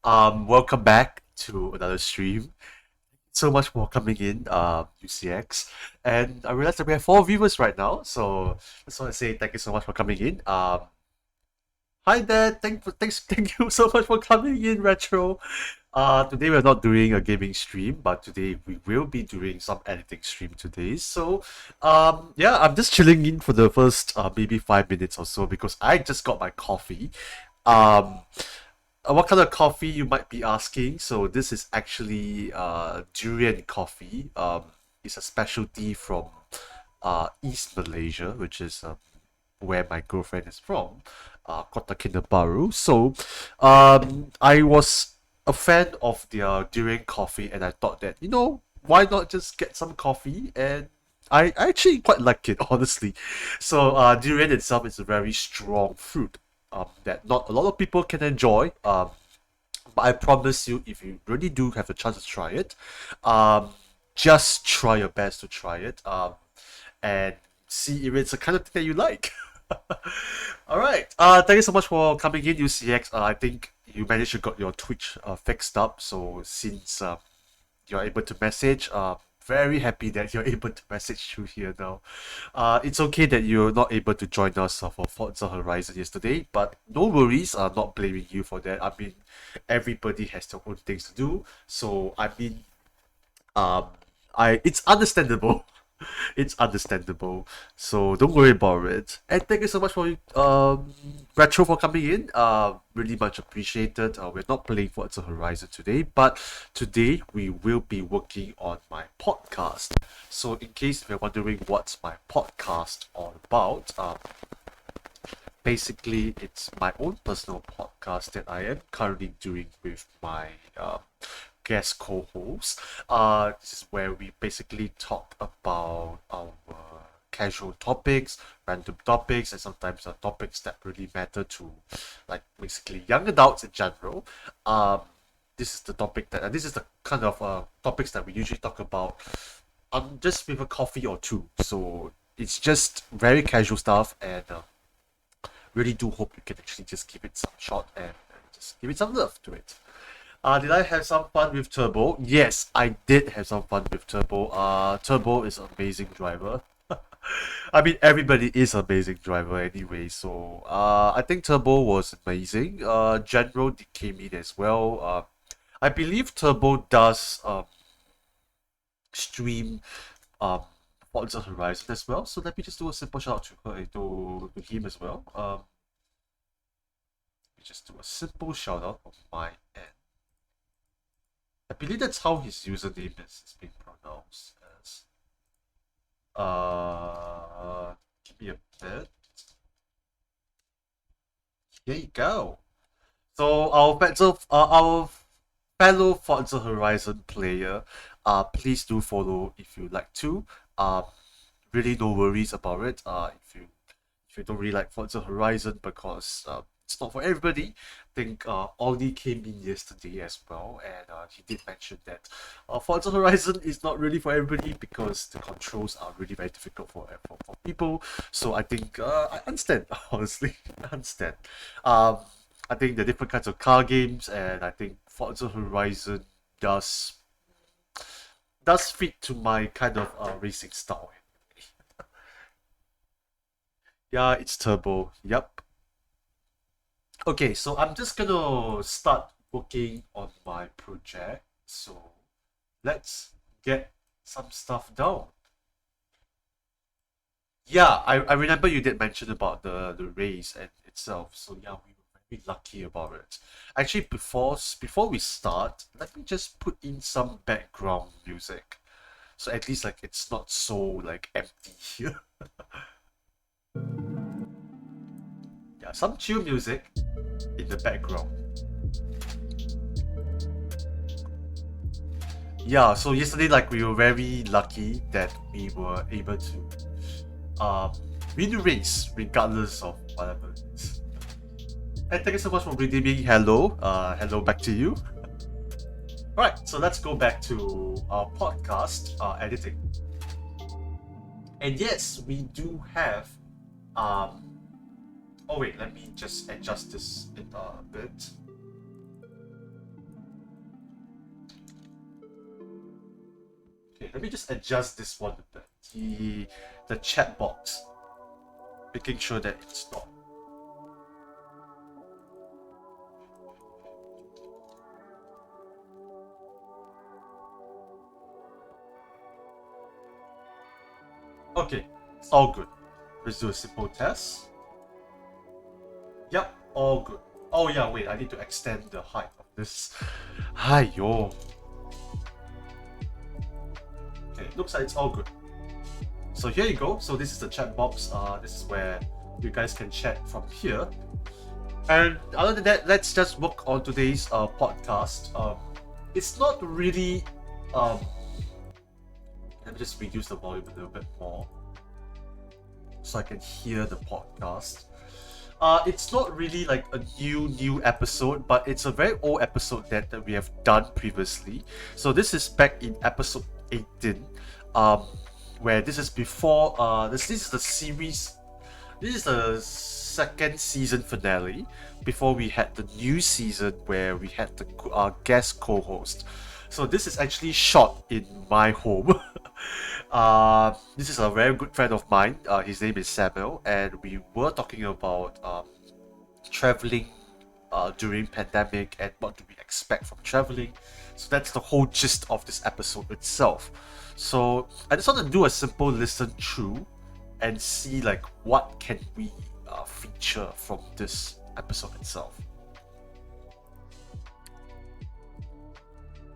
Welcome back to another stream. So much for coming in, UCX. And I realize that we have 4 viewers right now, so just want to say thank you so much for coming in. Hi there, thank you so much for coming in, Retro. Today we're not doing a gaming stream, but today we will be doing some editing stream today. So, yeah, I'm just chilling in for the first maybe 5 minutes or so because I just got my coffee. Um, what kind of coffee you might be asking? So this is actually durian coffee. It's a specialty from East Malaysia, which is where my girlfriend is from, Kota Kinabalu. So I was a fan of their durian coffee, and I thought that why not just get some coffee and. I actually quite like it, honestly. So, durian itself is a very strong fruit that not a lot of people can enjoy. But I promise you, if you really do have a chance to try it, um, just try your best to try it, and see if it's the kind of thing that you like. All right. Thank you so much for coming in, UCX. I think you managed to got your Twitch fixed up. So since you're able to message. Very happy that you're able to message through here now. It's okay that you're not able to join us for Forza Horizon yesterday, but no worries. I'm not blaming you for that. I mean, everybody has their own things to do. So I mean, um, it's understandable. It's understandable. So don't worry about it. And thank you so much for Retro for coming in. Really much appreciated. We're not playing Forza Horizon today, but today we will be working on my podcast. So in case you're wondering what's my podcast all about, basically it's my own personal podcast that I am currently doing with my guest co-host. This is where we basically talk about our casual topics, random topics, and sometimes topics that really matter to, like, basically young adults in general. This is the topic that this is the kind of topics that we usually talk about, just with a coffee or two. So it's just very casual stuff, and really do hope you can actually just give it some shot and just give it some love to it. Did I have some fun with Turbo? Yes, I did have some fun with Turbo. Turbo is an amazing driver. I mean, everybody is an amazing driver anyway. So, I think Turbo was amazing. General came in as well. I believe Turbo does stream um Forza Horizon as well. So let me just do a simple shout out to her to him as well. Let me just do a simple shout out on my end. I believe that's how his username is being pronounced as. Give me a bit. Here you go. So our fellow Forza Horizon player, please do follow if you like to. Really no worries about it. If you don't really like Forza Horizon because it's not for everybody. I think Ollie came in yesterday as well, and he did mention that Forza Horizon is not really for everybody because the controls are really very difficult for people. So I think I understand, honestly. I understand. Um, I think the different kinds of car games, and I think Forza Horizon does fit to my kind of racing style. Yeah, it's turbo. Yep. Okay, so I'm just gonna start working on my project. So let's get some stuff down. Yeah, I remember you did mention about the race and itself. So yeah, we were very lucky about it. Actually, before we start, let me just put in some background music. So at least like it's not so like empty here. Yeah, some chill music in the background. Yeah, so yesterday, like, we were very lucky that we were able to um win the race regardless of whatever it is. And thank you so much for redeeming hello. Hello back to you. Alright, so let's go back to our podcast editing. And yes, we do have um oh wait, let me just adjust this a bit. Okay, let me just adjust this one a bit. The chat box, making sure that it's not. Okay, it's all good. Let's do a simple test. Yep, all good. Oh yeah, wait, I need to extend the height of this. Yo. Okay, looks like it's all good. So here you go. So this is the chat box. This is where you guys can chat from here. And other than that, let's just work on today's podcast. It's not really. Let me just reduce the volume a little bit more so I can hear the podcast. It's not really like a new episode, but it's a very old episode that we have done previously. So this is back in episode 18, where this is before this is the series. This is the second season finale before we had the new season where we had the guest co-host. So this is actually shot in my home. This is a very good friend of mine. His name is Samuel, and we were talking about traveling during pandemic and what do we expect from traveling. So that's the whole gist of this episode itself. So I just want to do a simple listen through and see like what can we feature from this episode itself.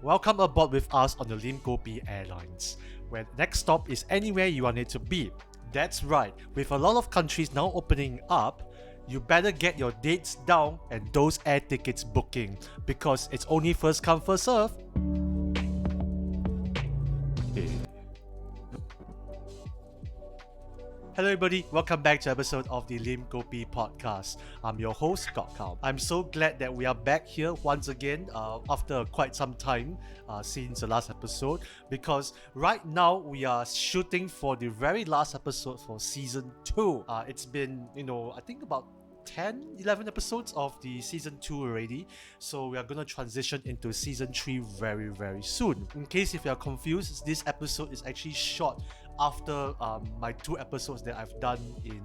Welcome aboard with us on the Lim Kopi Airlines, where next stop is anywhere you want it to be. That's right, with a lot of countries now opening up, you better get your dates down and those air tickets booking, because it's only first come first serve. Hello everybody, welcome back to episode of the Lim Kopi podcast. I'm your host, Scott Kao. I'm so glad that we are back here once again after quite some time since the last episode, because right now we are shooting for the very last episode for season 2. It's been, I think about 11 episodes of the season 2 already, so we are going to transition into season 3 very soon. In case if you are confused, this episode is actually shot after my 2 episodes that I've done in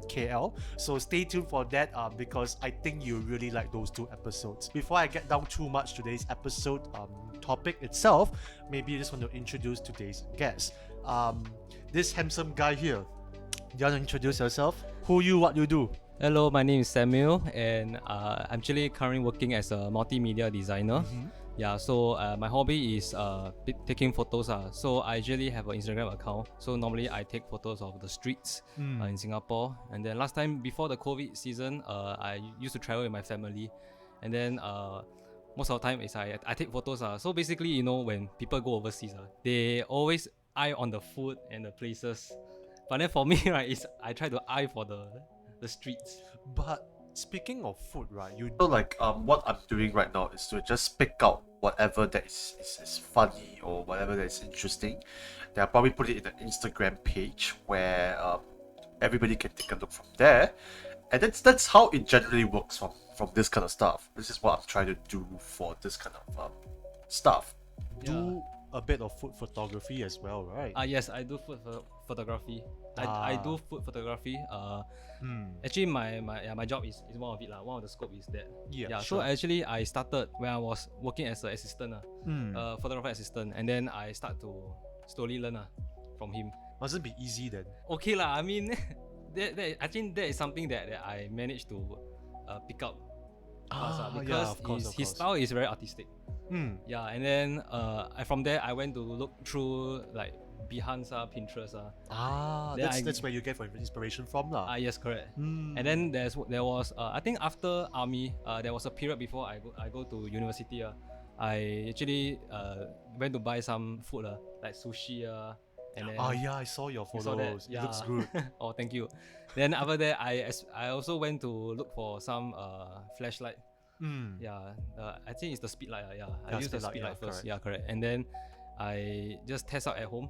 KL, so stay tuned for that because I think you really like those 2 episodes. Before I get down too much today's episode topic itself, maybe I just want to introduce today's guest. This handsome guy here, you want to introduce yourself? Who you, what you do? Hello, my name is Samuel, and I'm actually currently working as a multimedia designer. Yeah, so my hobby is taking photos. So I usually have an Instagram account. So normally I take photos of the streets in Singapore. And then last time before the COVID season, I used to travel with my family. And then most of the time is I take photos. So basically, when people go overseas, they always eye on the food and the places. But then for me, right, is I try to eye for the streets. But speaking of food, right, So like what I'm doing right now is to just pick out whatever that is funny or whatever that is interesting. Then I'll probably put it in an Instagram page where everybody can take a look from there. And that's how it generally works from this kind of stuff. This is what I'm trying to do for this kind of stuff. do a bit of food photography as well, right? Yes, I do food photography. I do food photography. Actually, my job is one of it lah. One of the scope is that. Yeah, So sure. actually, I started when I was working as an assistant, photographer assistant, and then I start to slowly learn from him. Must it be easy then? Okay lah. I mean, I think that is something that I managed to pick up. Because of course. his style is very artistic. Yeah, and then from there I went to look through like Behance, Pinterest. Then That's where you get for inspiration from lah. Yes, correct. And then there was I think after army there was a period before I go to university. I actually went to buy some food like sushi. And then Yeah, I saw your you saw that? photos. It looks good. Oh, thank you. Then after that I also went to look for some flashlight. Yeah, I think it's the speedlight. I used the speedlight first. correct. Yeah, correct. And then I just test out at home.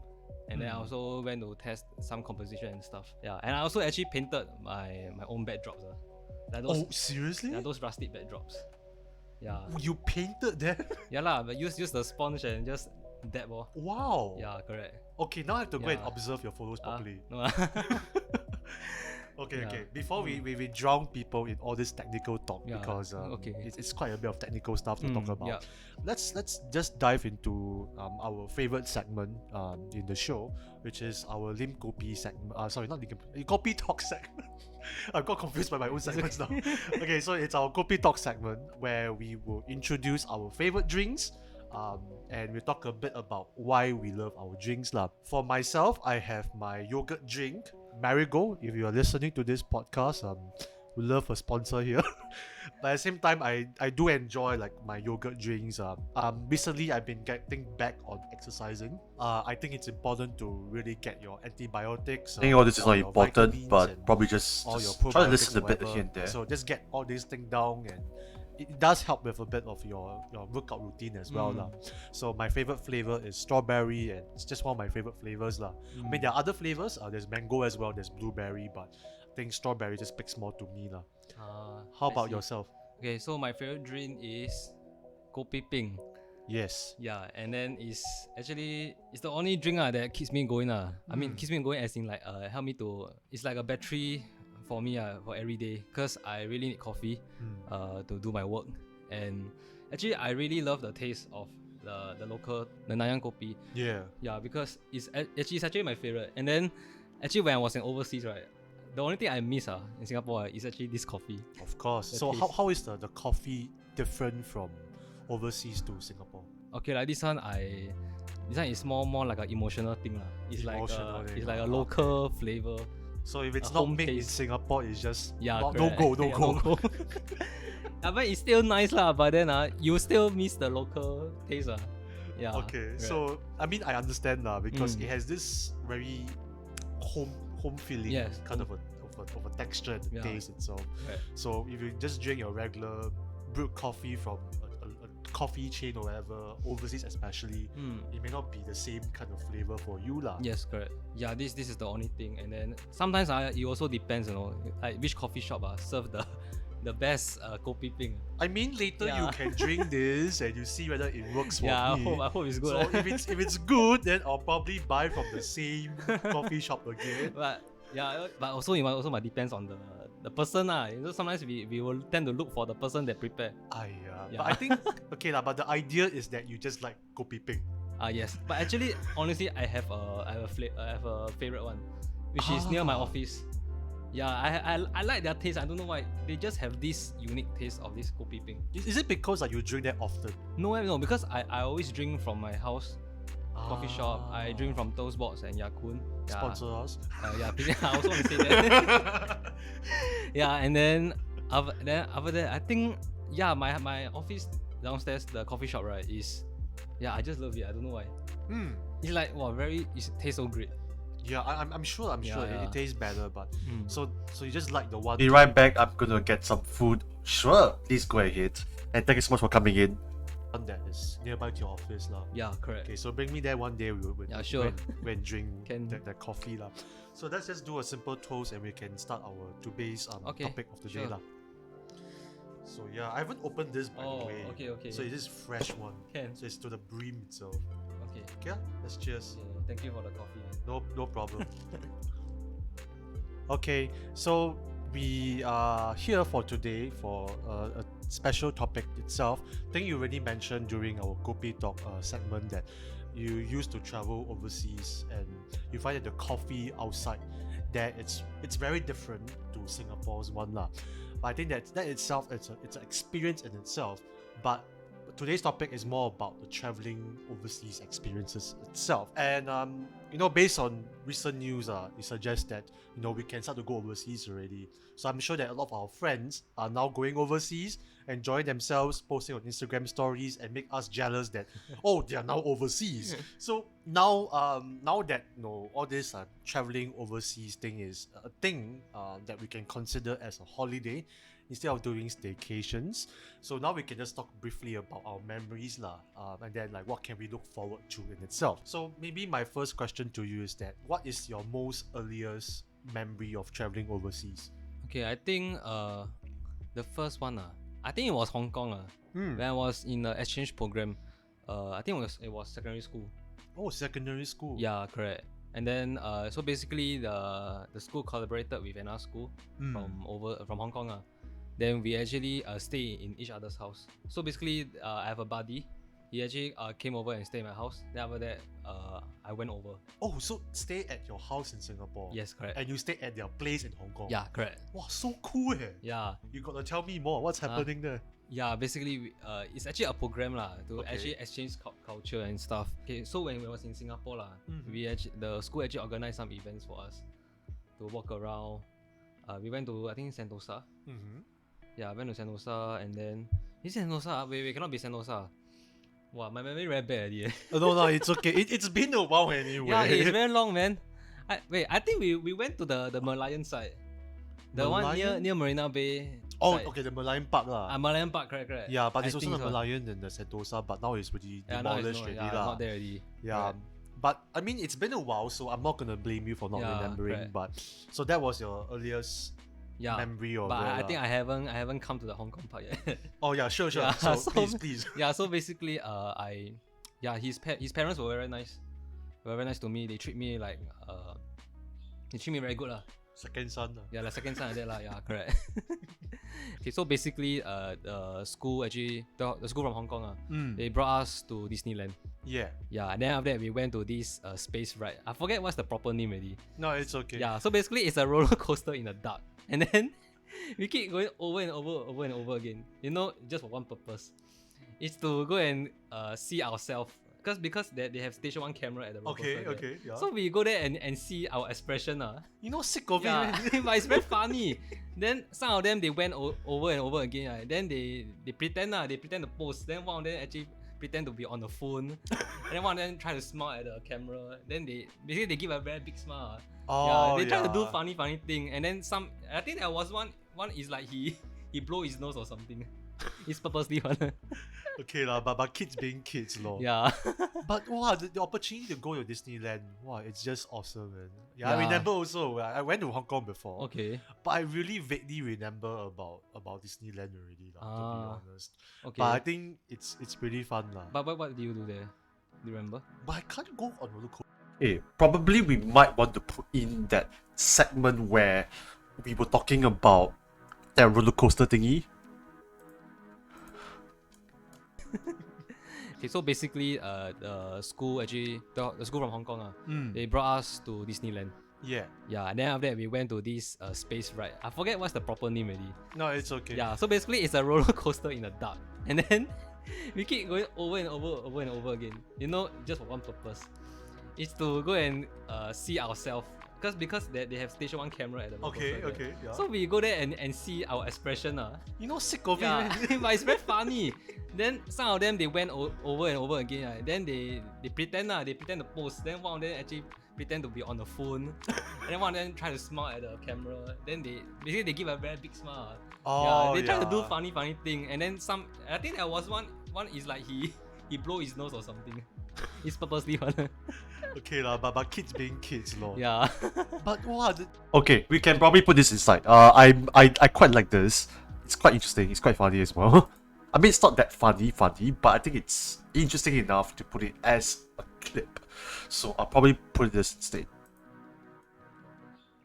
And then I also went to test some composition and stuff. Yeah, and I also actually painted my own backdrops. Like those, Seriously? those rustic backdrops. Yeah. You painted them? Yeah lah, but use the sponge and just Dab. Oh. Wow. Yeah, correct. Okay, now I have to go and Yeah. observe your photos properly. No. Okay, Yeah. okay. Before we drown people in all this technical talk, Yeah, because okay. it's quite a bit of technical stuff to talk about. Yeah. Let's just dive into our favorite segment in the show, which is our Lim Kopi segment. Sorry, not Lim Kopi, Kopi Talk segment. I got confused by my own segments now. Okay, so it's our Kopi Talk segment where we will introduce our favorite drinks. And we'll talk a bit about why we love our drinks lah. For myself, I have my yogurt drink, Marigold. If you are listening to this podcast, we love a sponsor here. But at the same time, I do enjoy like my yogurt drinks. Recently I've been getting back on exercising. I think it's important to really get your antibiotics. I think all this is not your important, vitamins but and probably just all your try to probiotics listen a and bit whatever. here and there. So just get all these things down, and it does help with a bit of your workout routine as well lah. So my favorite flavor is strawberry, and it's just one of my favorite flavors lah. I mean, there are other flavors. There's mango as well. There's blueberry, but I think strawberry just speaks more to me lah. How I about see. yourself? Okay, so my favorite drink is kopi peng. Yes. Yeah, and then it's the only drink that keeps me going. I mean, keeps me going as in like help me to. It's like a battery for me for every day, because I really need coffee to do my work. And actually, I really love the taste of the local Nanyang kopi. Yeah. Yeah, because it's actually my favorite. And then actually when I was in overseas, right, the only thing I miss in Singapore is actually this coffee. Of course. The So taste. how is the coffee different from overseas to Singapore? Okay, like this one is more like an emotional thing lah. It's Emotional like thing, it's like a local flavor. So if it's A not home made in taste. Singapore, it's just Yeah, no correct. go, no Yeah, go. Yeah, but it's still nice lah. But then you still miss the local taste Yeah. Okay, correct. so I mean I understand lah, because Mm. it has this very home feeling, Yes, kind of a texture and the Yeah. taste itself. Right. So if you just drink your regular brewed coffee from a coffee chain or whatever, overseas especially, it may not be the same kind of flavor for you lah. Yes, correct. Yeah, this is the only thing. And then sometimes it also depends, like which coffee shop serve the best kopi peng. I mean, later you Yeah. can drink this and you see whether it works for Yeah, me. I hope it's good. So if it's good, then I'll probably buy from the same coffee shop again. But yeah, but also it might depends on the person sometimes we will tend to look for the person that prepare. But Yeah. I think okay lah. But the idea is that you just like kopi peng. Yes. But actually, honestly, I have a favorite one, which is near my office. Yeah, I like their taste. I don't know why they just have this unique taste of this kopi peng. Is it because you drink that often? No, because I always drink from my house coffee shop. I drink from Toast Box and Yakun. Yeah. Sponsor us. Yeah, I also want to say that. Yeah, and then after that, I think my office downstairs, the coffee shop, right, is I just love it. I don't know why. It's like it tastes so great. Yeah, I'm sure. Yeah. It tastes better, but so you just like the one. Be right back. I'm gonna get some food. Sure, please go ahead. And thank you so much for coming in. one that is nearby to your office lah. Yeah, correct. Okay, so bring me there one day. We will Yeah, sure. when drink Can. that coffee lah. So let's just do a simple toast and we can start our today's Okay, topic of the day sure. lah. So yeah, I haven't opened this by the way. Okay. So it is fresh one. Can. So it's to the brim itself. Okay. Okay, let's cheers. Yeah, thank you for the coffee. No problem. Okay, so we are here for today for a special topic itself. I think you already mentioned during our Kopi Talk segment that you used to travel overseas and you find that the coffee outside there it's very different to Singapore's one lah. But I think that itself it's an experience in itself. But today's topic is more about the traveling overseas experiences itself. And based on recent news, it suggests that we can start to go overseas already. So I'm sure that a lot of our friends are now going overseas, enjoying themselves, posting on Instagram stories, and make us jealous that they are now overseas. So now that all this traveling overseas thing is a thing that we can consider as a holiday instead of doing staycations. So now we can just talk briefly about our memories lah, and then like what can we look forward to in itself. So maybe my first question to you is that what is your most earliest memory of traveling overseas? Okay, I think the first one I think it was Hong Kong when I was in the exchange program. I think it was secondary school. Oh, secondary school. Yeah, correct. And then so basically the school collaborated with another school from Hong Kong. Then we actually stay in each other's house. So basically I have a buddy. He actually came over and stayed in my house. Then after that I went over. Oh, so stay at your house in Singapore. Yes, correct. And you stay at their place in Hong Kong. Yeah, correct. Wow, so cool eh. Yeah. You gotta tell me more. What's happening there? Yeah, basically, it's actually a program lah to Okay. actually exchange culture and stuff. Okay, so when we was in Singapore lah, the school actually organized some events for us to walk around. We went to I think Sentosa. Yeah, I went to Sentosa and then is it Sentosa? Wait, cannot be Sentosa. Wow, my memory very bad already. No, it's okay. It's been a while anyway. Yeah, it's very long, man. I think we went to the Merlion side, the one Merlion? near Marina Bay. Oh, side. okay, the Merlion Park lah. Merlion Park, correct. Yeah, but I it's also think the so. Merlion and the Sentosa, but now it's pretty Yeah, now it's demolished already lah. not there already. Yeah, Correct. but I mean it's been a while, so I'm not gonna blame you for not Yeah, remembering. correct. But so that was your earliest Yeah, memory of but it I lah. think I haven't come to the Hong Kong part yet. Oh yeah, sure. Yeah, So, so- please. Yeah, so basically, his parents were very nice. They were very nice to me. They treat me like they treat me very good lah. Second son lah. Yeah, like second son like that lah. Yeah, correct. Okay, so basically, the school actually the school from Hong Kong they brought us to Disneyland. Yeah. Yeah, and then after that we went to this space ride. I forget what's the proper name already. No, it's okay. Yeah, so basically it's a roller coaster in the dark, and then we keep going over and over again. You know, just for one purpose. It's to go and see ourselves. Because they have station 1 camera at the roller Okay, coaster there. okay, yeah. So we go there and see our expression. You know, sick of Yeah, it. but it's very funny. Then some of them they went over and over again. Right? Then they pretend they pretend to pose. Then one of them actually pretend to be on the phone. And then one of them try to smile at the camera. Then they give a very big smile. Oh, They try to do funny thing. And then I think there was one is like he blow his nose or something. It's purposely one. Okay lah, but kids being kids lor. Yeah. But wow, the opportunity to go to Disneyland, wow, it's just awesome, man. Yeah, I Yeah. remember also. I went to Hong Kong before. Okay. But I really vaguely remember about Disneyland already, lah, to be honest. Okay. But I think it's pretty fun lah. But what do you do there? Do you remember? But I can't go on roller coaster. Probably we might want to put in that segment where we were talking about that roller coaster thingy. Okay, so basically, the school actually the school from Hong Kong they brought us to Disneyland. Yeah. Yeah, and then after that we went to this space ride. I forget what's the proper name already. No, it's okay. Yeah, so basically it's a roller coaster in the dark, and then we keep going over and over again. You know, just for one purpose. It's to go and see ourselves. Because they have station 1 camera at the roller Okay, coaster there. okay, yeah. So we go there and see our expression. You know, sick of Yeah, it. but it's very funny. Then some of them they went over and over again. Right? Then they pretend they pretend to pose. Then one of them actually pretend to be on the phone. And then one of them try to smile at the camera. Then they give a very big smile. Oh, They try to do yeah. funny thing. And then I think there was one is like he blow his nose or something. It's purposely one. Okay lah, but kids being kids lor. Yeah. But wow, Okay, we can probably put this inside. I quite like this. It's quite interesting. It's quite funny as well. I mean, it's not that funny, but I think it's interesting enough to put it as a clip. So I'll probably put this instead.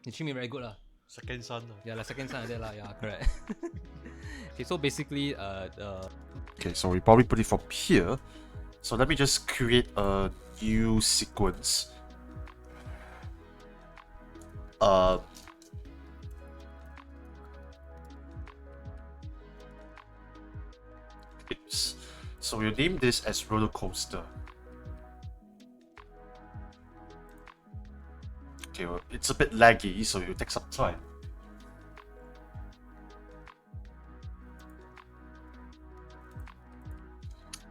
He treat me very good lah. second son lah. Yeah, like second son like that lah. Yeah, correct. Okay, so basically, Okay, so we probably put it from here. So let me just create a new sequence. So we'll name this as roller coaster. Okay, well, it's a bit laggy, so it'll take some time.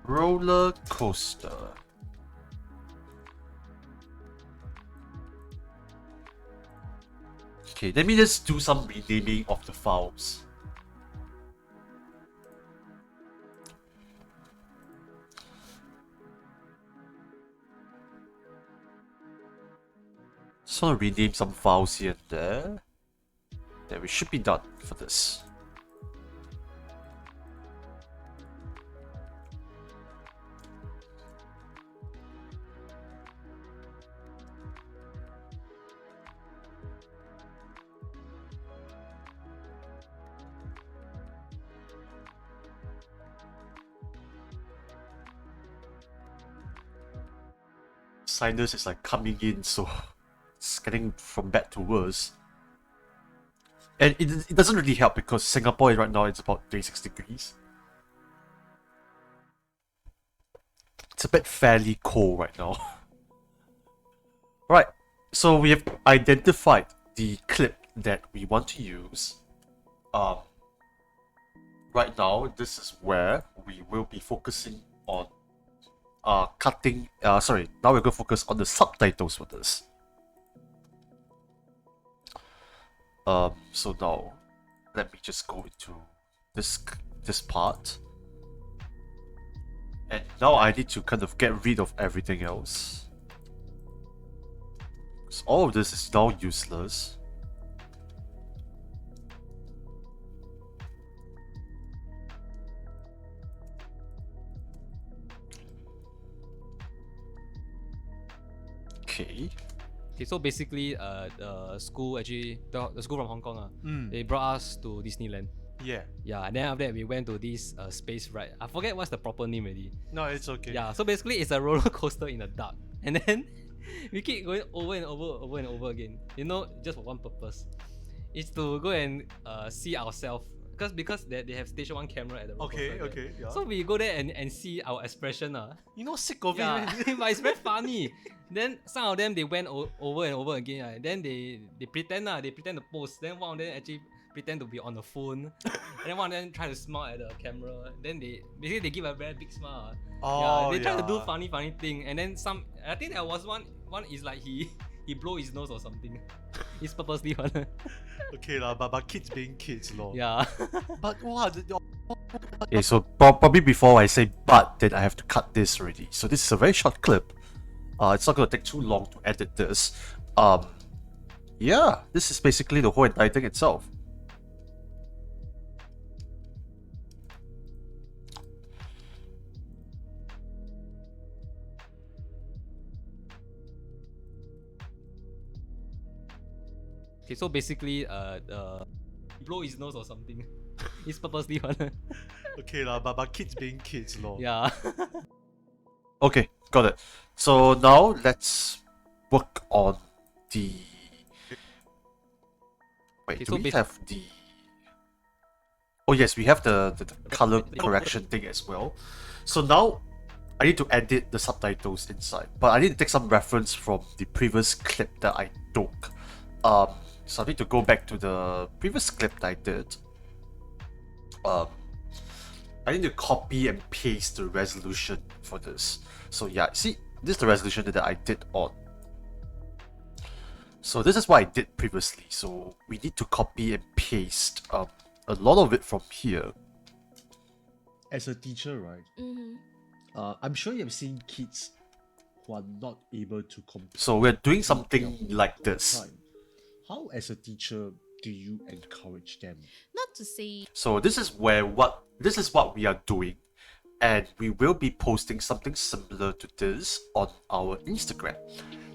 Roller coaster. Okay, let me just do some renaming of the files. Just want to rename some files here and there. Then we should be done for this. sinus is like coming in, so it's getting from bad to worse. And it doesn't really help because Singapore right now it's about 36 degrees. It's a bit fairly cold right now. Right, so we have identified the clip that we want to use. Right now, this is where we will be focusing on now we're going to focus on the subtitles for this. So now, let me just go into this part. And now I need to kind of get rid of everything else. So all of this is now useless. Okay. Okay, so basically, the school actually, the school from Hong Kong, they brought us to Disneyland. Yeah. Yeah, and then after that, we went to this space ride. I forget what's the proper name already. No, it's okay. Yeah, so basically, it's a roller coaster in the dark. And then we keep going over and over again. You know, just for one purpose. It's to go and see ourselves. Because they have station 1 camera at the roller Okay, coaster there. okay, yeah. So we go there and see our expression. You know, sick of Yeah, it, man. but it's very funny. Then some of them they went over and over again. Right? Then they pretend they pretend to pose. Then one of them actually pretend to be on the phone. And then one of them try to smile at the camera. Then they give a very big smile. Oh, They try to do yeah. funny thing. And then I think there was one is like he blow his nose or something. It's purposely one. Okay, lah, but kids being kids, lor. Yeah. But wow, Okay, so probably before I say but, then I have to cut this already. So this is a very short clip. It's not going to take too long to edit this. Yeah, this is basically the whole entire thing itself. Okay, so basically, blow his nose or something. It's purposely one. okay, lah, but kids being kids, lor. Yeah. Okay, got it. So now let's work on the... Wait, Okay, do so we have the... Oh yes, we have the color correction thing as well. So now I need to edit the subtitles inside, but I need to take some reference from the previous clip that I took. So I need to go back to the previous clip that I did. I need to copy and paste the resolution for this. So yeah, see, this is the resolution that I did on. So this is what I did previously. So we need to copy and paste a lot of it from here. As a teacher, right? I'm sure you've seen kids who are not able to complete So we're doing something like this. time. How, as a teacher, do you encourage them? Not to say So this is what we are doing, and we will be posting something similar to this on our Instagram.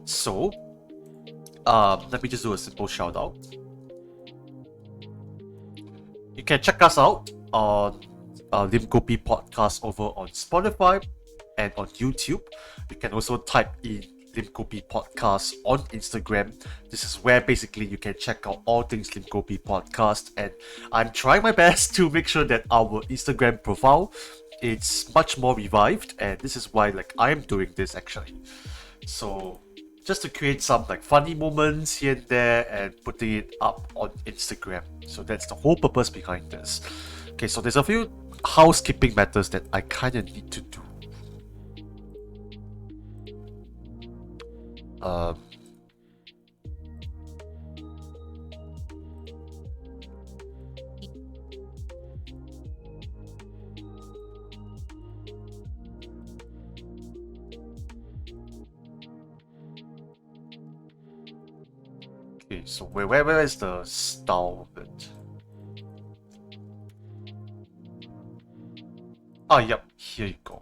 So let me just do a simple shout out. You can check us out on Limkopi Podcast over on Spotify and on YouTube. You can also type in Limkopi Podcast on Instagram. This is where basically you can check out all things Limkopi Podcast, and I'm trying my best to make sure that our Instagram profile it's much more revived, and this is why like I'm doing this actually. So just to create some like funny moments here and there and putting it up on Instagram. So that's the whole purpose behind this. Okay, so there's a few housekeeping matters that I kind of need to do. Okay, so where is the style of it? Ah, yep, here you go.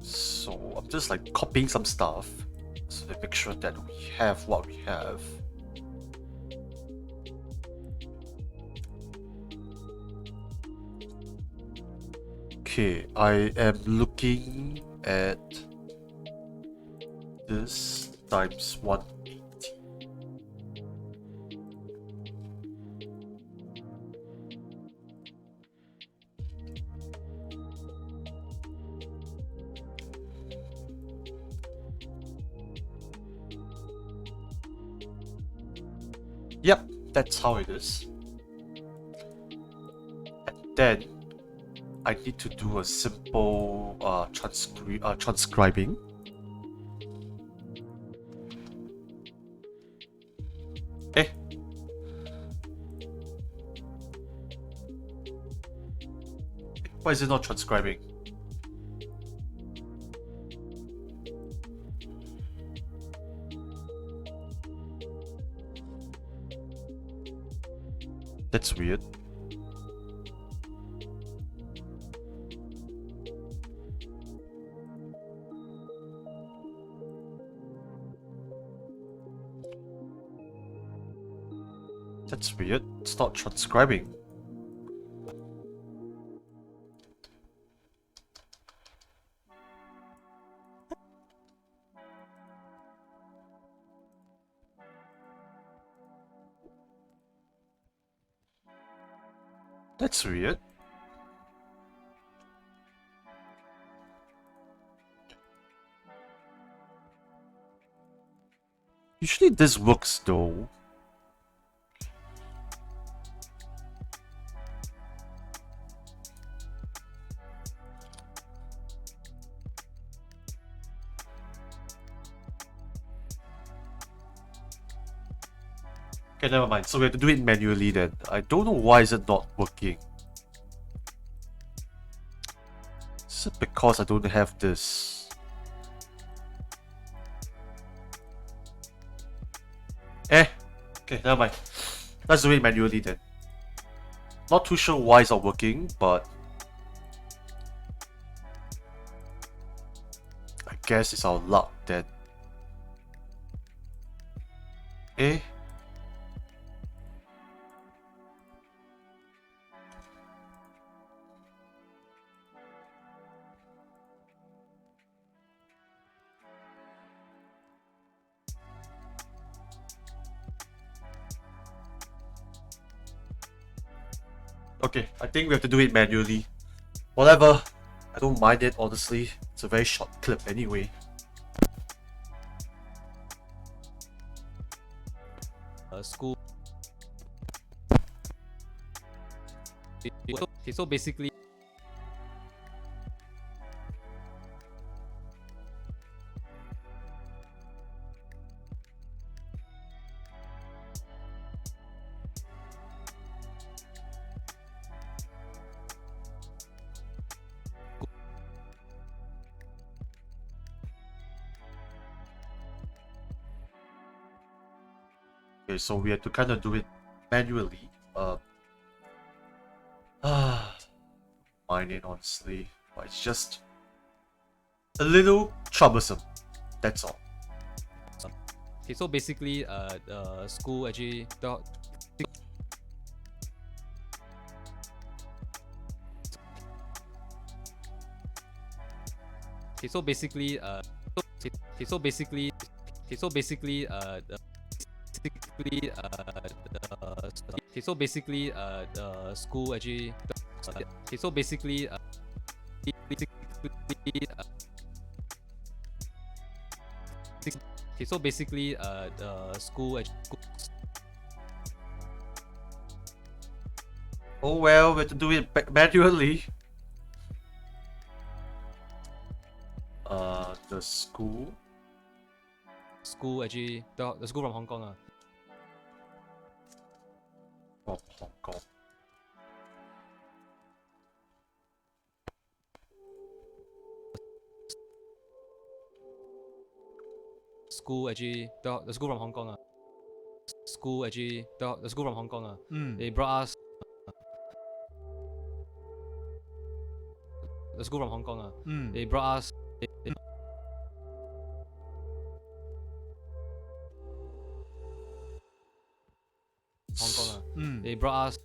So I'm just like copying some stuff so to make sure that we have what we have. Okay, I am looking at this times 180. Yep, that's how it is. And then I need to do a simple transcribing. Eh? Why is it not transcribing? That's weird. That's weird. It's not transcribing. That's weird. Usually this works though. Okay, never mind. So we have to do it manually then. I don't know why is it not working. Is it because I don't have this? Okay, never mind. Let's do it manually then. Not too sure why it's not working, but I guess it's our luck then. Eh? Okay, I think we have to do it manually. Whatever. I don't mind it, honestly. It's a very short clip anyway. School. Okay, so basically. Okay, so we have to kind of do it manually. Mind it honestly, but it's just a little troublesome. That's all. Okay, so basically, the school actually. Okay, so basically, okay, so basically, okay, so basically, okay, so basically, the school actually. Okay, so basically, okay, so basically, the school actually. Oh well, we have to do it manually. The school. School actually, the school from Hong Kong. From Hong Kong. School actually, the school from Hong Kong. School actually, the school from Hong Kong. They brought us. The school from Hong Kong. They brought us. Hong Kong. They brought us.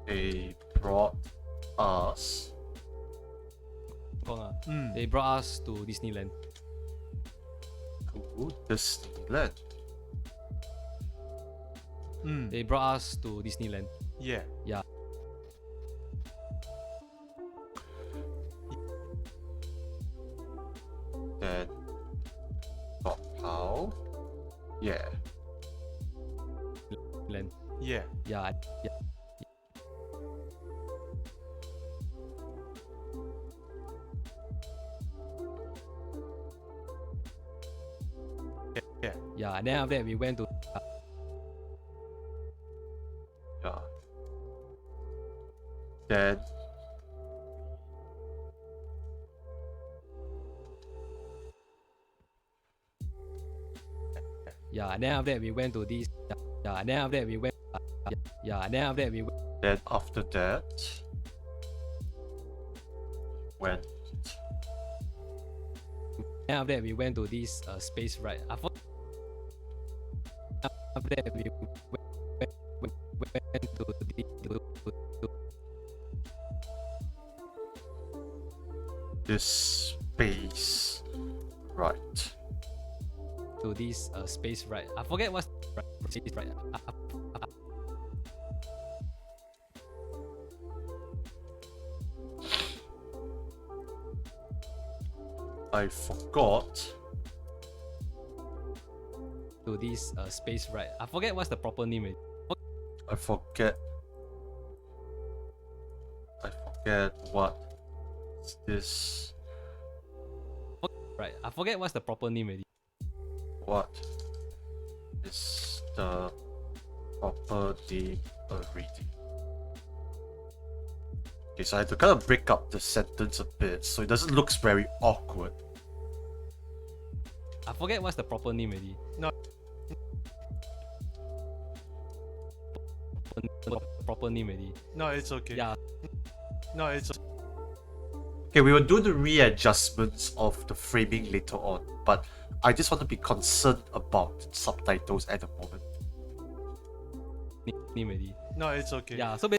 They brought us. They brought us to Disneyland. To Disneyland. They brought us to Disneyland. Yeah. Yeah. Then got how? Yeah. Land. Yeah. Yeah. Yeah. Yeah. Yeah. And then after that we went to Yeah. Then yeah. And then after that we went to this. Yeah. And then after that we went. Yeah. And then after that we went. then after that went Then after that we went to this space ride. After that we went to this space right. to this space ride. I forget what's space ride. I forgot. To this space ride. I forget what's the proper name. I forget what is this. Right. I forget what's the proper name already. What is the proper name already? Okay, so I had to kind of break up the sentence a bit so it doesn't look very awkward. I forget what's the proper name already. No. Proper name already. No, it's okay. Yeah. No, it's Okay, we will do the readjustments of the framing later on, but I just want to be concerned about subtitles at the moment. Name already. no, it's okay. Yeah. So No,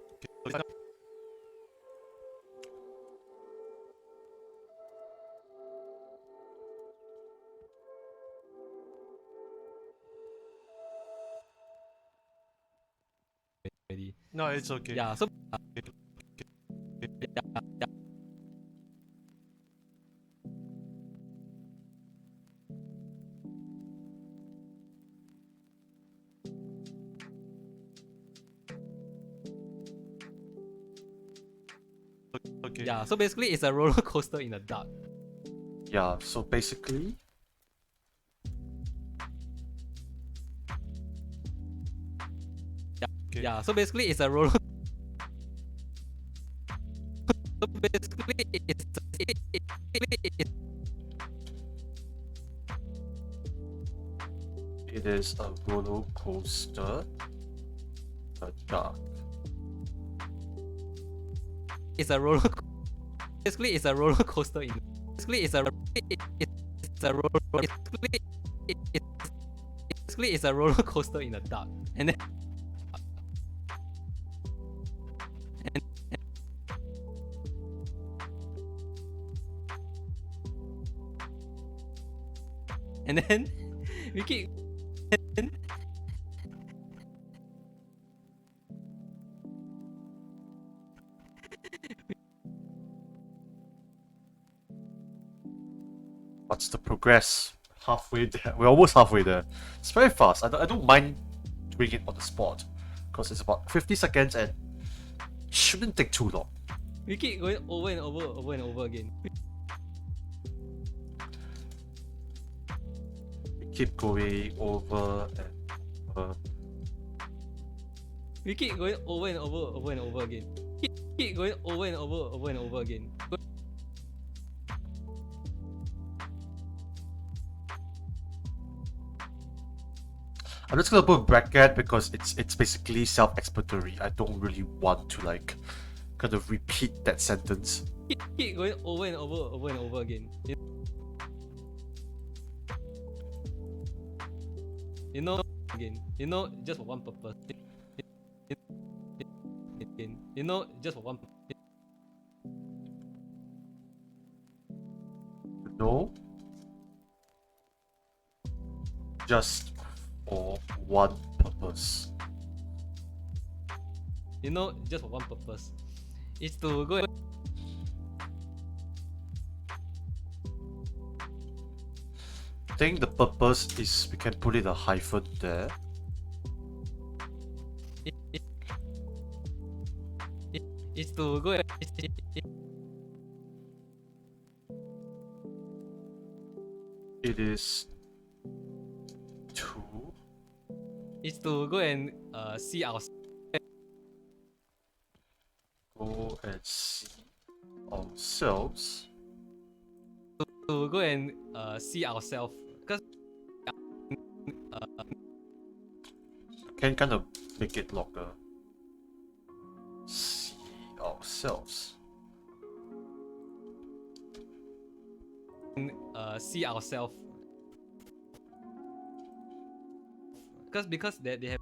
already. no, it's okay. Yeah. So Okay. yeah. So basically, it's a roller coaster in the dark. Yeah, so basically, Okay. Yeah. So basically, it's a roller. So basically, it is a roller coaster in the dark. it's a roller. Basically, it's a roller coaster in. Basically, it's a roller. Basically, it's a roller coaster in the dark, and then. And then we keep. What's the progress? Halfway there. We're almost halfway there. It's very fast. I don't mind doing it on the spot because it's about 50 seconds and shouldn't take too long. We keep going over and over again. We keep going over and over. We keep going over and over again. Keep going over and over again. I'm just gonna put a bracket because it's basically self-explanatory. I don't really want to like kind of repeat that sentence. Keep going over and over again. You know, again. You know, just for one purpose. You know, just for one. No. Just for one purpose. You know, just for one purpose. It's to go. I think the purpose is we can put it a hyphen there. It's to go. It is to It's to go and see go and see ourselves. to go and see ourselves. Because Can kind of make it longer. See ourselves. see ourselves. Because they have.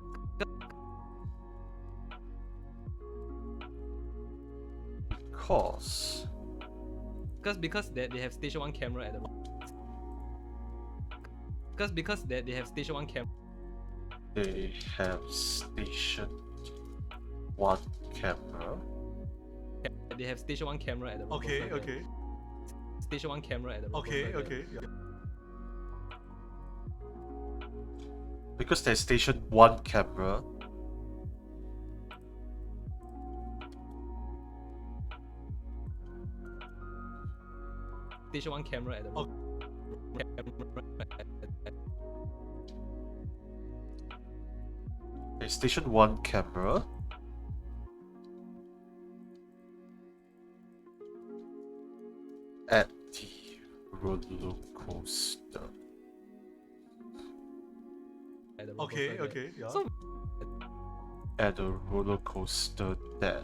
Because they have station 1 camera at the. Because they have station 1 camera. They have station 1 camera. They have station 1 camera at the. Okay. Station 1 camera at the. Okay. Yeah. Because there's station 1 camera. Station 1 camera at the. There's station 1 camera. At the roller coaster. Okay. Yeah. So At the roller coaster there.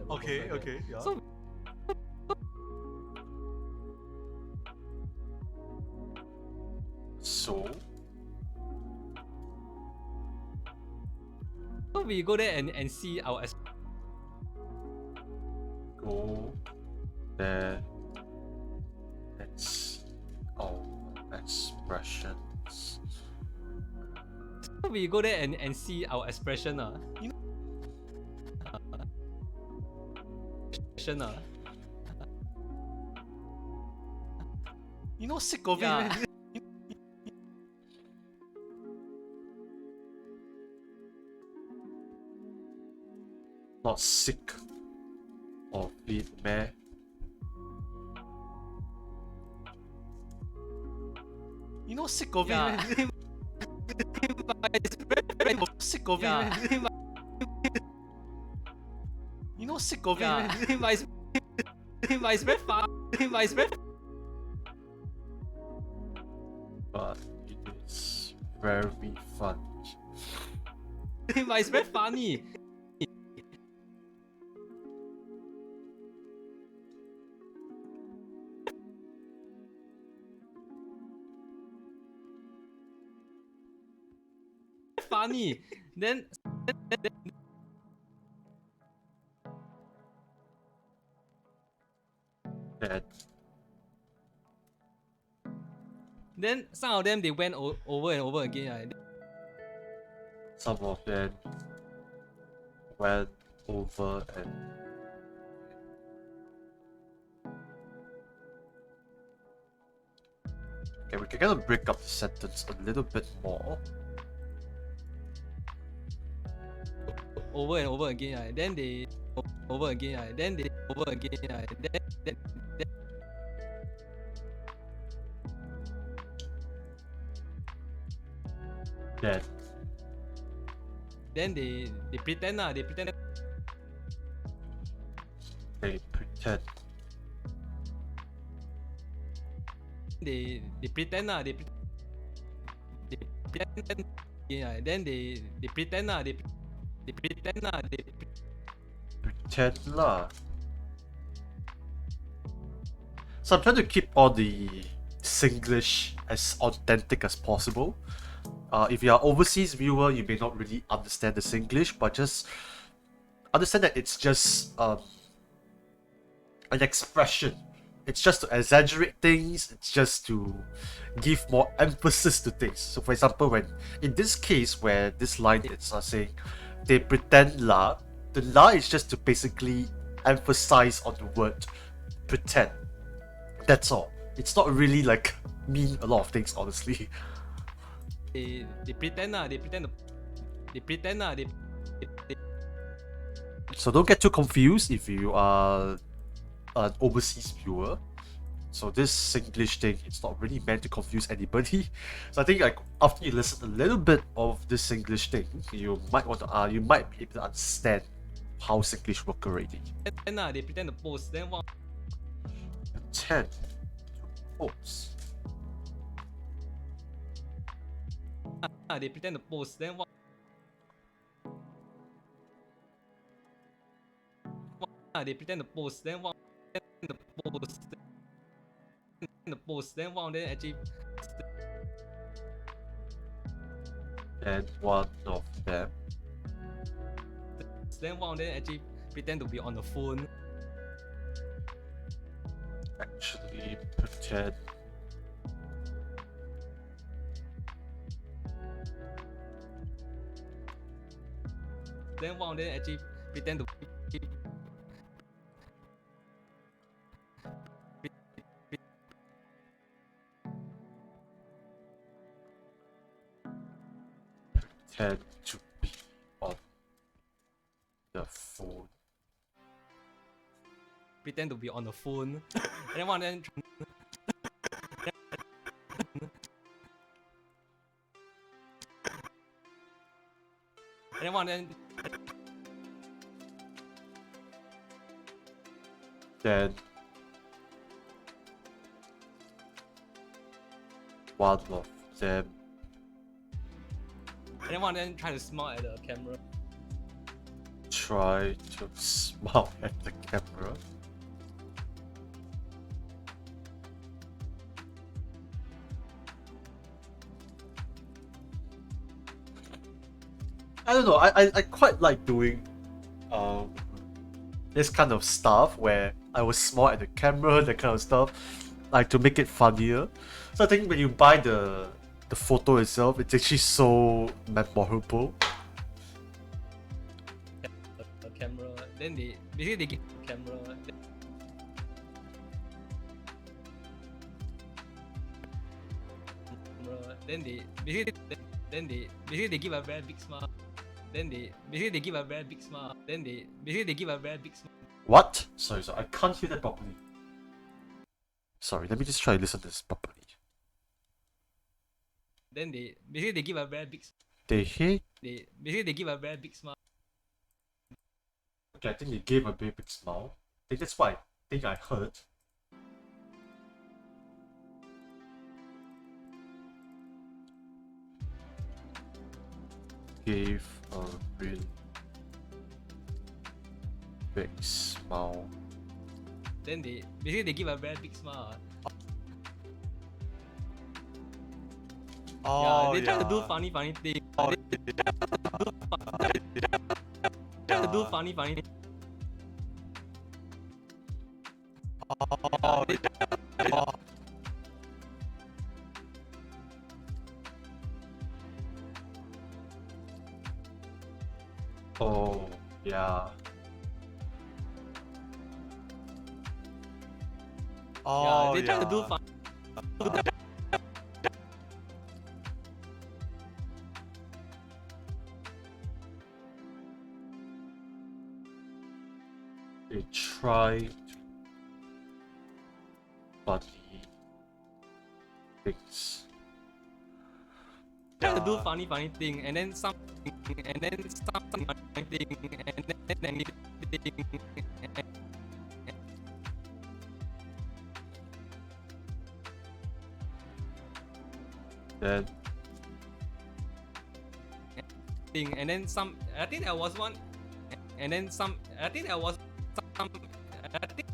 Okay. Yeah. So we go there and see our. Go there and see our expressions. We go there and see our expression. Expression. You know, sick of Yeah. it. Man. Not sick of it, man. You know, sick of Yeah. it. Man. Sick of it. Yeah. Man. You know, sick of it. Yeah. Man. But it's very fun. But it's very. But it is very fun. But it's very funny. Funny. Then Then some of them they went over and over again. Right? some of them went over and okay, we can kind of break up the sentence a little bit more. Over and over again. Right? Then they over again. Right? Then they over again. Right? Then they pretend. They pretend. They pretend. They pretend. They pretend. Yeah. Then they pretend. They pretend. Pretend lah. So I'm trying to keep all the Singlish as authentic as possible. If you are overseas viewer, you may not really understand the Singlish, but just understand that it's just an expression. It's just to exaggerate things. It's just to give more emphasis to things. So, for example, when in this case where this line is saying they pretend la, the la is just to basically emphasize on the word pretend. That's all. It's not really like mean a lot of things, honestly. They pretend they pretend they So don't get too confused if you are an overseas viewer. So this Singlish thing, it's not really meant to confuse anybody. So I think like after you listen a little bit of this Singlish thing, you might you might be able to understand how Singlish work already. they pretend to post, then wow, Pretend to pose. they pretend to post, then wow, they pretend to post, then wow, the post, then wow, then actually And one of them pretend to be on the phone. actually pretend Then wow, then actually pretend to pretend to be on the phone. pretend to be on the phone. And then wow, then Then one of them try to smile at the camera. try to smile at the camera. I don't know, I quite like doing this kind of stuff where I will smile at the camera, that kind of stuff, like to make it funnier. So I think when you buy the photo itself, it's actually so memorable. The camera. Then they basically they give the camera. Then they basically they give a very big smile. Then they basically they give a very big smile. Then they basically they give a very big smile. What? Sorry, I can't hear that properly. Sorry, let me just try to listen to this properly. Then they basically they give a very big. They hate. They basically they give a very big smile. Okay, I think they gave a very big smile. I think that's why I think I heard. Gave a really big smile. Then they basically they give a very big smile. Oh, they try to do funny thing. They try to do funny thing. Oh, Oh, yeah. oh, They try to do yeah. fun. They try funny things. Try to do funny thing, and then some funny thing, and then Then thing, and then some. I think there was one, and then some. I think there was some. I think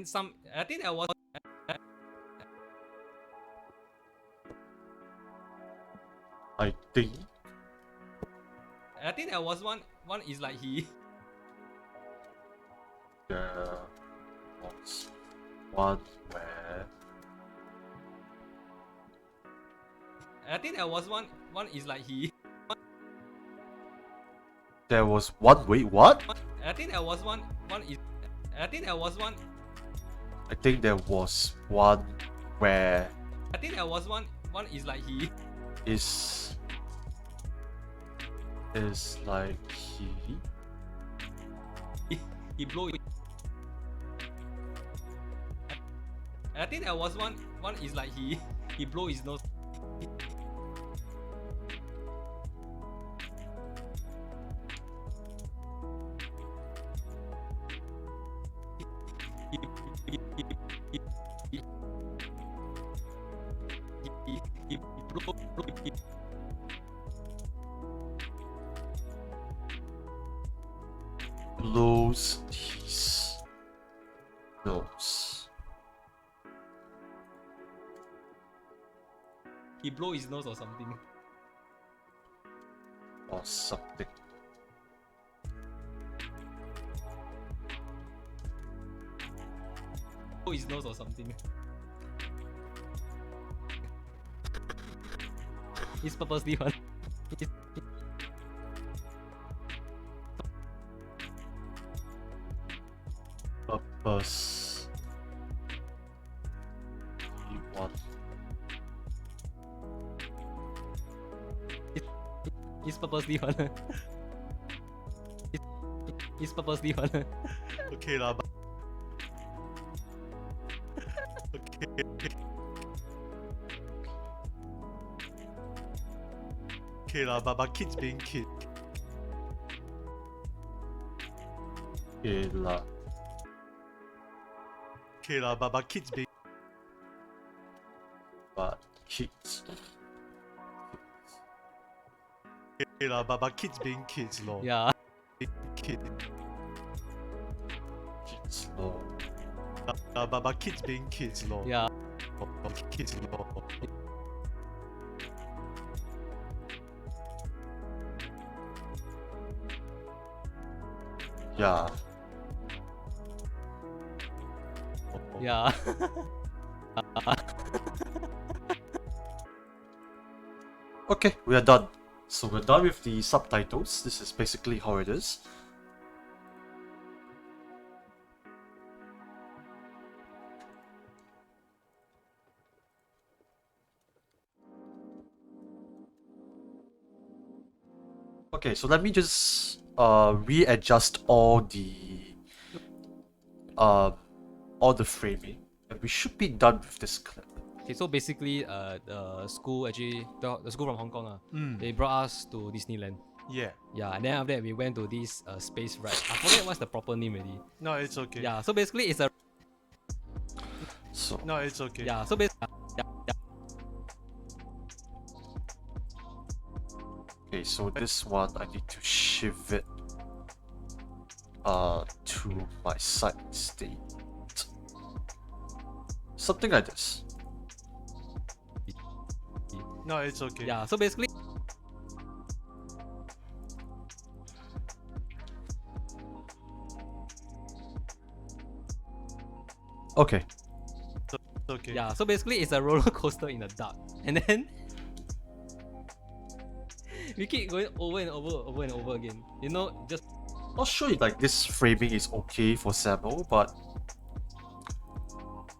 some. I think there was. I think I think there was one. One is like he. there was one where I think there was one. One is like he. there was one. Wait, what? I think there was one. One is. I think there was one. I think there was one where I think there was one. One is like he. is like he. He blow. I think there was one. One is like he. He blow his nose. He blow. Blows his nose. He blow his nose or something. Or something. Blow his nose or something. He's purposely one. Purpose. He want. He's purposely one. He's purposely one. Okay lah. Okay. Okay lah, but kids being kids. Okay lah. Okay lah, but kids being. But kids. Okay lah, but kids being kids lor. Yeah. Kid. Kids law. But kids being kids lor. Yeah. Kids lor. Yeah. Yeah. Okay, we are done. So we're done with the subtitles. This is basically how it is. Okay, so let me just readjust all the framing, and we should be done with this clip. Okay, so basically, the school actually, the school from Hong Kong, they brought us to Disneyland. Yeah. Yeah, and then after that we went to this space ride. I forget what's the proper name already. No, it's okay. Yeah, so basically it's a So No, it's okay. yeah. So basically, okay, so this one I need to shift it to my side state. Something like this. No, it's okay. yeah. So basically, Okay. It's okay. yeah. So basically, it's a roller coaster in the dark, and then we keep going over and over and over again. You know, just Not sure if like this framing is okay for Samuel, but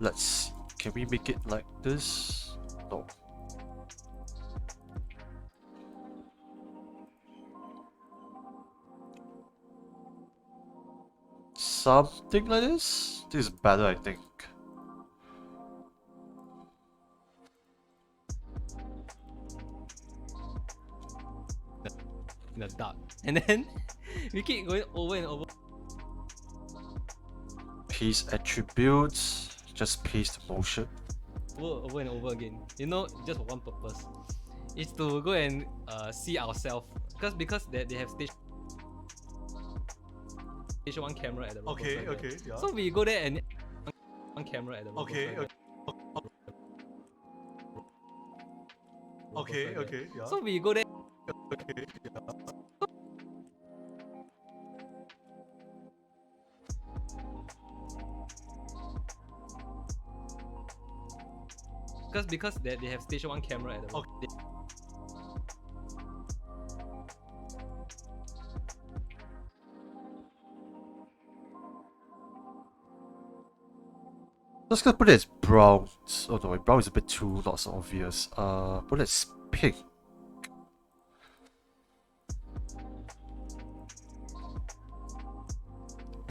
let's see. Can we make it like this? No. Something like this? This is better, I think. in the dark, and then we keep going over and over. Paste attributes, just paste motion. Over and over again. You know, just for one purpose. It's to go and see ourselves. Because they have stage one camera at the roller Okay, coaster. okay, yeah. So we go there and one camera at the Okay, okay, yeah. So we go there. Okay, yeah. Because they have station one camera at the Okay. Just gonna put it as brown. Oh no, brown is a bit too not so obvious. Put it as pink.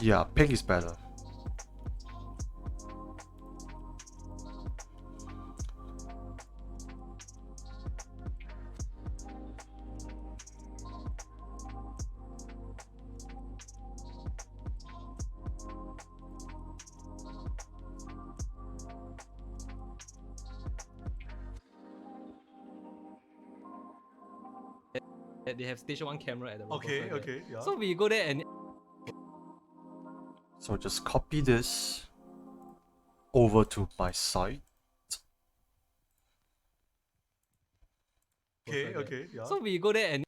Yeah, pink is better. They have station one camera at the Okay, yeah. So we go there and So just copy this over to my site. Okay, yeah. so we go there and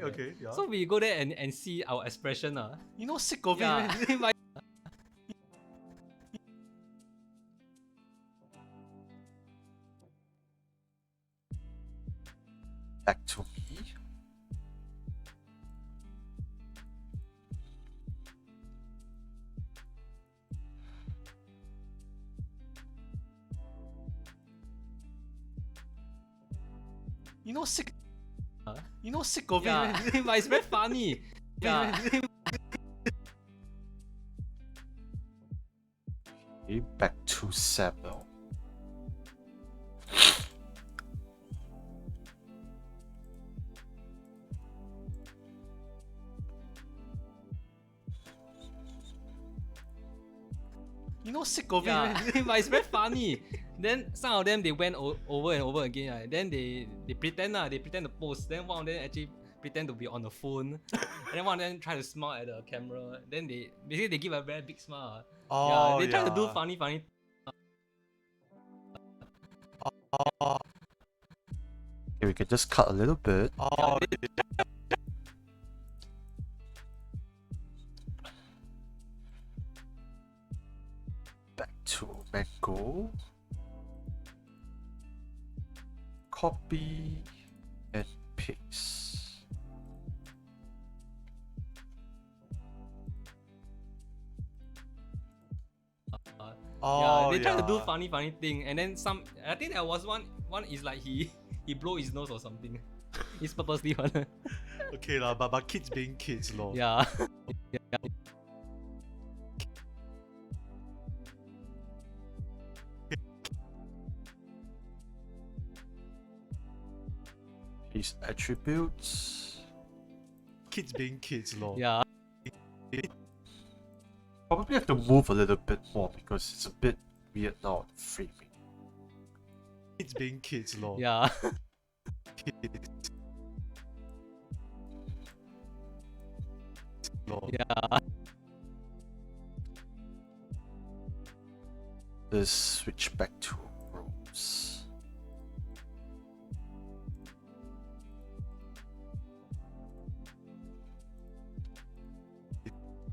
Okay, yeah. so we go there and see our expression. You know, sick of Yeah. it. My- Back to me. You know, sick. You know, sick of yeah. it. But it's very funny. Yeah. Okay, back to Samuel. You know, sick of Yeah, it. but it's very funny. Then some of them they went over and over again. Right? Then they pretend they pretend to post. Then one of them actually pretend to be on the phone. And then one of them try to smile at the camera. Then they basically they give a very big smile. Oh, yeah, they try to do funny. Okay, we can just cut a little bit. Oh, Back to Mango. Copy and paste. Yeah, they try to do funny thing. And then some. I think there was one is like he blow his nose or something. It's purposely one. Okay lah, but kids being kids lor. yeah. Paste attributes. Kids being kids lor. Yeah. Probably have to move a little bit more because it's a bit weird now framing. Kids being kids lor. Yeah. Kids. Lor. Yeah. Let's switch back to rows.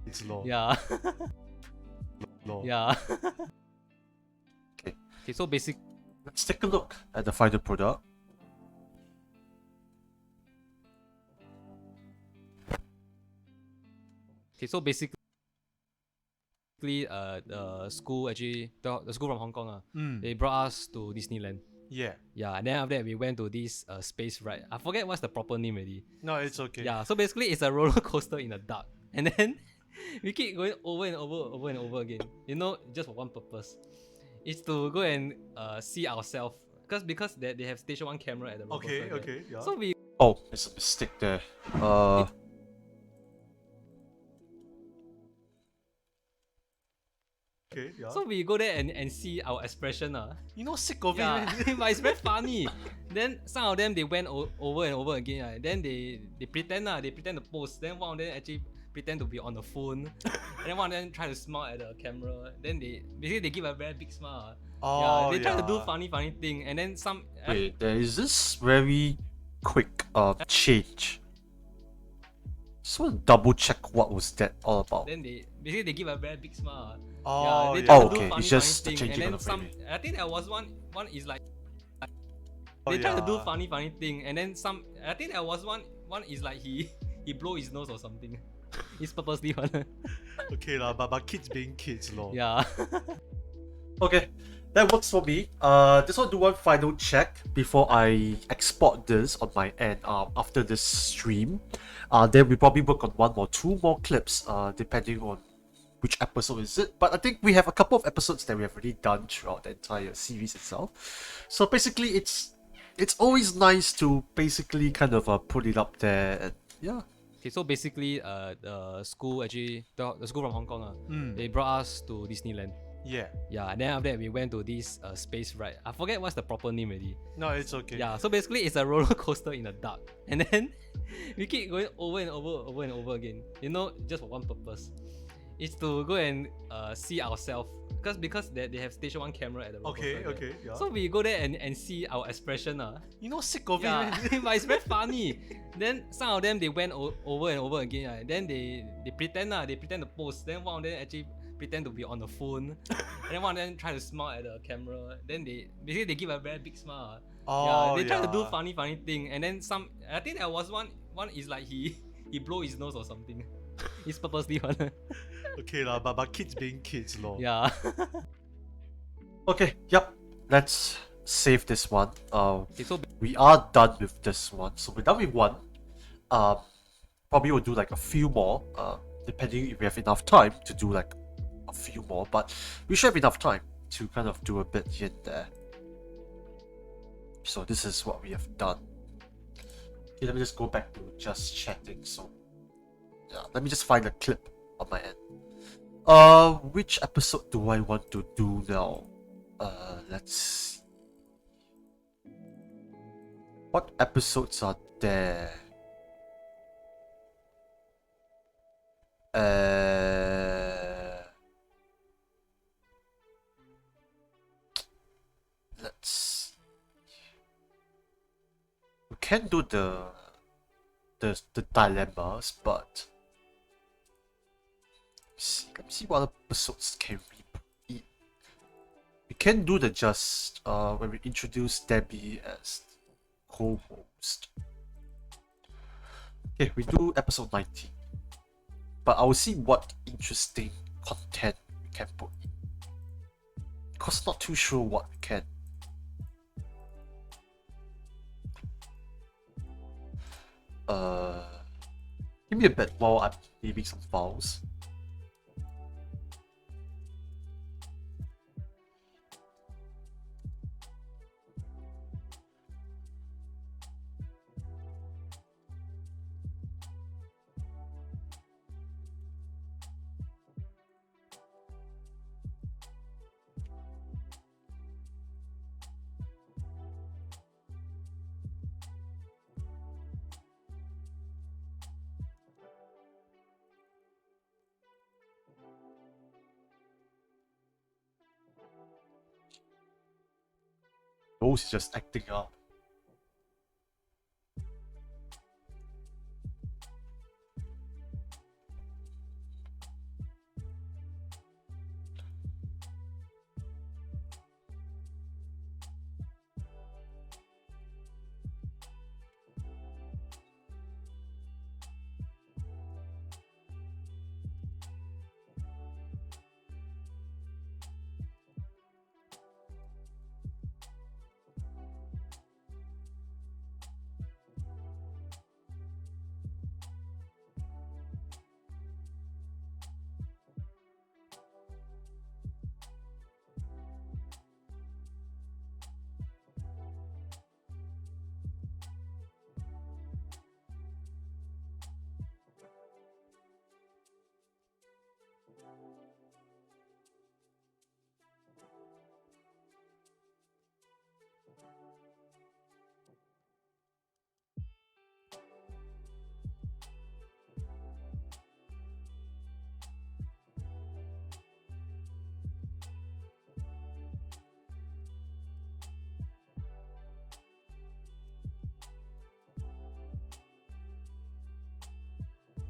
Kids lor. Yeah. Lor. Yeah. Okay. Okay, so basic. Let's take a look at the final product. Okay, so basically, the school actually, the school from Hong Kong, they brought us to Disneyland. Yeah. Yeah, and then after that we went to this space ride. I forget what's the proper name already. No, it's okay. Yeah, so basically it's a roller coaster in the dark, and then we keep going over and over again. You know, just for one purpose, it's to go and see ourselves. Because they have station one camera at the roller coaster. Okay, yeah. So we Oh, there's a mistake there. okay, yeah. So we go there and see our expression. You know, sick of Yeah, it, man. but it's very funny. Then some of them they went over and over again. Then they pretend they pretend to post. Then one of them actually pretend to be on the phone. And then one of them try to smile at the camera. Then they basically they give a very big smile. Yeah, Oh, they try to do yeah. funny thing. And then some Wait, there is this very quick change. Just want to double check what was that all about. then they basically they give a very big smile. Oh, Yeah, they yeah. try Oh, to do okay, funny it's just the thing. changing And of then the framing. I think there was one is like Oh, they try to do yeah. funny thing. And then I think there was one is like he blow his nose or something. It's purposely one. Okay, lah, but kids being kids, lor. Yeah. Okay, that works for me. Just want to do one final check before I export this on my end. After this stream, then we probably work on one or two more clips. Depending on which episode is it. But I think we have a couple of episodes that we have already done throughout the entire series itself. So basically, it's always nice to basically kind of put it up there and yeah. Okay, so basically, the school actually, the school from Hong Kong, they brought us to Disneyland. Yeah. Yeah, and then after that we went to this space ride. I forget what's the proper name already. No, it's okay. Yeah, so basically it's a roller coaster in the dark, and then we keep going over and over again. You know, just for one purpose. It's to go and see ourselves, because they have station one camera at the roller Okay, coaster there. okay, yeah. So we go there and see our expression. You know, sick of Yeah, it, man. but it's very funny. Then some of them they went over and over again. Then they pretend they pretend to post. Then one of them actually pretend to be on the phone. And then one of them try to smile at the camera. Then they basically they give a very big smile. Oh, Yeah, they try to do yeah. funny thing. And then I think there was one is like he blow his nose or something. It's purposely one. Okay, lah, but kids being kids, lor. Yeah. Okay, yep. Let's save this one. Okay, so We are done with this one. So we're done with one. Probably we'll do like a few more. Depending if we have enough time to do like a few more. But we should have enough time to kind of do a bit here and there. So this is what we have done. Okay, let me just go back to just chatting. So yeah, let me just find a clip on my end. Which episode do I want to do now? Let's see. What episodes are there? Let's see. We can do the dilemmas, but let me see what episodes can we put in. We can do the just when we introduce Debbie as co-host. Okay, we do episode 19. But I will see what interesting content we can put in. Because not too sure what we can. Give me a bit while I'm leaving some files. Rose is just acting up.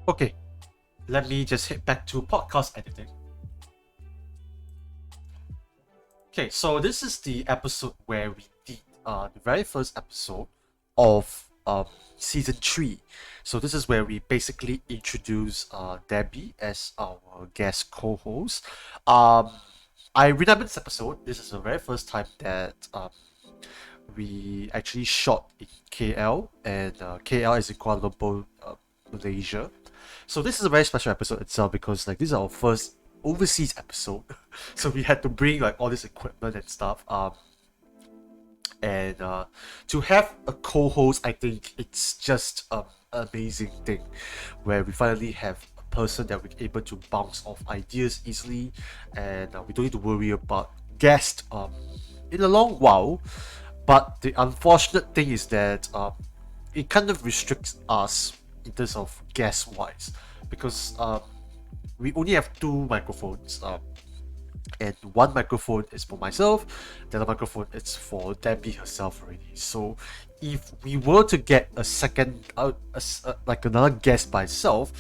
Okay, let me just hit back to podcast editing. Okay, so this is the episode where we did the very first episode of season 3. So this is where we basically introduce Debbie as our guest co-host. I remember this episode. This is the very first time that we actually shot in KL, and KL is in Kuala Lumpur, Malaysia. So this is a very special episode itself because like this is our first overseas episode, so we had to bring like all this equipment and stuff. And to have a co-host, I think it's just an amazing thing, where we finally have a person that we're able to bounce off ideas easily, and we don't need to worry about guests in a long while. But the unfortunate thing is that it kind of restricts us in terms of guest wise, because we only have two microphones. And one microphone is for myself, the other microphone is for Debbie herself already. So if we were to get a second, like another guest by itself,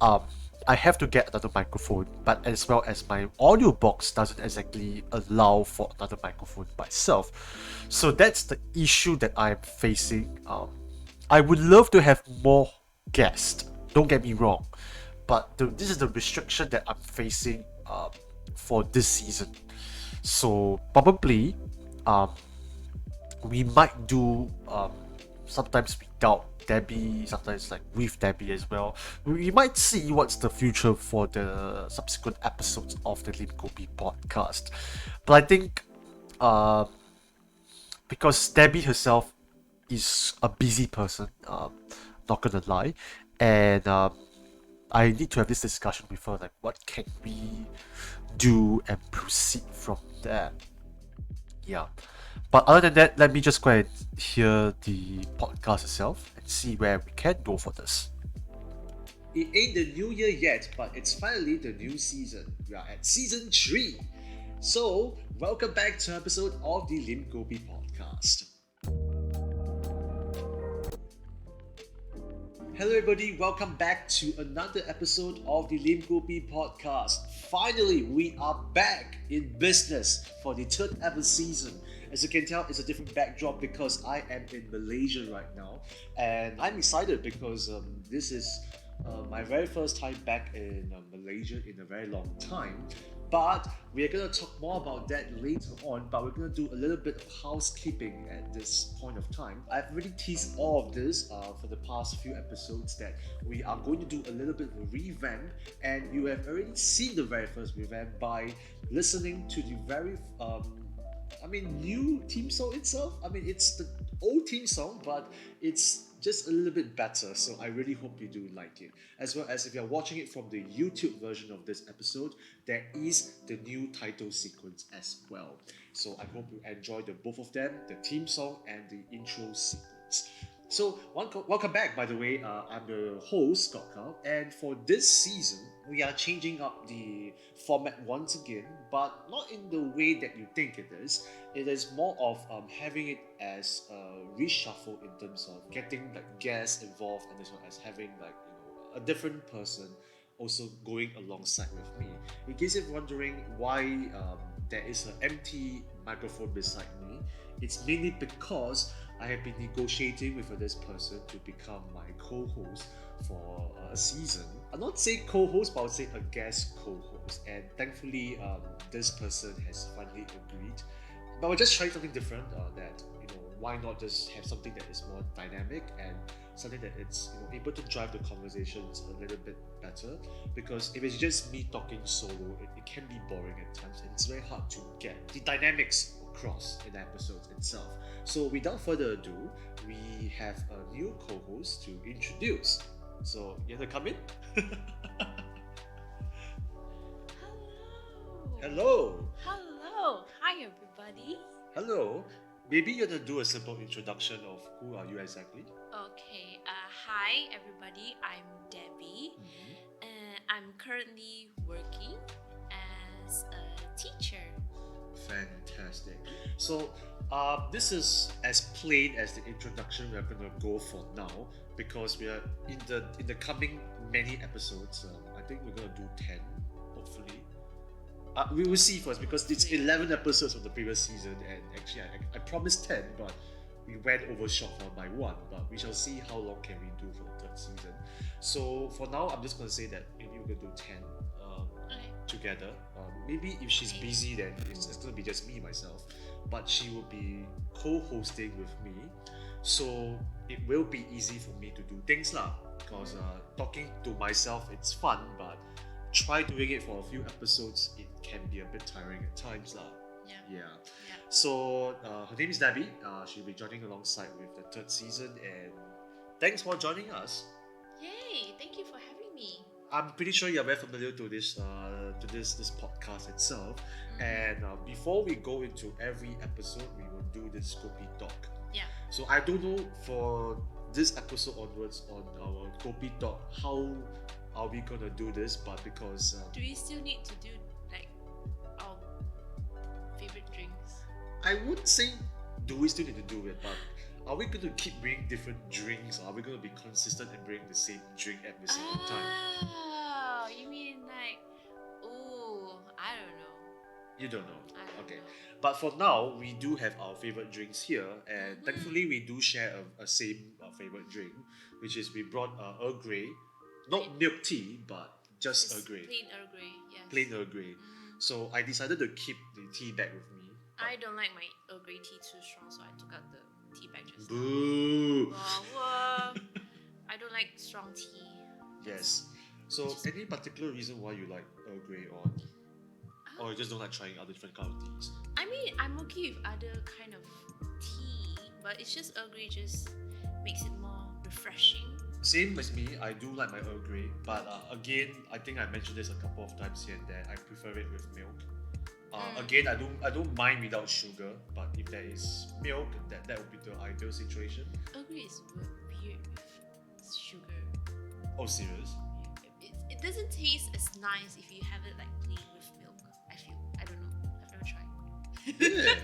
I have to get another microphone, but as well as my audio box doesn't exactly allow for another microphone by itself. So that's the issue that I'm facing. I would love to have more guests, don't get me wrong, but this is the restriction that I'm facing for this season. So probably we might do sometimes without Debbie, sometimes like with Debbie as well. We might see what's the future for the subsequent episodes of the Lim Kopi podcast. But I think because Debbie herself is a busy person, not gonna lie, and I need to have this discussion with her, like what can we do and proceed from there. Yeah. But other than that, let me just go and hear the podcast itself and see where we can go for this. It ain't the new year yet, but it's finally the new season. We are at season 3. So, welcome back to an episode of the Lim Kopi podcast. Hello everybody, welcome back to another episode of the Lim Kopi podcast. Finally, we are back in business for the third ever season. As you can tell, it's a different backdrop because I am in Malaysia right now, and I'm excited because this is my very first time back in Malaysia in a very long time. But we are going to talk more about that later on, but we're going to do a little bit of housekeeping at this point of time. I've already teased all of this for the past few episodes that we are going to do a little bit of a revamp, and you have already seen the very first revamp by listening to the very new theme song itself. I mean, it's the old theme song, but it's just a little bit better. So I really hope you do like it. As well as if you're watching it from the YouTube version of this episode, there is the new title sequence as well. So I hope you enjoy the both of them, the theme song and the intro sequence. So welcome back, by the way. I'm the host, Scott Carl, and for this season, we are changing up the format once again, but not in the way that you think it is. It is more of having it as a reshuffle in terms of getting like guests involved, and as well as having like a different person also going alongside with me. In case you're wondering why there is an empty microphone beside me, it's mainly because I have been negotiating with this person to become my co-host for a season. I'll not say co-host, but I'll say a guest co-host. And thankfully, this person has finally agreed. But we're just trying something different. That why not just have something that is more dynamic and something that it's able to drive the conversations a little bit better. Because if it's just me talking solo, it can be boring at times, and it's very hard to get the dynamics across in the episodes itself. So without further ado, we have a new co-host to introduce. So you have to come in. Hello. Hello. Hello. Hi, everybody. Hello. Maybe you're gonna do a simple introduction of who are you exactly? Okay. Hi, everybody. I'm Debbie. I'm currently working as a teacher. Fantastic. So this is as plain as the introduction we're gonna go for now, because we are in the coming many episodes. I think we're gonna do 10, hopefully. We will see first because it's Hopefully. 11 episodes of the previous season, and actually I promised 10, but we went overshot by one. But we shall see how long can we do for the third season. So for now, I'm just gonna say that maybe we're gonna do 10 Okay. together. Maybe if she's Okay. busy, then it's gonna be just me myself. But she will be co-hosting with me, so it will be easy for me to do things lah. Because talking to myself it's fun, but try doing it for a few episodes, it can be a bit tiring at times lah. Yeah. Yeah. Yeah. So her name is Debbie. She'll be joining alongside with the third season, and thanks for joining us. Yay! Thank you for having me. I'm pretty sure you're very familiar to this podcast itself. Mhm. And before we go into every episode, we will do this Kopi talk. Yeah. So I don't know for this episode onwards on our Kopi talk how are we gonna do this, but because Do we still need to do like our favorite drinks? I would say do we still need to do it, but are we going to keep bringing different drinks, or are we going to be consistent and bring the same drink every single time? Oh, you mean like, ooh, I don't know. You don't know. I don't Okay. know. But for now, we do have our favorite drinks here, and Mhm. thankfully, we do share a same favorite drink, which is we brought Earl Grey, not milk tea, but just Earl Grey, Plain Earl Grey, yes. plain Earl Grey. Mhm. So I decided to keep the tea bag with me. I don't like my Earl Grey tea too strong, so I took out the tea bag just now. Boo! Whoa. I don't like strong tea. Yes. So, Just- any particular reason why you like Earl Grey, or you just don't like trying other different kind of teas? I mean, I'm okay with other kind of tea, but it's just Earl Grey just makes it more refreshing. Same as me, I do like my Earl Grey, but again, I think I mentioned this a couple of times here and there. I prefer it with milk. Again, I don't mind without sugar, but if there is milk, that would be the ideal situation. Earl Grey is weird with sugar. Oh, serious? It doesn't taste as nice if you have it like plain with milk. I feel. I don't know. I've never tried. Yeah.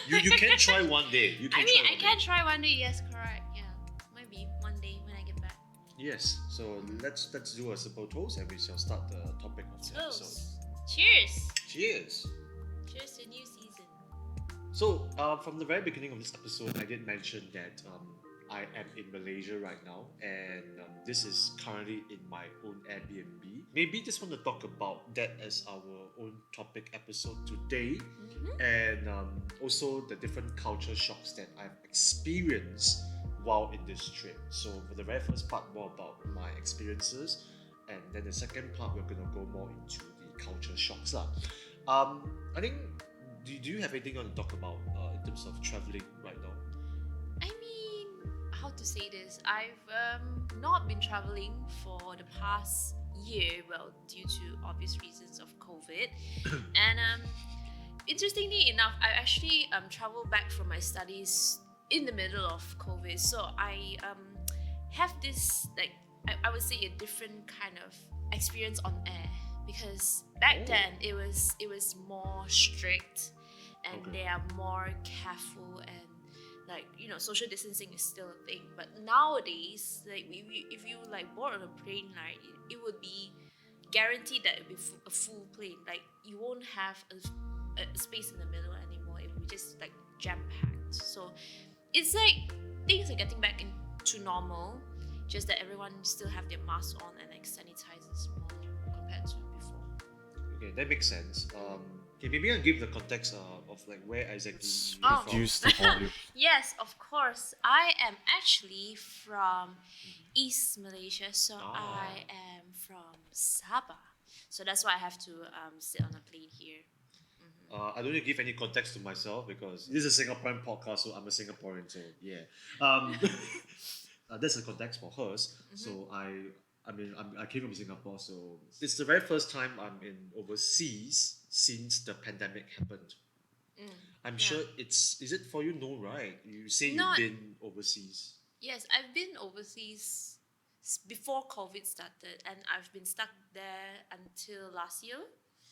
you can try one day. You can I mean, try I one can day. try one day. Yes, correct. Yeah, maybe one day when I get back. Yes. So let's do a simple toast, and we shall start the topic of the episode. Toast. Cheers. Cheers. Cheers to new season. So, from the very beginning of this episode, I did mention that I am in Malaysia right now, and this is currently in my own Airbnb. Maybe just want to talk about that as our own topic episode today, Mm-hmm. and also the different culture shocks that I've experienced while in this trip. So, for the very first part, more about my experiences, and then the second part, we're gonna go more into the culture shocks lah. I think. Do you have anything you want to talk about in terms of traveling right now? I mean, how to say this? I've not been traveling for the past year, well, due to obvious reasons of COVID. And interestingly enough, I actually traveled back from my studies in the middle of COVID. So I have this like I would say a different kind of experience on air, because back Oh. then it was more strict, and Okay. they are more careful, and like social distancing is still a thing. But nowadays, like if you like board on a plane, right, it would be guaranteed that it would be a full plane. Like you won't have a space in the middle anymore. It will be just like jam packed. So it's like things are getting back into normal, just that everyone still have their masks on and like sanitizers more compared to before. Okay, that makes sense. Okay, maybe I'll give the context of like where exactly Let's you're Oh. from. reduce the volume. Yes, of course. I am actually from East Malaysia, so Ah. I am from Sabah. So that's why I have to sit on a plane here. I don't need to give any context to myself because this is a Singaporean podcast, so I'm a Singaporean. So yeah, that's the context for hers. So I came from Singapore, so it's the very first time I'm in overseas since the pandemic happened. I'm Yeah. sure is it for you? No, right? You say you've Not- been overseas. Yes, I've been overseas before COVID started, and I've been stuck there until last year.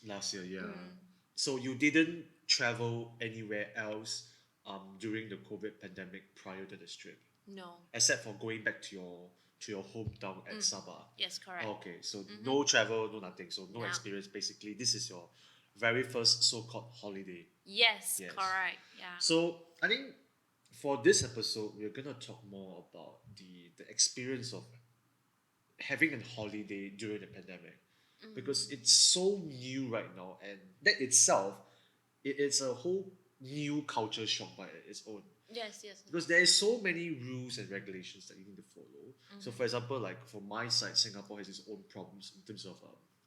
Last year, yeah. Mm. So you didn't travel anywhere else during the COVID pandemic prior to this trip, No. except for going back to to your hometown at Sabah. Yes, correct. Okay, so no travel, no nothing, so no No. experience. Basically, this is your very first so-called holiday. Yes, Yes. correct. Yeah. So I think for this episode, we're gonna talk more about the experience of having a holiday during the pandemic, because it's so new right now, and that itself, it's a whole new culture shock by its own. Yes, yes. Because there is so many rules and regulations that you need to follow. So, for example, like for my side, Singapore has its own problems in terms of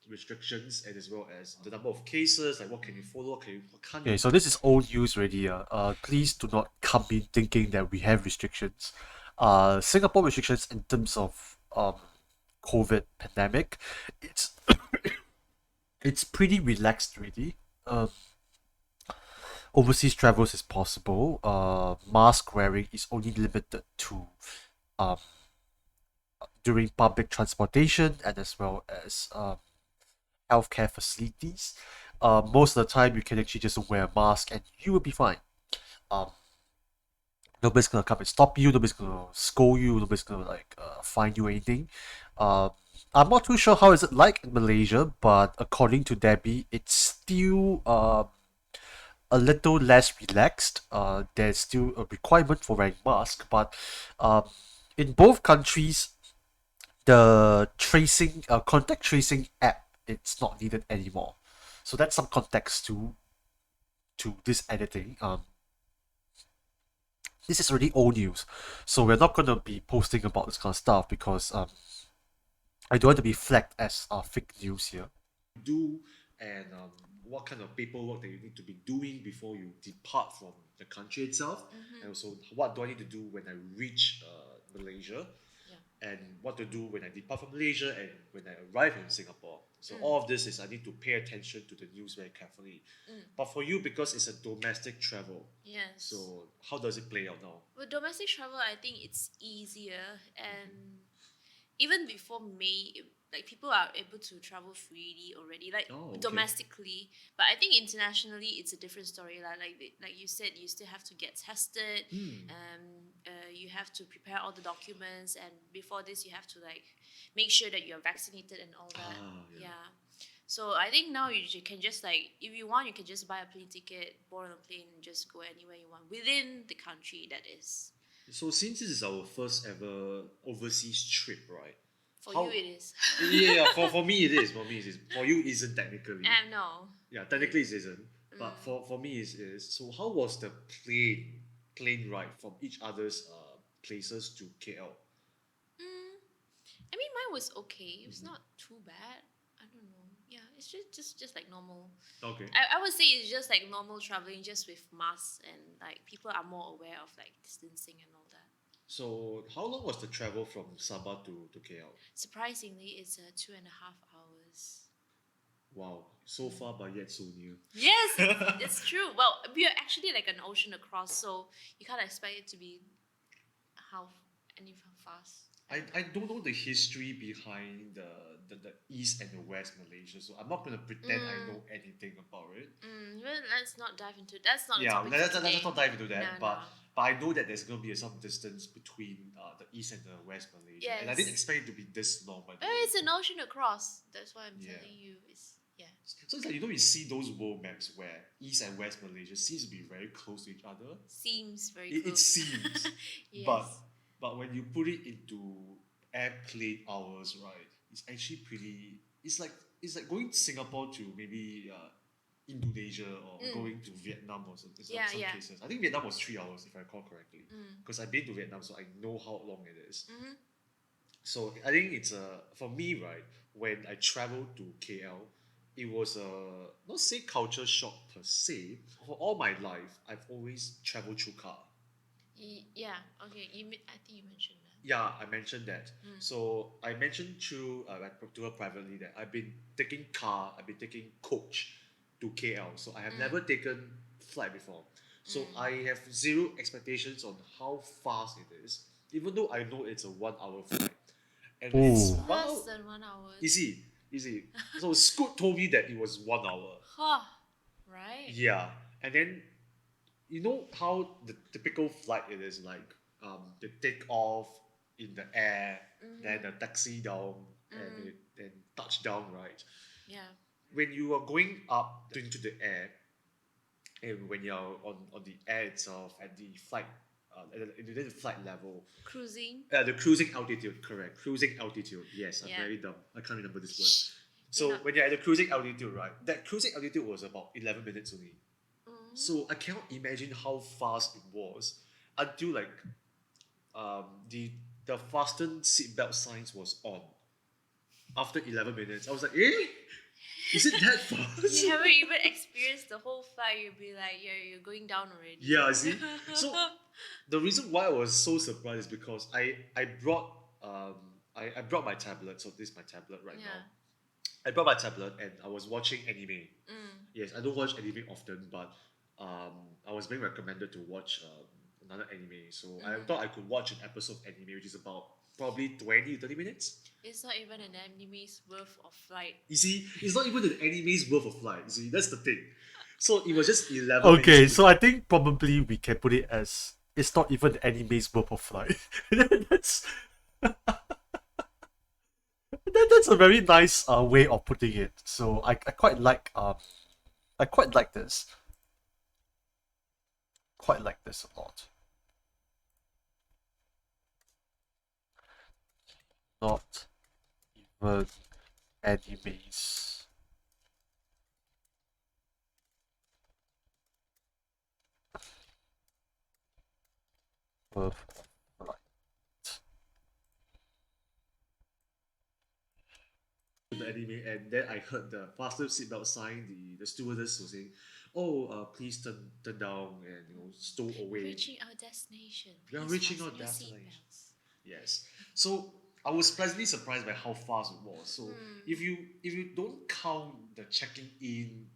restrictions, and as well as the number of cases, like what can you follow, what can't Okay, you so do. this is old news already. Please do not come in thinking that we have restrictions. Singapore restrictions in terms of COVID pandemic, it's it's pretty relaxed already. Overseas travels is possible. Mask wearing is only limited to um, during public transportation and as well as healthcare facilities. Most of the time, you can actually just wear a mask and you will be fine. Um, Nobody's gonna come and stop you. Nobody's gonna scold you. Nobody's gonna like fine you or anything. Uh, I'm not too sure how is it like in Malaysia, but according to Debbie, it's still a little less relaxed. There's still a requirement for wearing mask, but um, in both countries, the contact tracing app, it's not needed anymore. So that's some context to this editing. This is already old news, so we're not gonna be posting about this kind of stuff because I don't want to be flagged as fake news here. Do, and what kind of paperwork that you need to be doing before you depart from the country itself, and also what do I need to do when I reach Malaysia, Yeah. and what to do when I depart from Malaysia and when I arrive in Singapore. So all of this is I need to pay attention to the news very carefully. But for you, because it's a domestic travel, Yes. so how does it play out now? With domestic travel, I think it's easier, and even before May, like people are able to travel freely already, like Oh, okay. domestically. But I think internationally, it's a different story. Like you said, you still have to get tested. You have to prepare all the documents, and before this, you have to like make sure that you're vaccinated and all that. Yeah. Yeah. So I think now you can just like, if you want, you can just buy a plane ticket, board on a plane, and just go anywhere you want within the country. That is. So since this is our first ever overseas trip, right? For How- you, it is. Yeah, for me it is. For me it is. For you, isn't technically. No. Yeah, technically it isn't. But for me it is. So how was the plane ride from each other's places to KL? Mm, I mean, mine was okay. It was not too bad. I don't know. Yeah, it's just like normal. Okay. I would say it's just like normal traveling, just with masks, and like people are more aware of like distancing and all that. So how long was the travel from Sabah to KL? Surprisingly, it's 2.5 hours. Wow, so far but yet so new. Yes, it's true. Well, we are actually like an ocean across, so you can't expect it to be how any fast. I don't know the history behind the East and the West Malaysia, so I'm not gonna pretend I know anything about it. Well, let's not dive into. That's not the Yeah, topic let's, for today. let's not dive into that. No, but no. but I know that there's gonna be some distance between the East and the West Malaysia, and I didn't Yes. expect it to be this long. By the way. It's an ocean across. That's why I'm Yeah. telling you. It's yeah. So it's like you see those world maps where East and West Malaysia seems to be very close to each other. Seems very It close. seems, Yes. but when you put it into airplane hours, right? It's actually pretty. It's like going Singapore to maybe Indonesia or going to Vietnam or something. Yeah, some yeah. cases. I think Vietnam was 3 hours if I recall correctly. Because I've been to Vietnam, so I know how long it is. So I think it's for me, right, when I traveled to KL, it was a not say culture shock per se. For all my life, I've always traveled through car. Yeah. Okay. I think you mentioned that. Yeah, I mentioned that. So I mentioned to her privately that I've been taking car, I've been taking coach to KL. So I have never taken flight before. So I have zero expectations on how fast it is, even though I know it's a 1 hour flight. And it's Ooh. 1 hour. Less than 1 hour. Easy. So Scoot told me that it was 1 hour. Huh. Right. Yeah. And then you know how the typical flight it is like they take off, in the air, then Mm-hmm. a taxi down, and then touch down, right? Yeah. When you are going up into the air, and when you're on the air itself at the flight, at the flight level, Cruising. the cruising altitude, correct? Cruising altitude. Yes, I'm Yeah. very dumb. I can't remember this word. Shh. You're So not. when you're at the cruising altitude, right? That cruising altitude was about 11 minutes only. Mm. So I cannot imagine how fast it was until like the fastened seatbelt signs was on after 11 minutes. I was like, eh? Is it that fast? You haven't even experienced the whole flight. You'll be like, you're going down already. Yeah, see. So the reason why I was so surprised is because I brought I brought my tablet. So this is my tablet right Yeah. now. I brought my tablet and I was watching anime. Mm. Yes, I don't watch anime often, but I was being recommended to watch another anime. So I thought I could watch an episode of anime, which is about probably 20 to 30 minutes. It's not even an anime's worth of flight. You see, it's not even an anime's worth of flight. You see, that's the thing. So it was just 11 Okay, minutes. so I think probably we can put it as it's not even anime's worth of flight. that's that's a very nice way of putting it. So I quite like I quite like this. Quite like this a lot. Not even animes worth of flight. The anime, and then I heard the faster seatbelt sign. The stewardess was saying, "Oh, please turn down and stow away." Reaching our destination. We are Please reaching fasten our your destination. seatbelts. Yes. So I was pleasantly surprised by how fast it was. So if you don't count the checking in,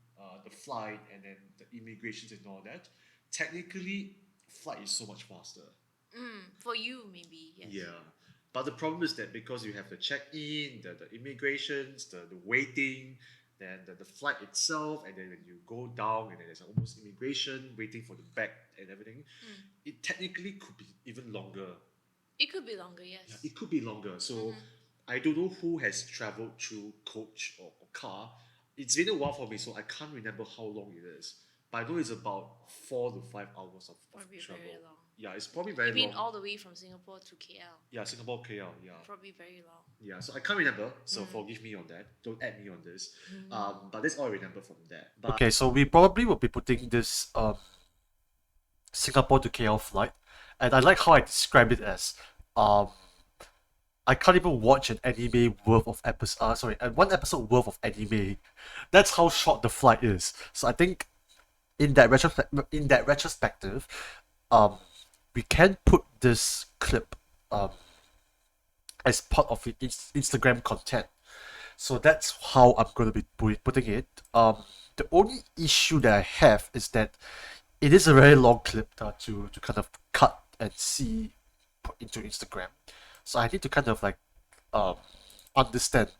the flight, and then the immigrations and all that, technically, flight is so much faster. For you, maybe. Yes. Yeah. But the problem is that because you have the check-in, the immigrations, the waiting, then the flight itself, and then when you go down and then there's almost immigration, waiting for the bag and everything, it technically could be even longer. It could be longer, yes. Yeah, it could be longer. So I don't know who has traveled through coach or car. It's been a while for me, so I can't remember how long it is. But I know it's about 4 to 5 hours of Probably travel. very long. Yeah, it's probably very You mean long. all the way from Singapore to KL? Yeah, Singapore, KL. Yeah. Probably very long. Yeah, so I can't remember, so forgive me on that. Don't add me on this. But that's all I remember from that. But Okay, so we probably will be putting this Singapore to KL flight, and I like how I described it as I can't even watch an anime worth of episode. Sorry, one episode worth of anime. That's how short the flight is. So I think in that retrospective, we can put this clip as part of Instagram content. So that's how I'm going to be putting it. The only issue that I have is that it is a very long clip to kind of cut and see put into Instagram. So I need to kind of like understand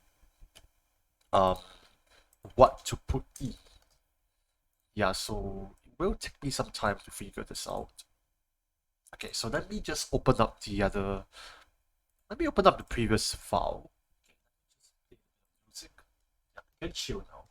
what to put in. Yeah, so it will take me some time to figure this out. Okay, so let me just open up the other. Let me open up the previous file. Music. Yeah, we can chill now.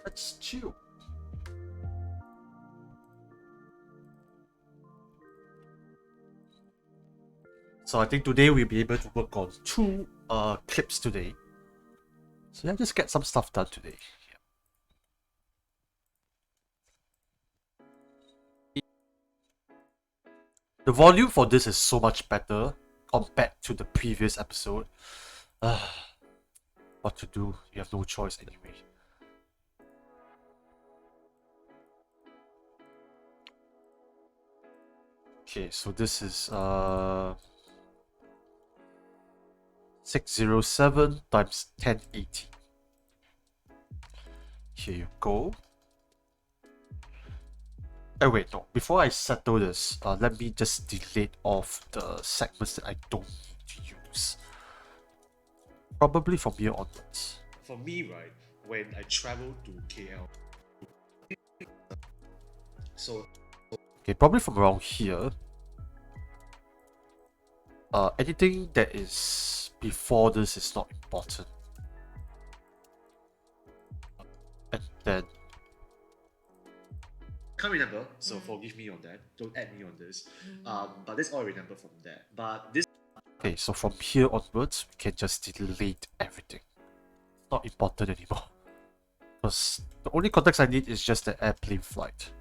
Let's chill. So I think today we'll be able to work on 2 clips today. So yeah, just get some stuff done today. Yeah. The volume for this is so much better compared to the previous episode. What to do? You have no choice anyway. Okay, so this is 607 times 1080. Here you go. Oh wait, no. Before I settle this, let me just delete off the segments that I don't need to use. Probably from here onwards. For me, right, when I travel to KL, so Okay, probably from around here. Anything that is before this is not important. And then, can't remember, so forgive me on that. Don't add me on this. But that's all I remember from that. But this okay, so from here onwards, we can just delete everything. It's not important anymore. Because the only context I need is just the airplane flight.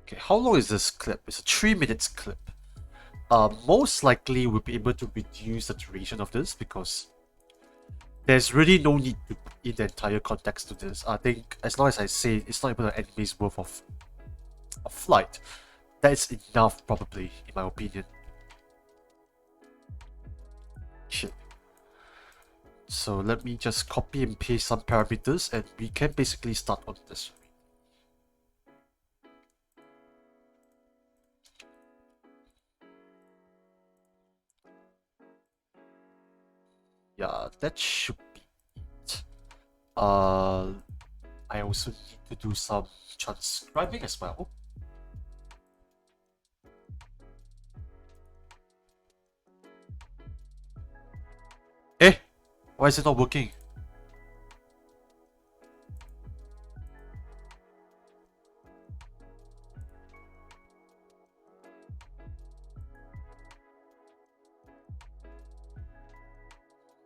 Okay, how long is this clip? It's a 3 minutes clip. Most likely we'll be able to reduce the duration of this because there's really no need to put in the entire context to this. I think as long as I say it's not even an anime's worth of flight, that's enough probably, in my opinion. Shit. So let me just copy and paste some parameters and we can basically start on this. Yeah, that should be it. I also need to do some transcribing as well. Eh? Why is it not working?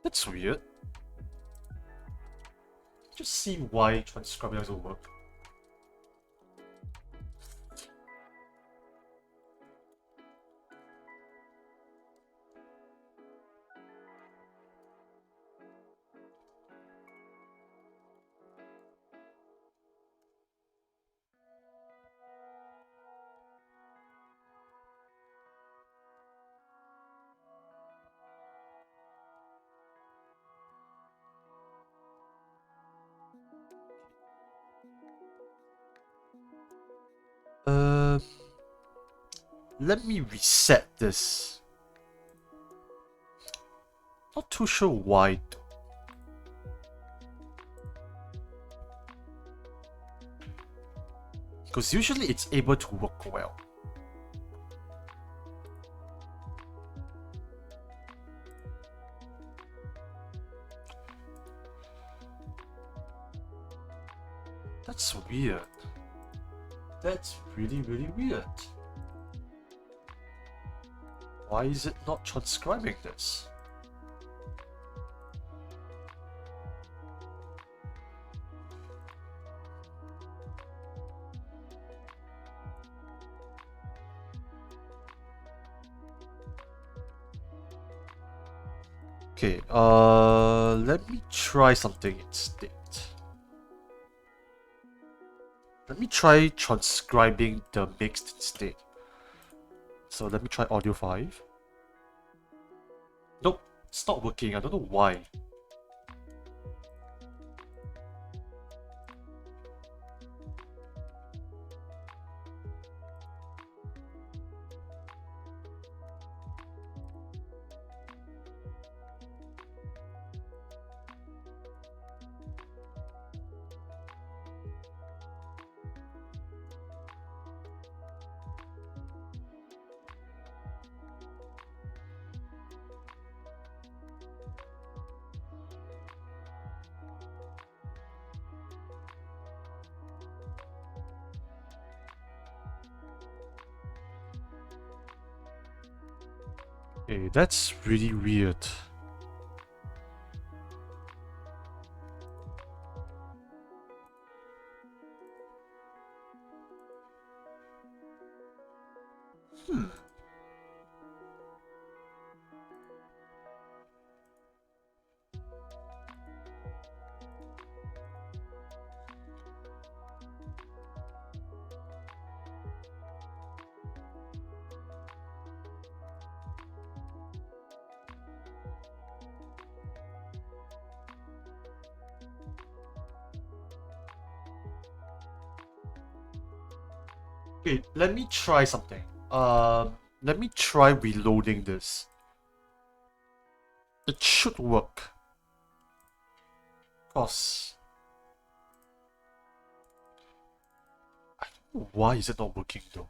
That's weird. Just see why transcribing doesn't work. Uh, Let me reset this. Not too sure why though. Because usually it's able to work well. That's weird. That's really, really weird. Why is it not transcribing this? Okay, let me try something instead. Let me try transcribing the mixed instead. So let me try audio 5. Nope, it's not working. I don't know why. Okay, that's really weird. Okay, let me try something. Let me try reloading this. It should work. Cause I don't know why is it not working though.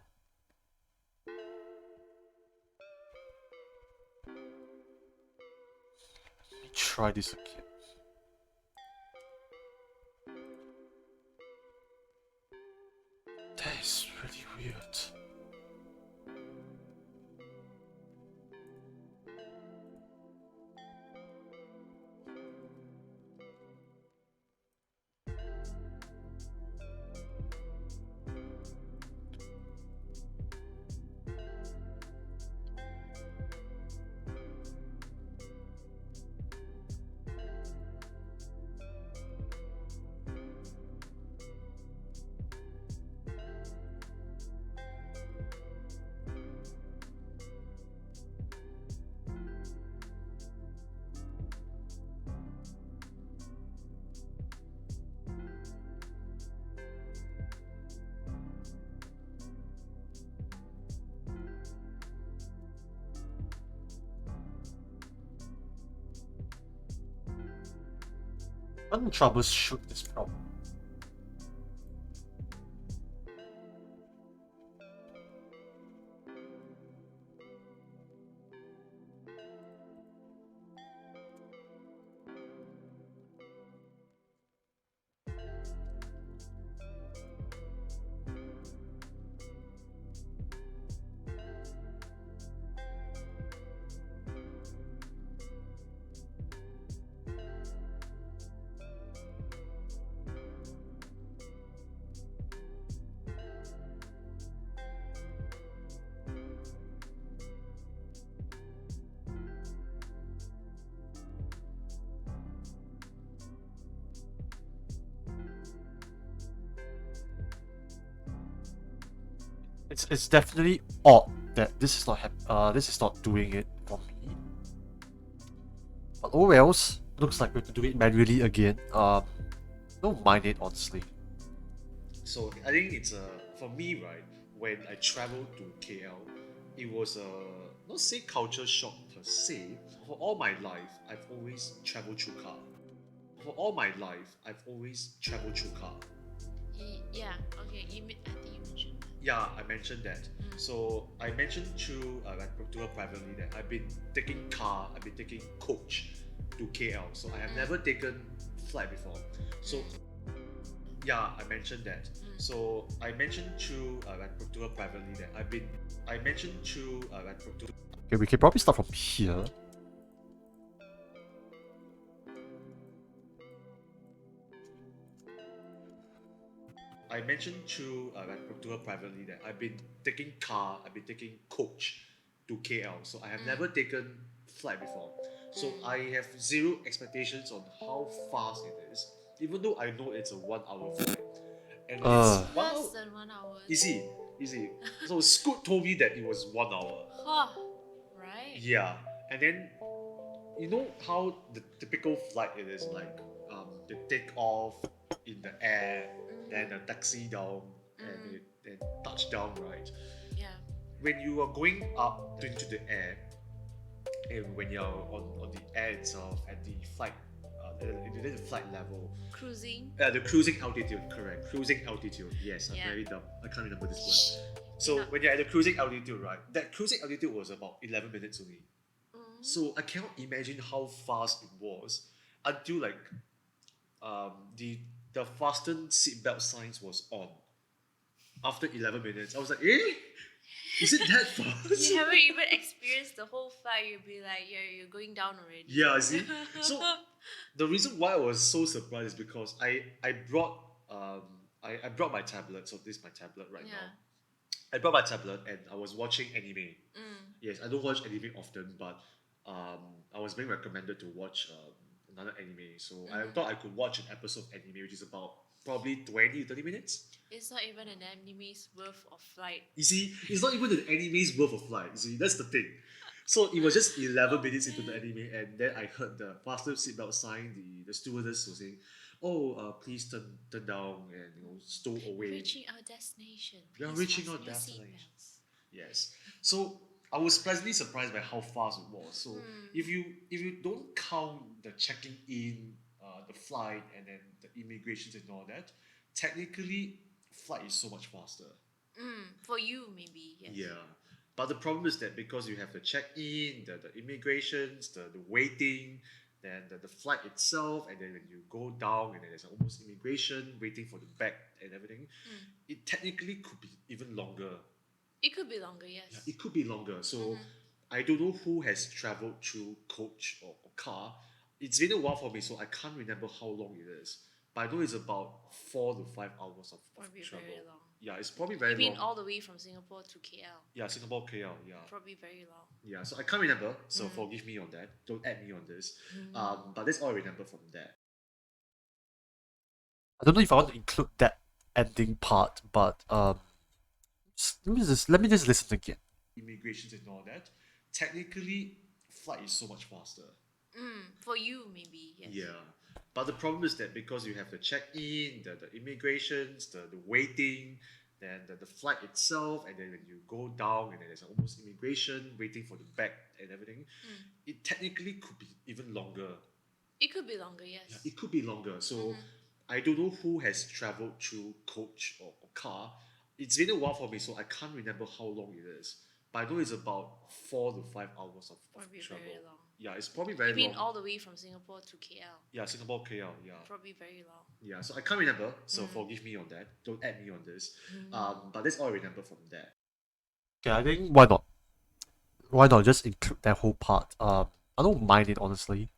Let me try this again. That is really weird. I'm troubleshoot this problem. It's definitely odd that this is not doing it for me. But oh wells, looks like we have to do it manually again. Don't mind it honestly. So I think it's for me, right? When I traveled to KL, it was a not say culture shock per se. For all my life, I've always traveled through car. For all my life, I've always traveled through car. Yeah. Okay. I think you mentioned that. Yeah, I mentioned that. So I mentioned through to her privately that I've been taking car, I've been taking coach to KL. So I have never taken flight before. So yeah, I mentioned that. So I mentioned through to her privately that I mentioned through to Okay, we can probably start from here. I mentioned through to her privately that I've been taking car, I've been taking coach to KL. So I have never taken flight before. So I have zero expectations on how fast it is, even though I know it's a 1 hour flight. And it's Uh, 1 hour. Less than 1 hour. Easy, easy. So Scoot told me that it was 1 hour. Huh. Right. Yeah, and then you know how the typical flight it is like they take off in the air, then a taxi down, and it then touch down, right? Yeah. When you are going up into the air, and when you're on the air itself at the flight, the flight level, Cruising. the cruising altitude, correct? Cruising altitude. Yes, I'm Yeah. very dumb. I can't remember this word. So when you're at the cruising altitude, right? That cruising altitude was about 11 minutes only. So I cannot imagine how fast it was until like the fasten seatbelt signs was on after 11 minutes. I was like, eh? Is it that fast? You haven't even experienced the whole flight. You'll be like, yeah, you're going down already. Yeah, see? So the reason why I was so surprised is because I brought I brought my tablet, so this is my tablet right Yeah. now. I brought my tablet and I was watching anime. Yes, I don't watch anime often, but I was being recommended to watch another anime. So I thought I could watch an episode of anime, which is about probably 20 to 30 minutes. It's not even an anime's worth of flight. You see, it's not even an anime's worth of flight. You see, that's the thing. So it was just 11 minutes into the anime, and then I heard the faster seatbelt sign. The stewardess was saying, oh, please turn down and stow away. Reaching our destination. We are Please reaching our fasten your destination. seatbelts. Yes. So I was pleasantly surprised by how fast it was. So if you don't count the checking in, the flight, and then the immigrations and all that, technically flight is so much faster. For you, maybe, yes. Yeah. But the problem is that because you have the check in, the immigrations, the waiting, then the flight itself, and then when you go down and then there's almost immigration, waiting for the bag and everything, it technically could be even longer. It could be longer, yes. Yeah, it could be longer. So I don't know who has traveled through coach or car. It's been a while for me, so I can't remember how long it is. But I know it's about 4 to 5 hours of Probably travel. very long. Yeah, it's probably very You mean long. all the way from Singapore to KL? Yeah, Singapore, KL. Yeah. Probably very long. Yeah, so I can't remember, so forgive me on that. Don't add me on this. But that's all I remember from that. I don't know if I want to include that ending part, but let me just listen again. Immigrations and all that. Technically, flight is so much faster. For you, maybe, yes. Yeah. But the problem is that because you have the check in, the immigrations, the waiting, then the flight itself, and then when you go down and then there's almost immigration, waiting for the bag and everything, it technically could be even longer. It could be longer, yes. Yeah, it could be longer. So I don't know who has traveled through coach or car. It's been a while for me, so I can't remember how long it is. But I know it's about 4 to 5 hours of Probably travel. very long. Yeah, it's probably very You mean long. all the way from Singapore to KL? Yeah, Singapore, KL. Yeah. Probably very long. Yeah, so I can't remember, so forgive me on that. Don't add me on this. But that's all I remember from that. Okay, I think why not? Why not just include that whole part? I don't mind it honestly.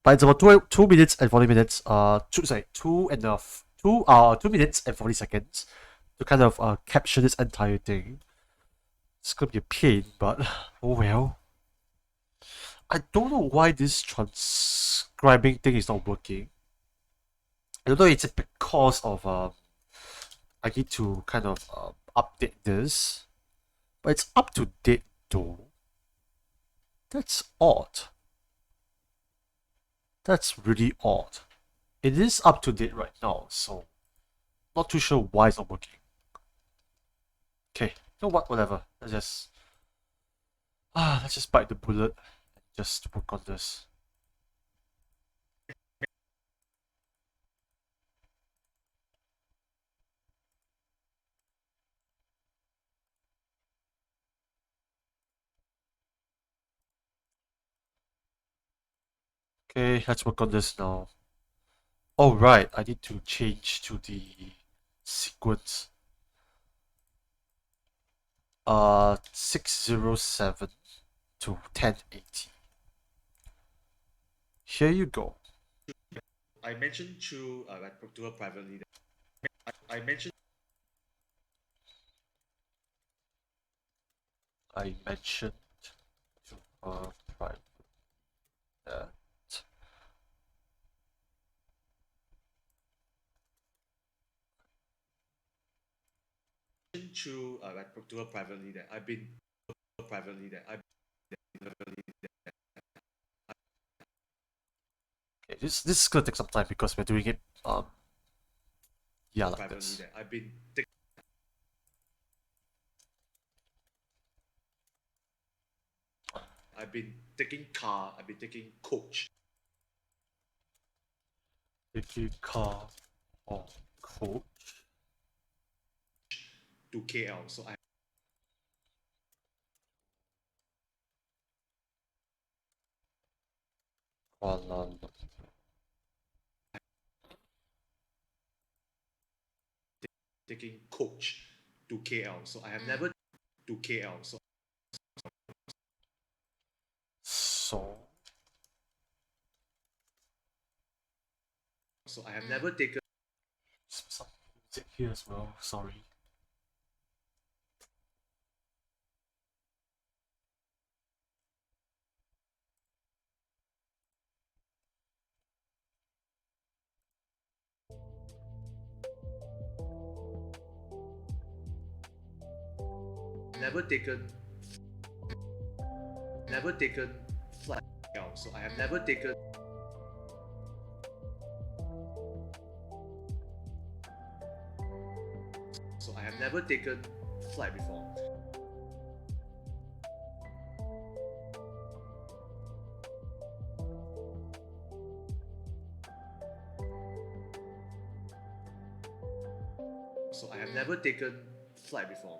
But it's about 2 minutes and 40 minutes. Sorry, 2 minutes and 40 seconds to kind of capture this entire thing. It's gonna be a pain, but oh well. I don't know why this transcribing thing is not working. I don't know it's because of I need to kind of update this, but it's up to date though. That's odd. That's really odd. It is up to date right now, so not too sure why it's not working. Okay, you know what? Whatever. Let's just bite the bullet and just work on this. Okay, let's work on this now. Oh right, I need to change to the sequence. 607 to 1080. Here you go. I mentioned to her privately that I mentioned I mentioned to private that to her privately that I've been okay, this is gonna take some time because we're doing it yeah like privately this. that I've been taking car, I've been taking coach Taking car or coach. to KL. So I Kuala Lumpur. taking coach to KL. So I have never to KL. So I have never taken Some music here as well. Sorry. never taken flight KL. So I have never taken I have never taken flight before. So I have never taken flight before.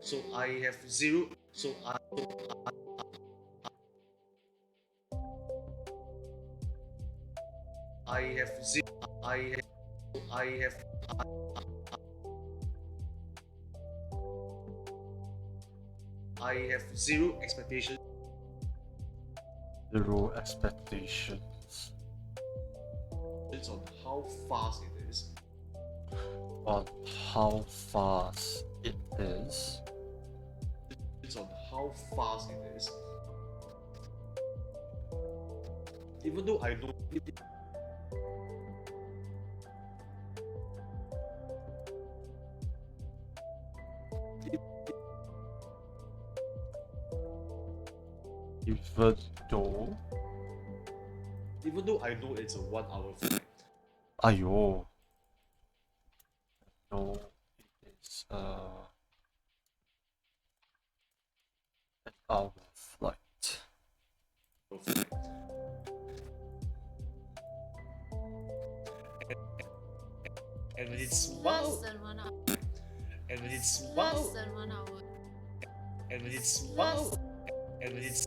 So I have zero. I have zero. I have. I have zero expectations. Zero expectations On how fast it is. on how fast it is. On how fast it is. Even though I know Even though. even though I know it's a 1 hour flight. Ayo. No, it is an hour flight. And when it's Less than 1 hour. and when it's Less than 1 hour. and when it's Less. and when it's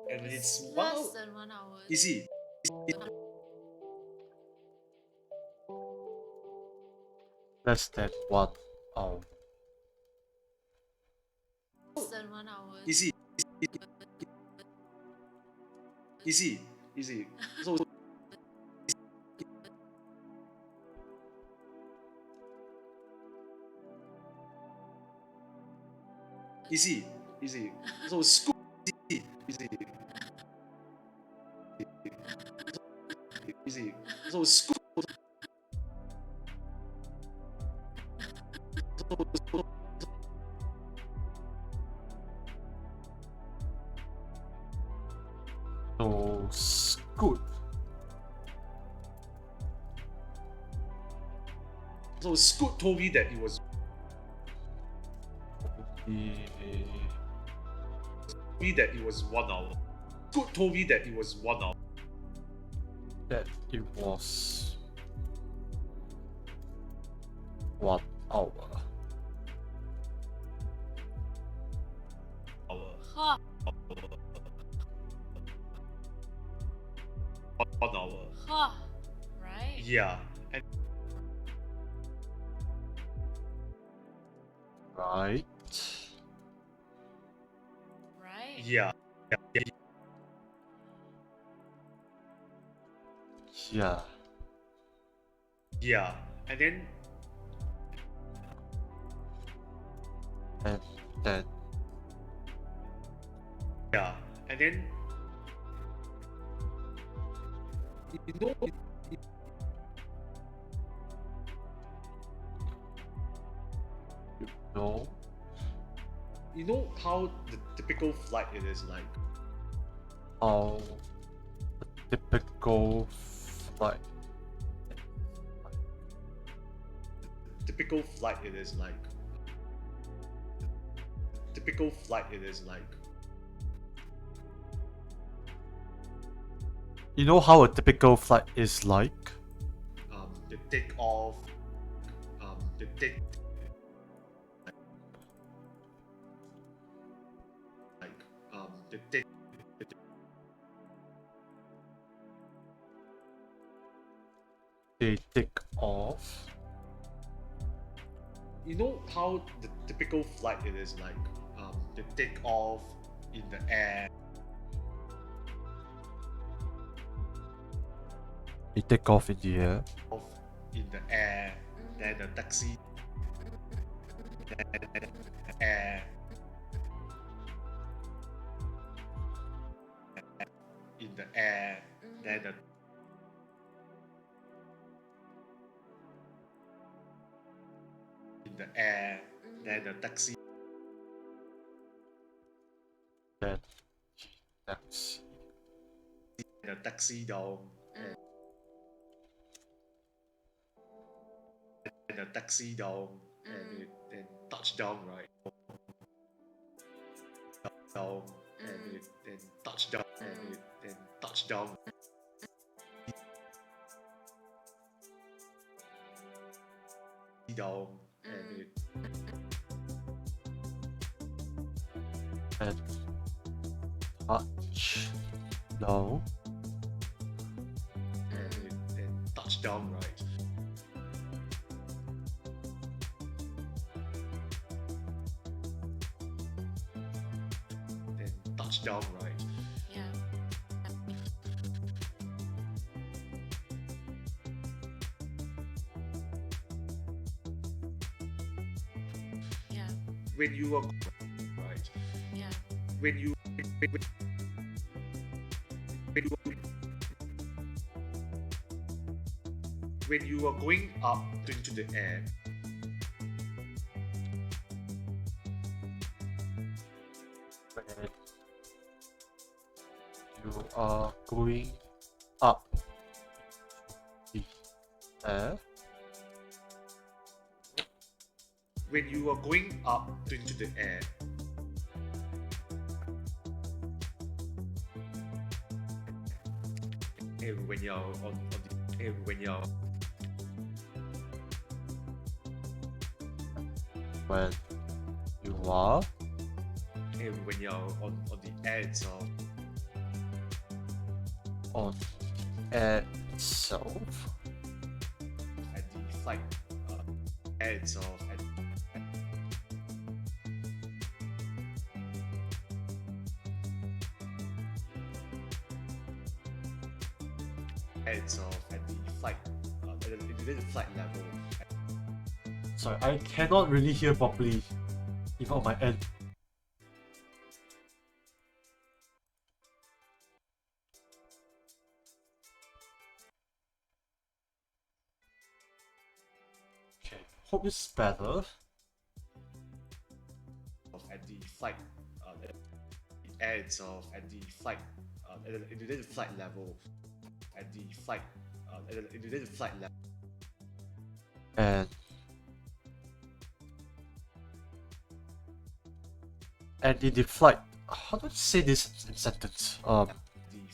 and when it's Less than 1 hour. easy. Less than 1 hour. Less than 1 hour. Easy. Easy. Easy. So easy. Easy. So school easy. Easy. Easy. So school So Scoot. So Scoot told me that it was me that it was 1 hour. Scoot told me that it was 1 hour. That it was 1 hour. Huh. 1 hour. Huh. Right? Yeah. And Right. Right? yeah. Yeah. Yeah. And then And then yeah. And then you know no. you know how the typical flight it is like. How a typical flight. Typical flight it is like. Typical flight it is like. You know how a typical flight is like? The take off. The take like the take They take off. you know how the typical flight it is like. The take off in the air. They take off in the air. Off in the air. Then the taxi. Air. In the air. Then the in the air, then the taxi, Then taxi. the taxi down, and the taxi down, and it then touch down, right? Down, and it then touch down, and it then touch down. Down, and it And touch down. and it then touch down, right? Then touch down, right? Yeah. Yeah. When you are right, Yeah. when you when you when you are going up into the air, When you are going up the air. when you are going up into the air, and when you're when you're When you are and when you're on the edge of on air itself. at the flight edge of edge of at the flight at the flight level. Sorry, I cannot really hear properly, even on my end. Okay, hope this is better. At the flight at the edge of at the flight at the flight level at the flight at the flight level. And in the flight, how do I say this in sentence? The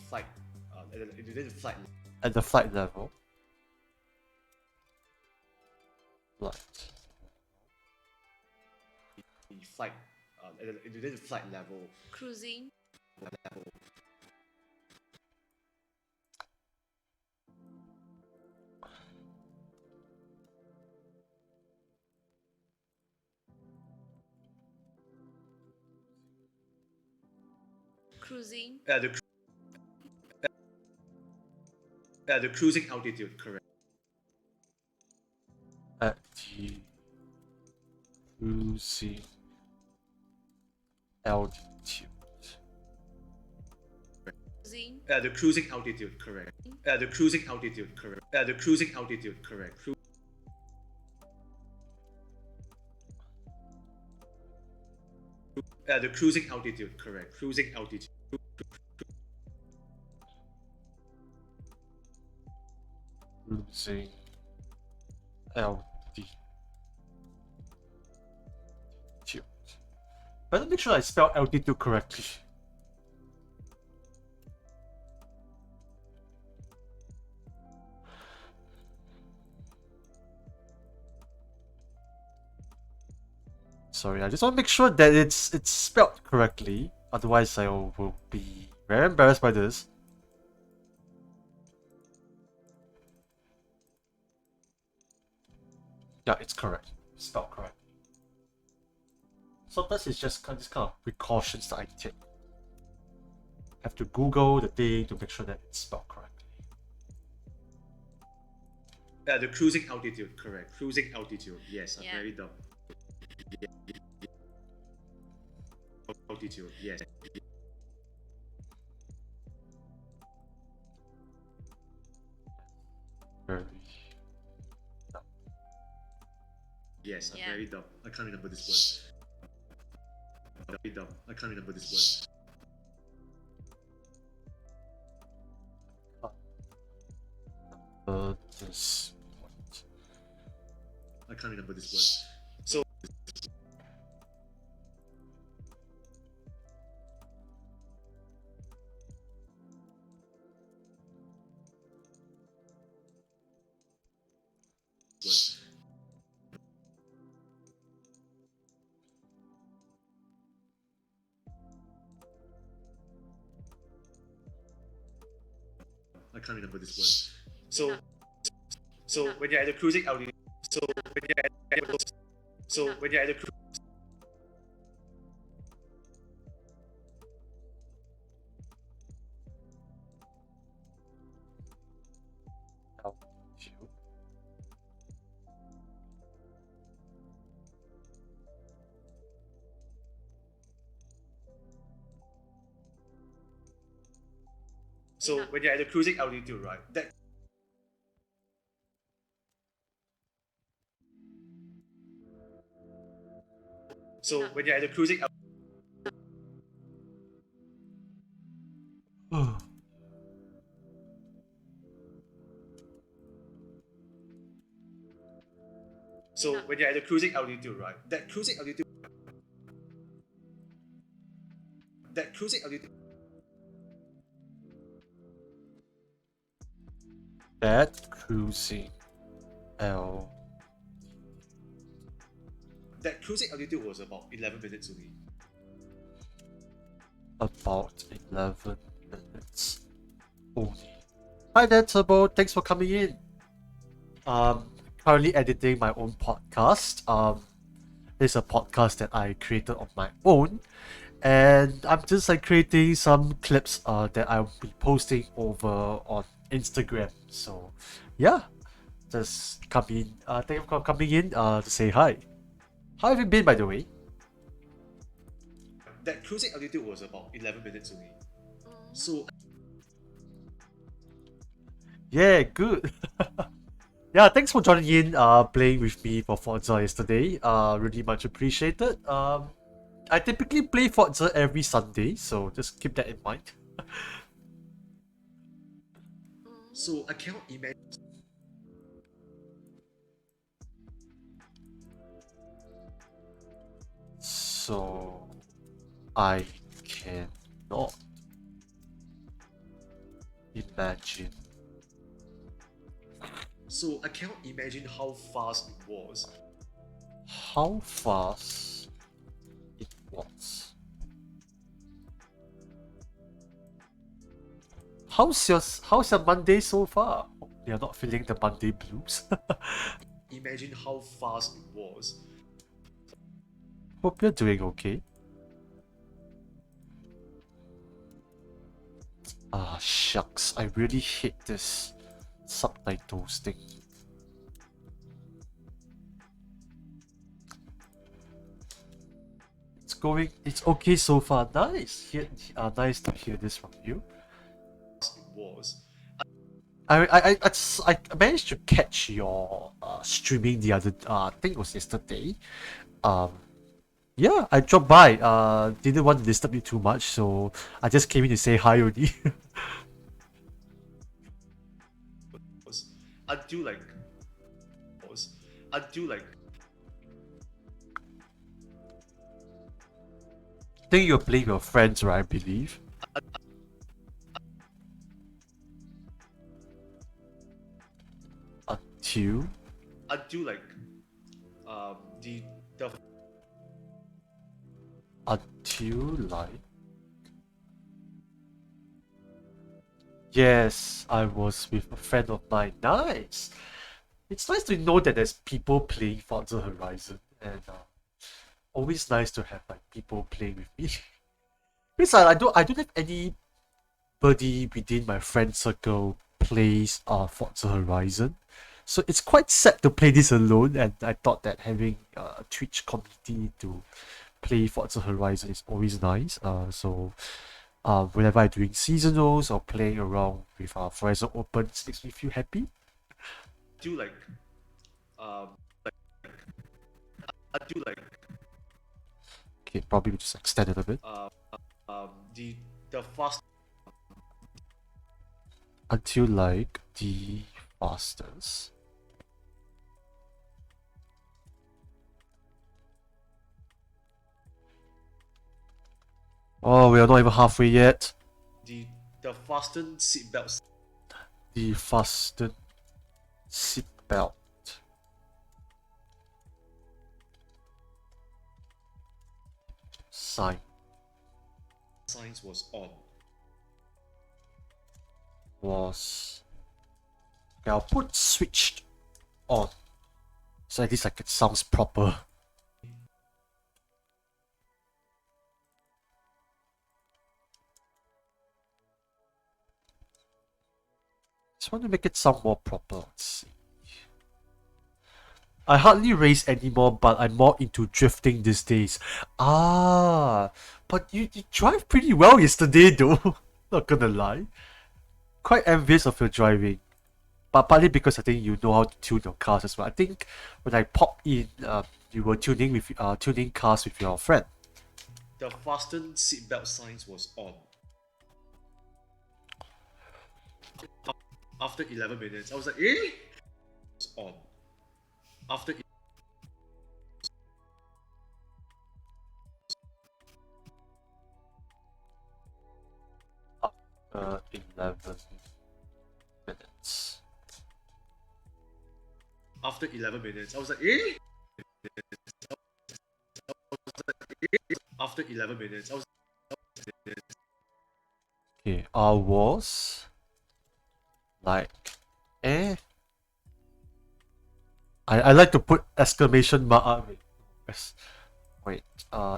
flight at the flight At the flight level. Flight. the flight at the flight level. Cruising. Cruising. The cruising altitude, correct. At the cruising altitude. Cruising. The cruising altitude, correct. The cruising altitude, correct. The cruising altitude, correct. The cruising altitude, correct. Cruising altitude. Cruising altitude. Better make sure I spell altitude correctly. Sorry, I just want to make sure that it's spelled correctly. Otherwise, I will be very embarrassed by this. Yeah, it's correct. Spelled correct. Sometimes it's just this kind of precautions that I take. Have to Google the thing to make sure that it's spelled correctly. The cruising altitude, correct. Cruising altitude, yes, I'm Yeah. very dumb. Altitude, yes. Very. Yes, I'm Yeah. very dumb. I can't remember this word. Very dumb. I can't remember this This point. word. I can't remember this word. So I can't remember this word. So when you're at the cruising altitude, so when you're at so when you're at the Altitude. so when you're at the cruising altitude, right? That so when you're at the cruising so when you're at the cruising altitude, right? That cruising altitude That cruising L. that cruising altitude was about 11 minutes only. About 11 minutes only. Hi there, Turbo. Thanks for coming in. Currently editing my own podcast. It's a podcast that I created on my own, and I'm just like creating some clips that I'll be posting over on Instagram. So, yeah, just come in. Thank you for coming in. To say hi. How have you been, by the way? That cruising altitude was about 11 minutes only. So Yeah, good. Yeah, thanks for joining in, playing with me for Forza yesterday. Really much appreciated. I typically play Forza every Sunday, so just keep that in mind. so I cannot imagine. So I cannot imagine. So I cannot imagine how fast it was. How fast it was. How's your Monday so far? You're not feeling the Monday blues. Imagine how fast it was. Hope you're doing okay. Ah, shucks, I really hate this subtitles thing. It's okay so far. Nice to hear this from you. It was. I managed to catch your streaming the other I think it was yesterday. Um, yeah, I dropped by. Didn't want to disturb you too much, so I just came in to say hi only. Was until like was until like think you're playing with your friends, right? I believe. Until until like the until like yes, I was with a friend of mine. Nice. It's nice to know that there's people playing Forza Horizon, and always nice to have like people playing with me. Because I don't have anybody within my friend circle plays Forza Horizon, so it's quite sad to play this alone. And I thought that having a Twitch community to play Forza Horizon is always nice. Whenever I'm doing seasonals or playing around with Horizon Open, it makes me feel happy. do like um until like Okay, probably we just extend it a bit. the fast Until like the fastest. Oh, we are not even halfway yet. the fasten seatbelts The fasten seatbelt sign signs was on. was. Okay, I'll put switched on. So at least like it sounds proper. Just want to make it sound more proper. Let's see. I hardly race anymore, but I'm more into drifting these days. Ah, but you drive pretty well yesterday though. Not gonna lie. Quite envious of your driving. But partly because I think you know how to tune your cars as well. I think when I popped in, you were tuning cars with your friend. The fasten seatbelt signs was on. After 11 minutes, I was like, eh? It's on. After 11 minutes. after 11 minutes, I was like, eh? After 11 minutes, I was Okay, I was like, eh? I like to put exclamation mark. Wait,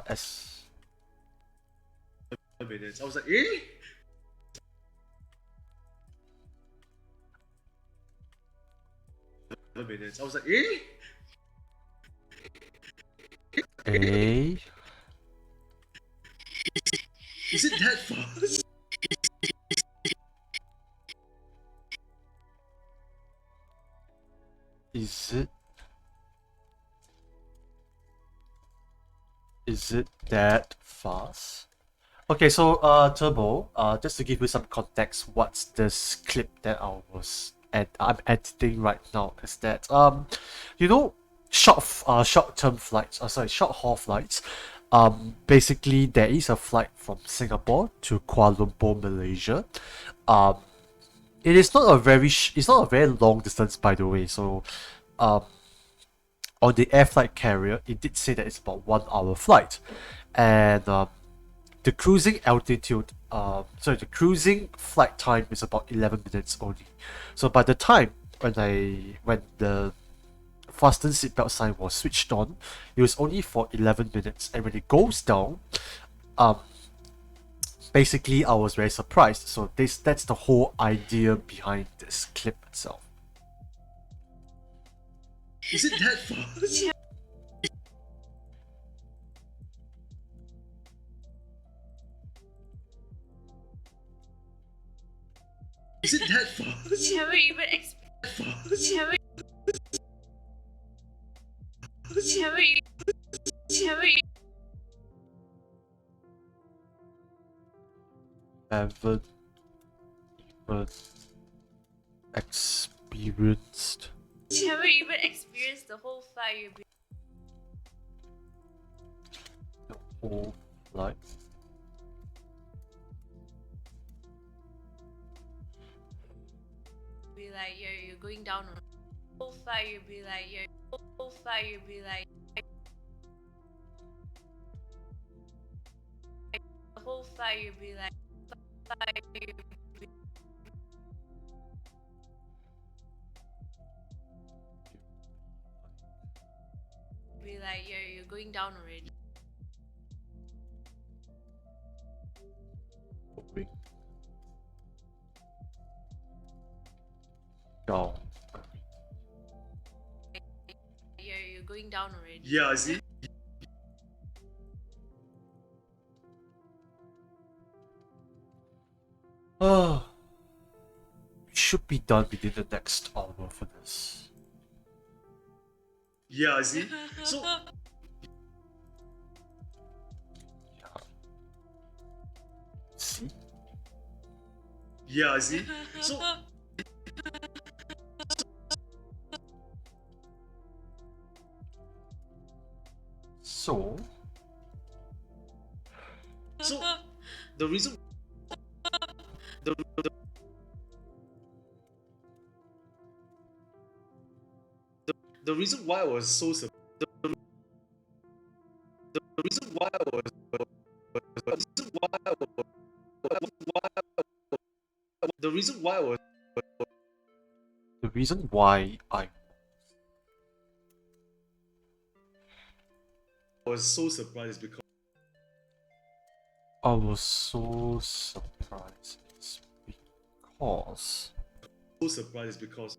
S. 11 minutes. I was like, eh? Minutes. I was like, eh? A. Is it that fast? Is it? Is it that fast? Okay, so Turbo, just to give you some context, what's this clip that I'm editing right now is that you know, short-term flights, short haul flights. Basically there is a flight from Singapore to Kuala Lumpur, Malaysia. It is not a it's not a very long distance, by the way. So on the air flight carrier, it did say that it's about 1 hour flight, and the cruising altitude, the cruising flight time is about 11 minutes only. So by the time when the fasten seatbelt sign was switched on, it was only for 11 minutes, and when it goes down, um, basically I was very surprised. So that's the whole idea behind this clip itself. Is it that fast? Yeah. Is it that fast? You haven't even Fast? you haven't you haven't you haven't Haven't even experienced you haven't even experienced the whole flight. You'll the whole flight. be like, you're going down on the whole flight. You'll be like, whole flight. You'll be like, the whole flight. You'll be like, flight. You'll be like, you're going down already. Going down. You're going down already. Yeah, see? Oh, we should be done within the next hour for this. Yeah, see? So, See? Yeah, see? So So, so the reason the, the, the reason why I was so the reason why I was the reason why I was the reason why I the reason why was so surprised because I was so surprised is because so surprised because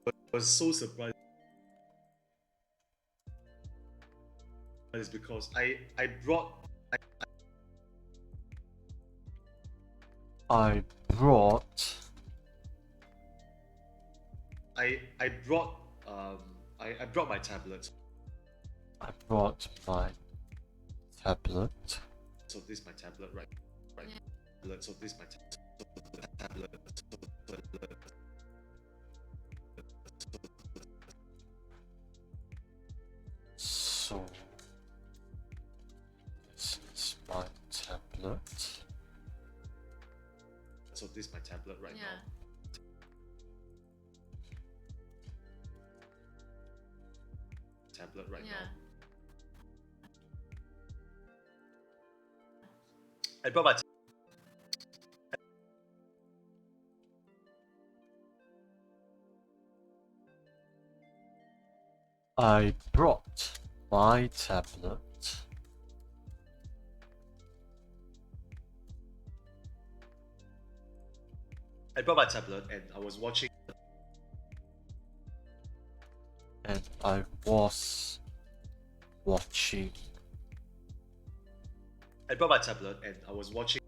I was so surprised is because I brought I brought I brought I brought my tablet. I brought my tablet. So this is my tablet, right? So this is my tablet. So this is my tablet. So this is my tablet right Yeah. now. Tablet right Yeah. now. I brought my I brought my tablet. I brought my tablet and I was watching And I was watching I brought my tablet and I was watching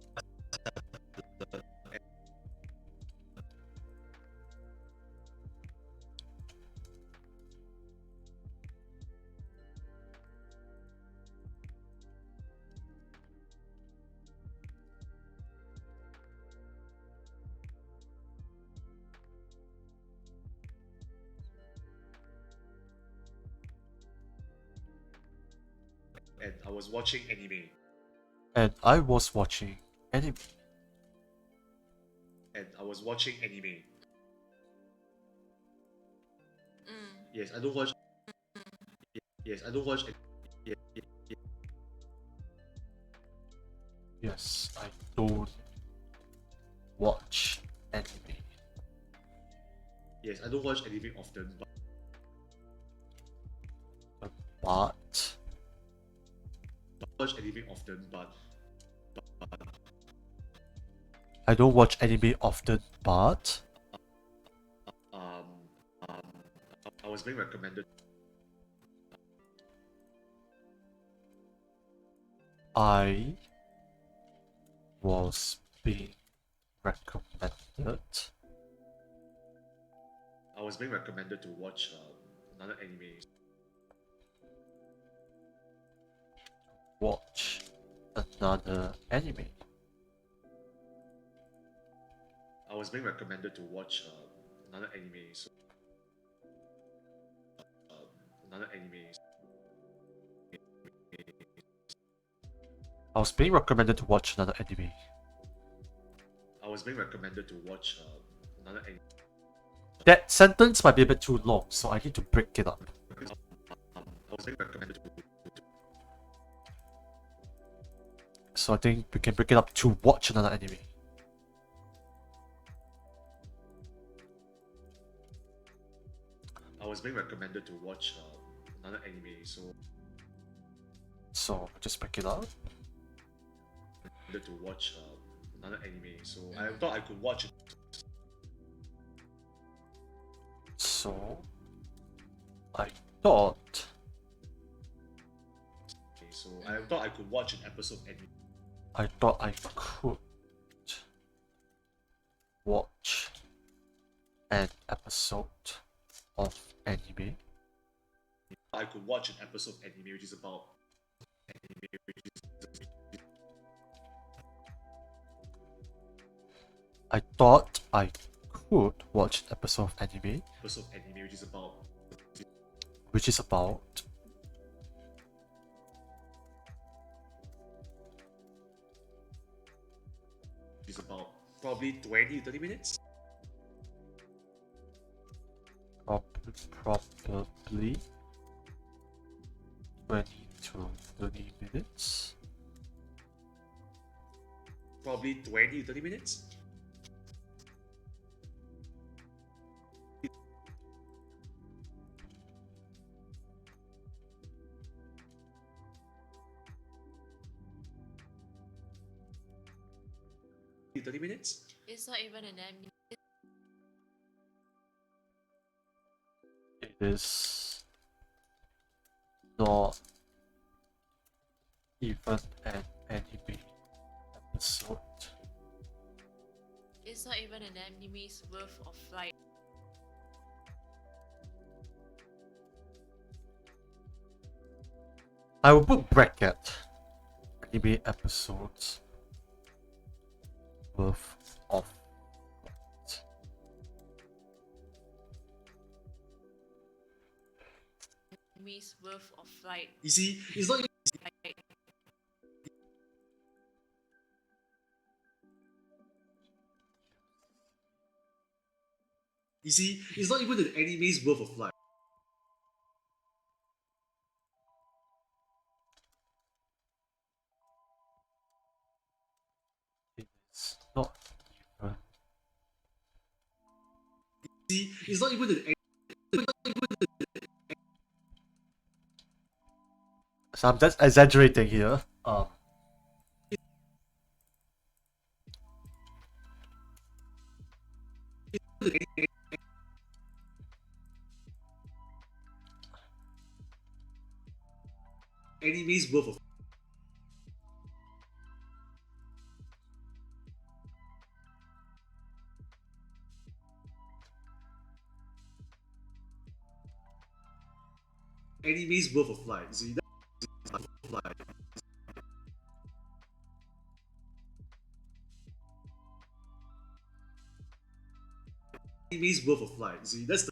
anime. and I was watching anime. And I was watching anime. Mm. Yes, I don't watch Yes, I don't watch Yes, I don't watch anime. Yes, I don't watch anime often, but But watch anime often, but I don't watch anime often, but um, um, I was being recommended. I was being recommended. I was being recommended to watch another anime. Watch another anime. I was being recommended to watch another anime. So another anime. I was being recommended to watch another anime. I was being recommended to watch another anime. That sentence might be a bit too long, so I need to break it up. I was being recommended to. So I think we can break it up to watch another anime. I was being recommended to watch another anime. So just break it up. To watch another anime. So I thought I could watch it. So I thought Okay, so I thought I could watch an episode of anime. I thought I could watch an episode of anime. I could watch an episode of anime which is about I thought I could watch an episode of anime, Episode of anime, which is about probably 20 to 30 minutes. probably 20 to 30 minutes. Probably 20 to 30 minutes. It's not even an anime. It is not even an anime episode. It's not even an anime's worth of like. I will put bracket anime episodes worth of Anime's worth of like. You see, it's not like even an anime's worth of life. it's not even It's not even an so I'm just exaggerating here. anime's worth of life. See, that's worth of life. Anime's worth of life. See, that's the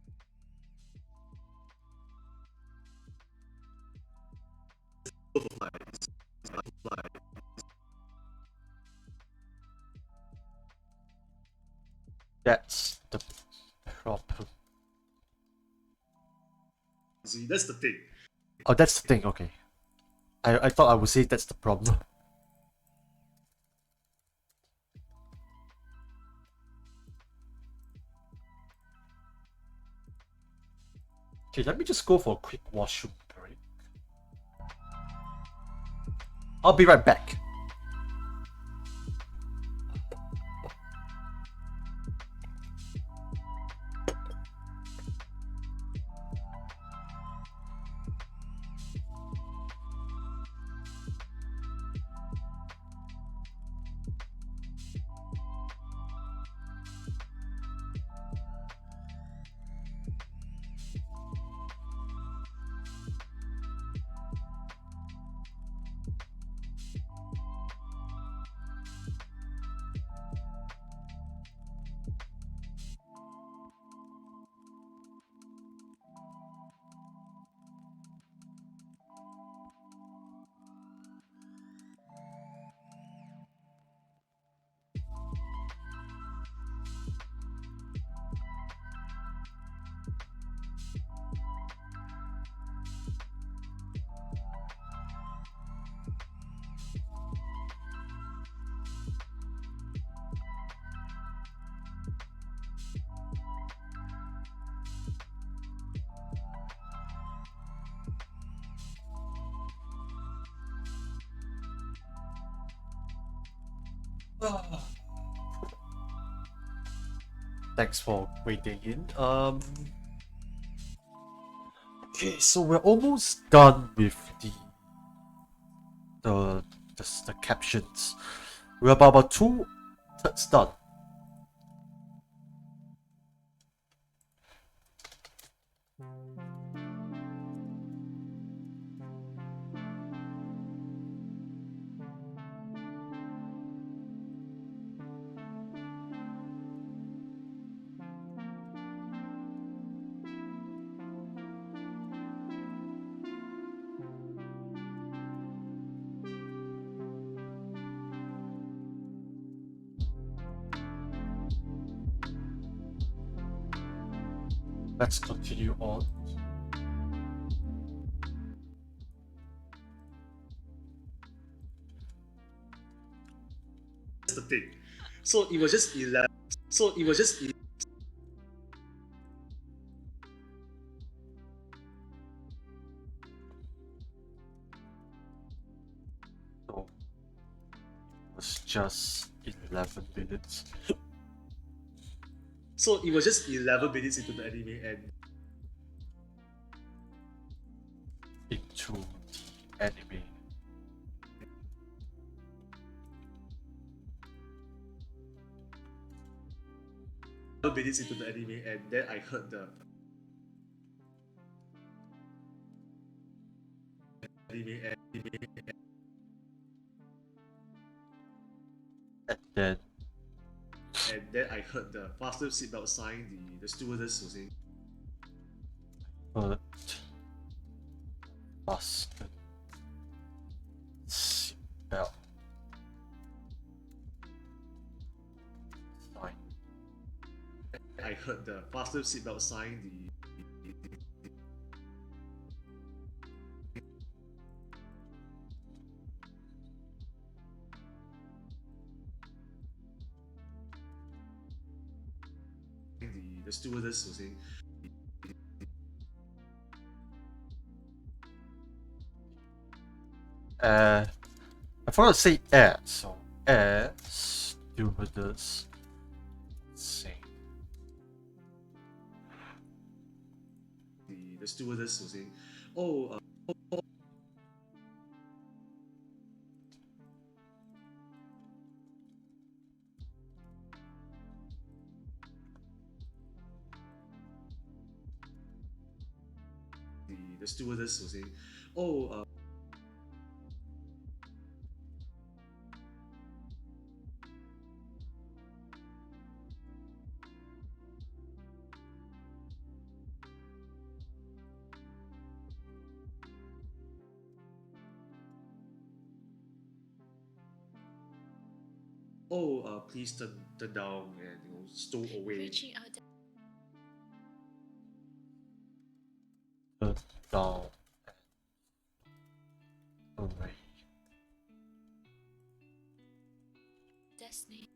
worth of life. That's the problem. See, that's the thing. Oh, that's the thing. Okay, I thought I would say that's the problem. Okay, let me just go for a quick washroom break. I'll be right back. Thanks for waiting in. Okay, so we're almost done with the the captions. We're about 2/3 done. let's continue on. That's the thing. So it was just 11. So it was just So it was just 11 minutes. So it was just 11 minutes into the anime and Into the anime. minutes into the anime, and then I heard the anime. And then I heard the faster seatbelt sign. The stewardess was saying, heard faster seatbelt sign. I heard the faster seatbelt sign. The stewardess was saying, I forgot to say air, so air stewardess saying. the stewardess was saying, "Oh, the stewardess was saying, oh, please turn down and stow away." Reaching out Turn down and away. destiny.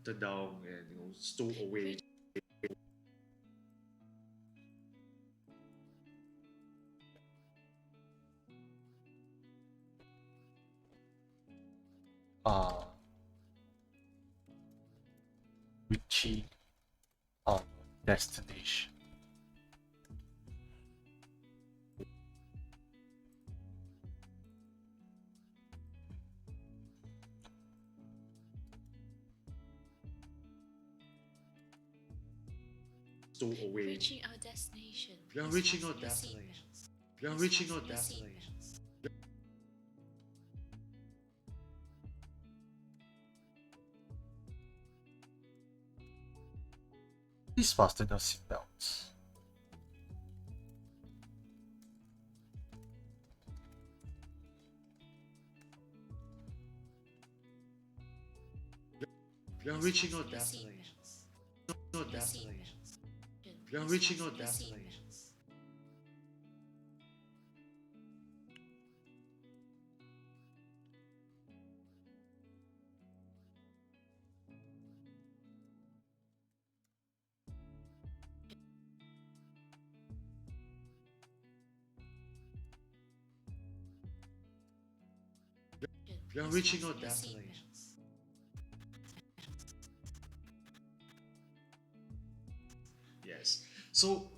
Turn down and stow away. Reaching our destination. Stow away. Reaching our destination. We are Please reaching fasten our your destination. seatbelts. We are Please reaching our fasten your destination. seatbelts. Please fasten your seatbelts. We are reaching our destination. Our destination. We are reaching our destination. We are reaching our destination. Yes. So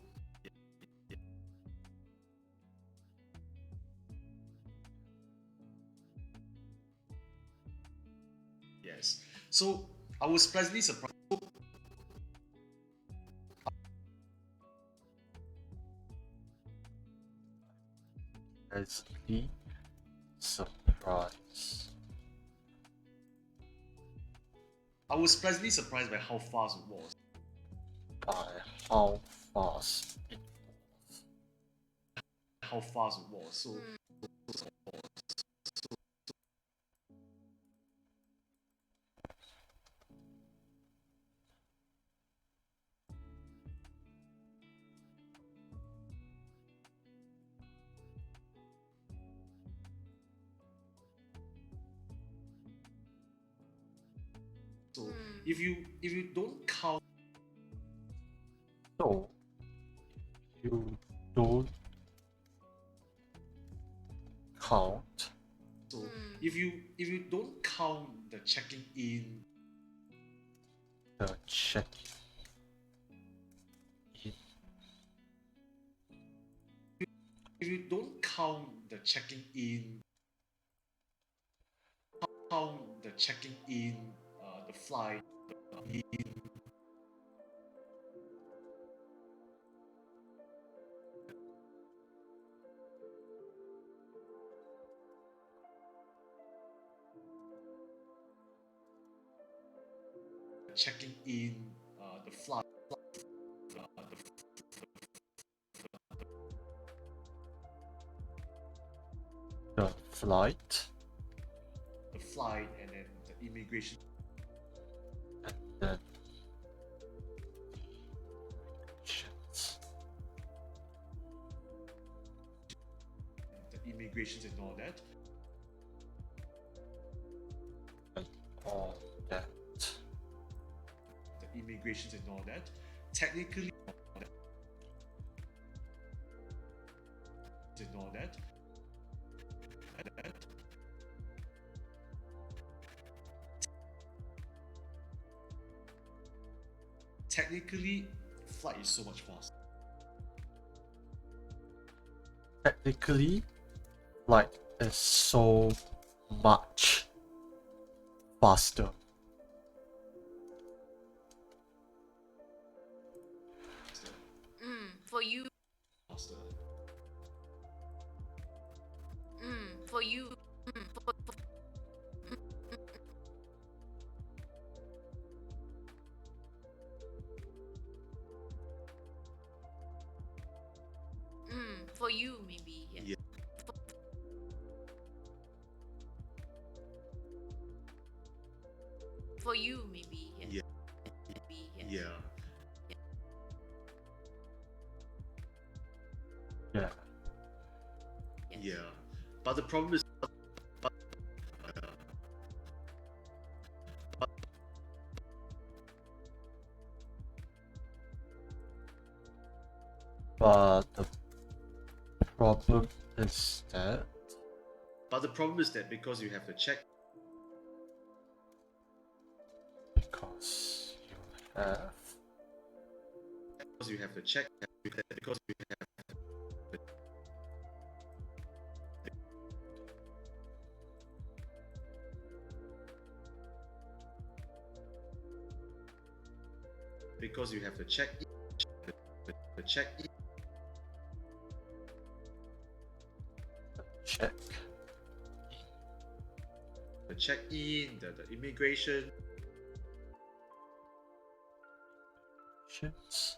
yes. So I was pleasantly surprised. Pleasantly surprised. I was pleasantly surprised by how fast it was. By how fast it How fast it was. So if you don't count So you don't count so if you don't count the checking in the check in if you don't count the checking in the flight in checking in the flight the flight and then the immigration and then shit. the immigrations and all that. And all that. The immigrations and all that. Technically and all that. Technically, flight is so much faster. Technically, flight is so much faster. For you. Faster. For you. For you, maybe. Yes. Yeah. For you, maybe. Yes. Yeah. Maybe, yes. Yeah. Yeah. Yes. Yeah. But the problem is But the problem is that because you have to check because you have because you have to check because you have because you have to check the check check the check in the immigration shits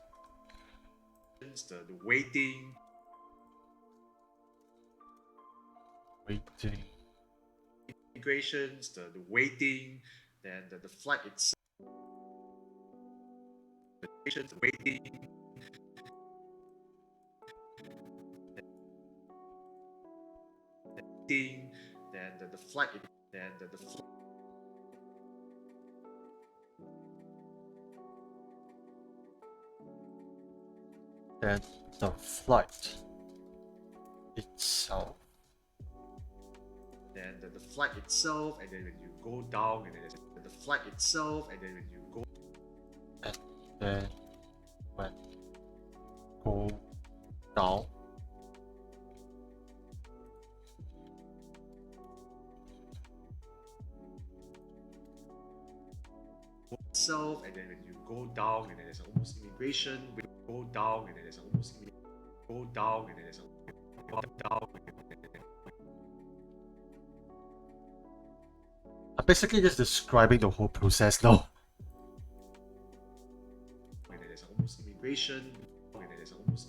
the waiting waiting immigrations the waiting then the flight itself the waiting then the flight then the flight then the flight itself then the flight itself and then when you go down and then there's the flight itself and then when you go and then when go down itself and then when you go down and then there's almost immigration when you go down and then there's almost go down and then there's go down I'm basically just describing the whole process now. and then there's almost immigration and then there's almost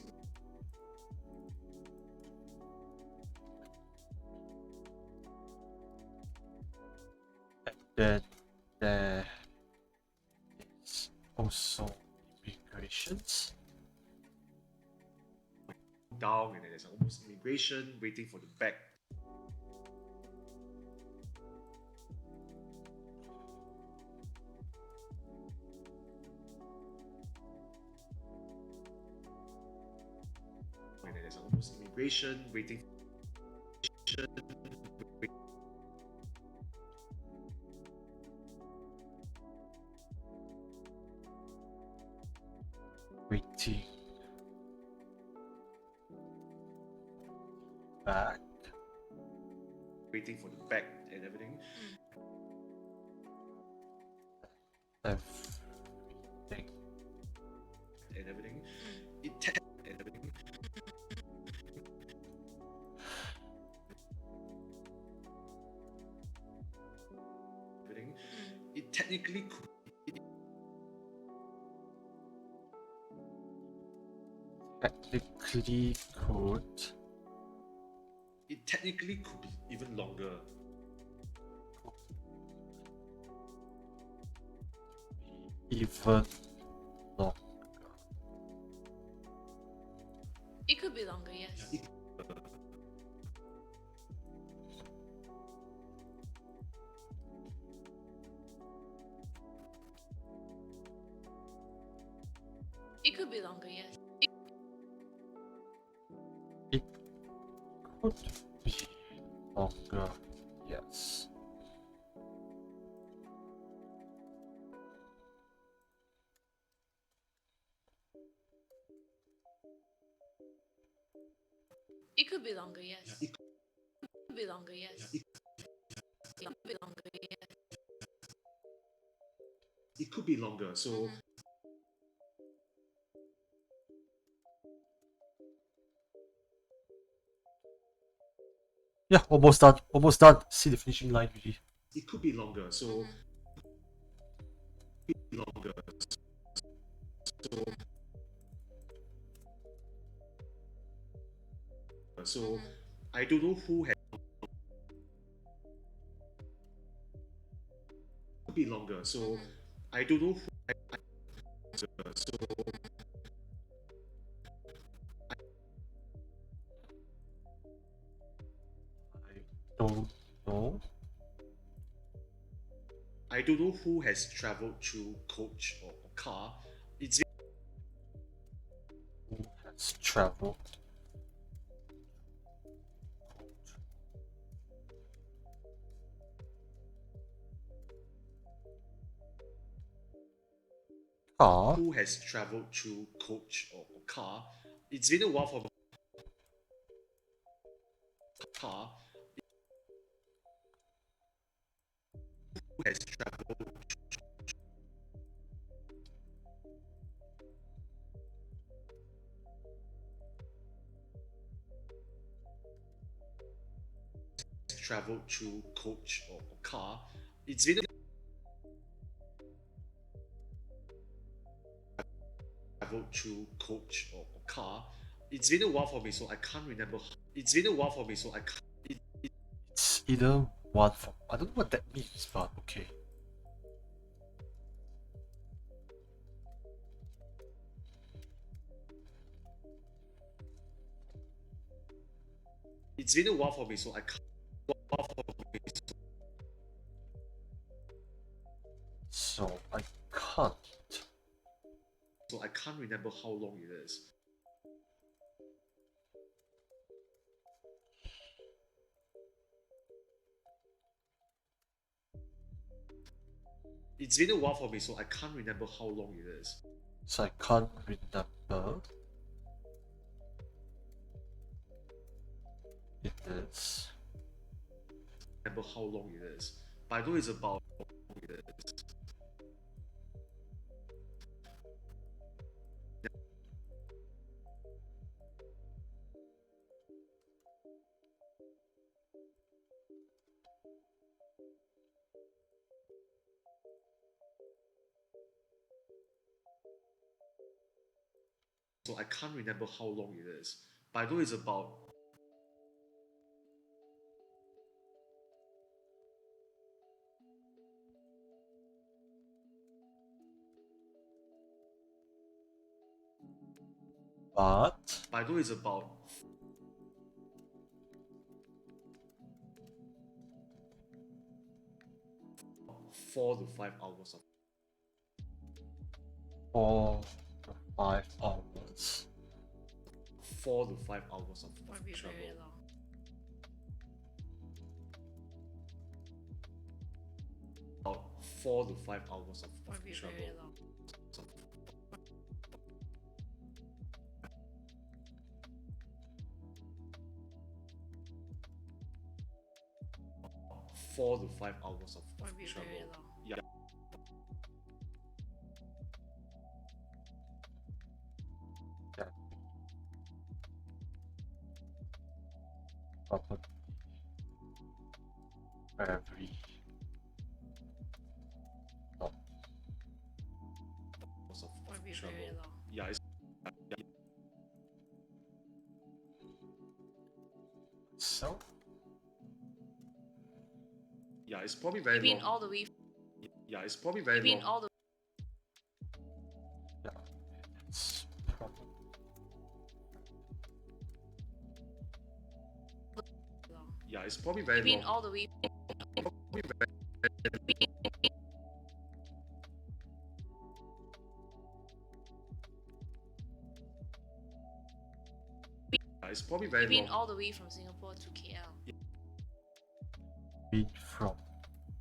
And then there is also immigrations. down and then there's almost immigration waiting for the back there's almost immigration waiting. Waiting. Back. Waiting for the bag and everything. Everything. And everything. And everything. Everything. It technically could. Technically could. It technically could be even longer. Even longer. It could be longer, yes. It could be longer, yes. Could be longer. Yes. It could be longer, yes. It could be longer, yes. It could be longer, yes. It could be longer. So Yeah, almost done. Almost done. See the finishing line really. it could be longer. So longer. So I don't know who has. Could be longer. So I don't know who. So I don't know. I don't know who has traveled through coach or car. It's Who has traveled? Car. who has traveled through coach or car. It's been a while for car. Who has traveled traveled through coach or car. It's been traveled through coach or car. It's been a while for me, so I can't remember. It's been a while for me, so I can't. It's either one from. I don't know what that means, but okay. It's been a while for me, so I can't. While for me, So I can't. so I can't remember how long it is. It's been a while for me, so I can't remember how long it is. So I can't remember. It is. Remember how long it is. But I know it's about how long it is. So I can't remember how long it is. But I know it's about. But But I know it's about 4 to 5 hours. 4 to 5 hours. 4 to 5 hours of Would be travel. very long. About 4 to 5 hours of Would be travel. very long. So, 4 to 5 hours of Would be travel. very long. Yeah. Proper every Hours of Would be travel. very long. Yeah, it's so yeah, it's probably very You mean long. all the way? Yeah, it's probably very You mean long. all the yeah, it's proper long? Yeah, it's probably very You mean long. all the way? Yeah, it's probably very You mean long. all the way from Singapore to KL? beat from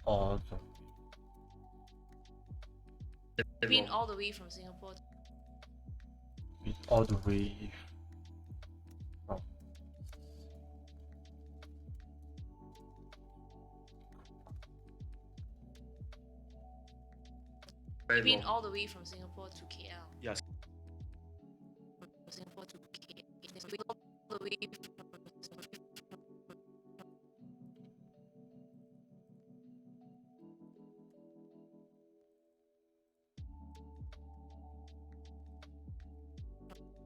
all the You mean all the way from Singapore? beat all the way from Very You mean long. all the way from Singapore to KL? Yes. From Singapore to KL. All the way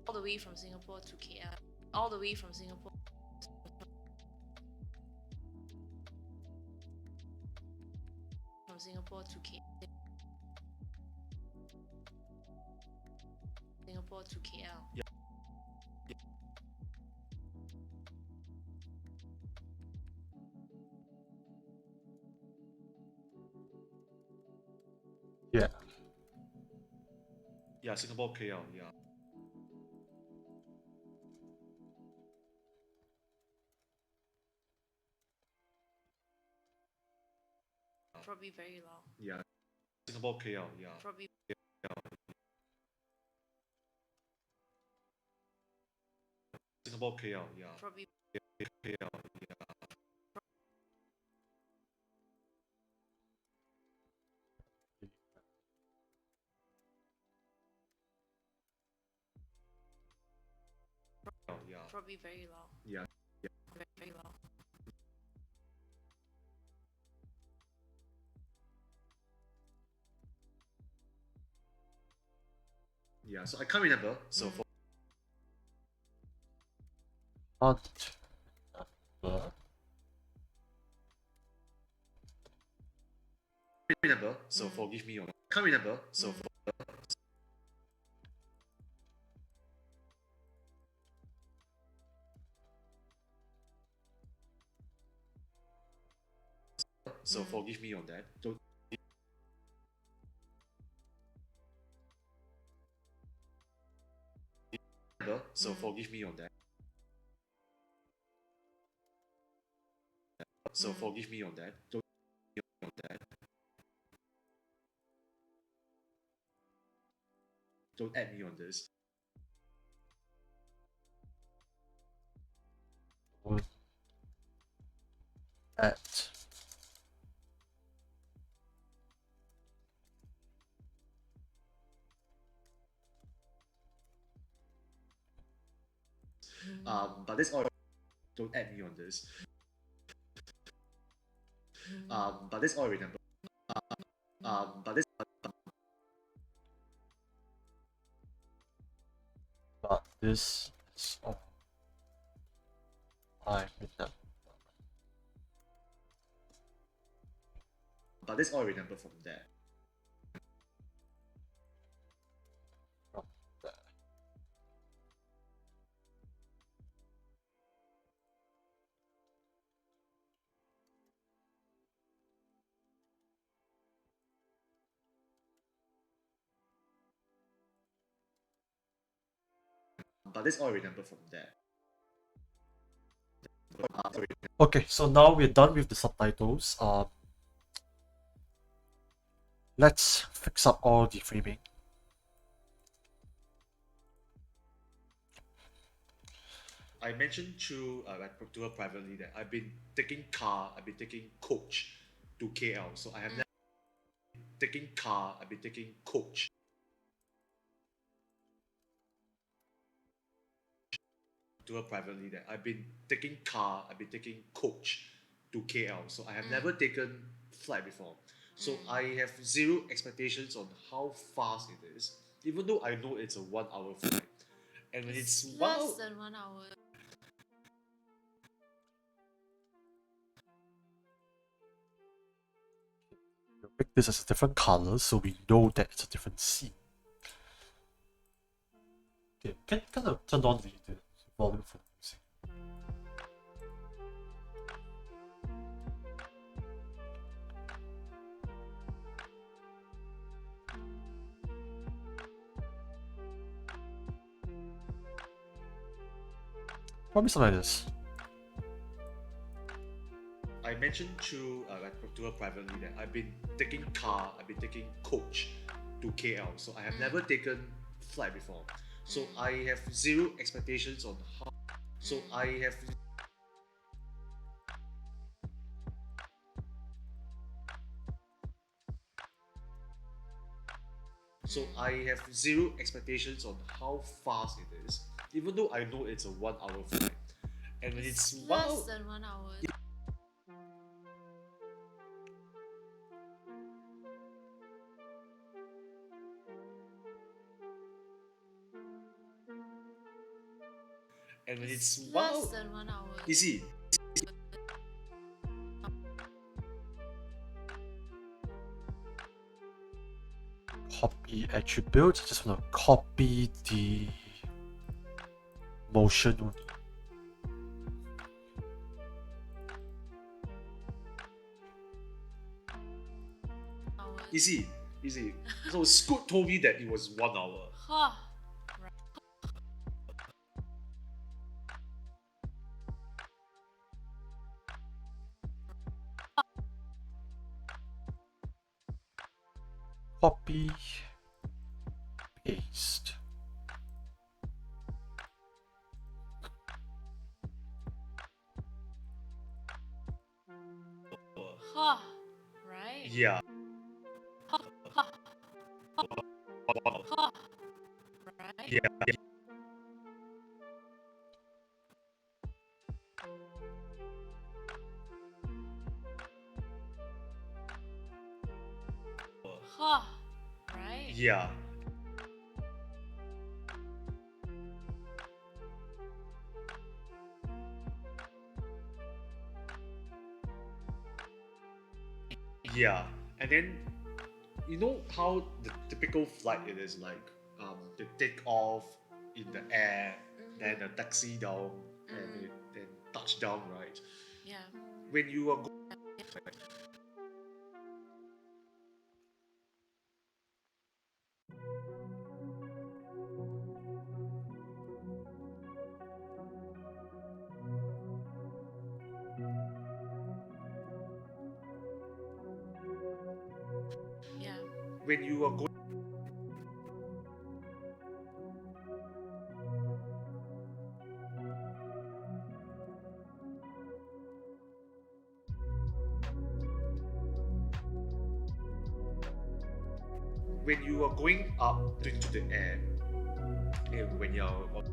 all the way from Singapore to KL. All the way from Singapore. From Singapore to KL. Singapore to KL. Yeah. yeah Yeah, Singapore KL. Yeah. Probably very long. Yeah. Singapore KL. Yeah. Probably Singapore KL. Yeah. probably KL. Yeah. probably very long. Yeah. Very long. Yeah. So I can't remember. So for not number remember. So forgive me on. Can't remember. So for so forgive me on that. Don't remember. So forgive me on that. So forgive me on that. Don't on that. Don't add me on this. would at But that's all. Don't add me on this. But that's all I remember. But that's but this is all I remember but that's all I remember from there. from there. But that's all I remember from there. Okay, so now we're done with the subtitles. Let's fix up all the framing. I mentioned to her privately that I've been taking coach to KL. So I have never taken car, I've been taking coach to her privately that I've been taking coach to KL. So I have never taken flight before. So I have zero expectations on how fast it is, even though I know it's a 1 hour flight. And when it's less than 1 hour. We'll make this as a different color so we know that it's a different scene. Okay, can kind of turn on the volume for the music. Probably something like this. I mentioned to her privately that I've been taking coach to KL. So I have never taken flight before. So I have zero expectations on how. So I have. So I have zero expectations on how fast it is, even though I know it's a 1 hour flight. And when it's less than 1 hour. and when it's less than 1 hour. easy. Copy attributes. I just want to copy the motion only. Easy. So Scoot told me that it was 1 hour. Huh. Copy, paste. Huh. Right? Yeah. Huh. Right? Yeah. Huh. Right? Yeah. Yeah. And then you know how the typical flight it is like they take off in the air, then a taxi down and then touch down, right? Yeah. When you are Yeah. when you are going up into the air, and when you're up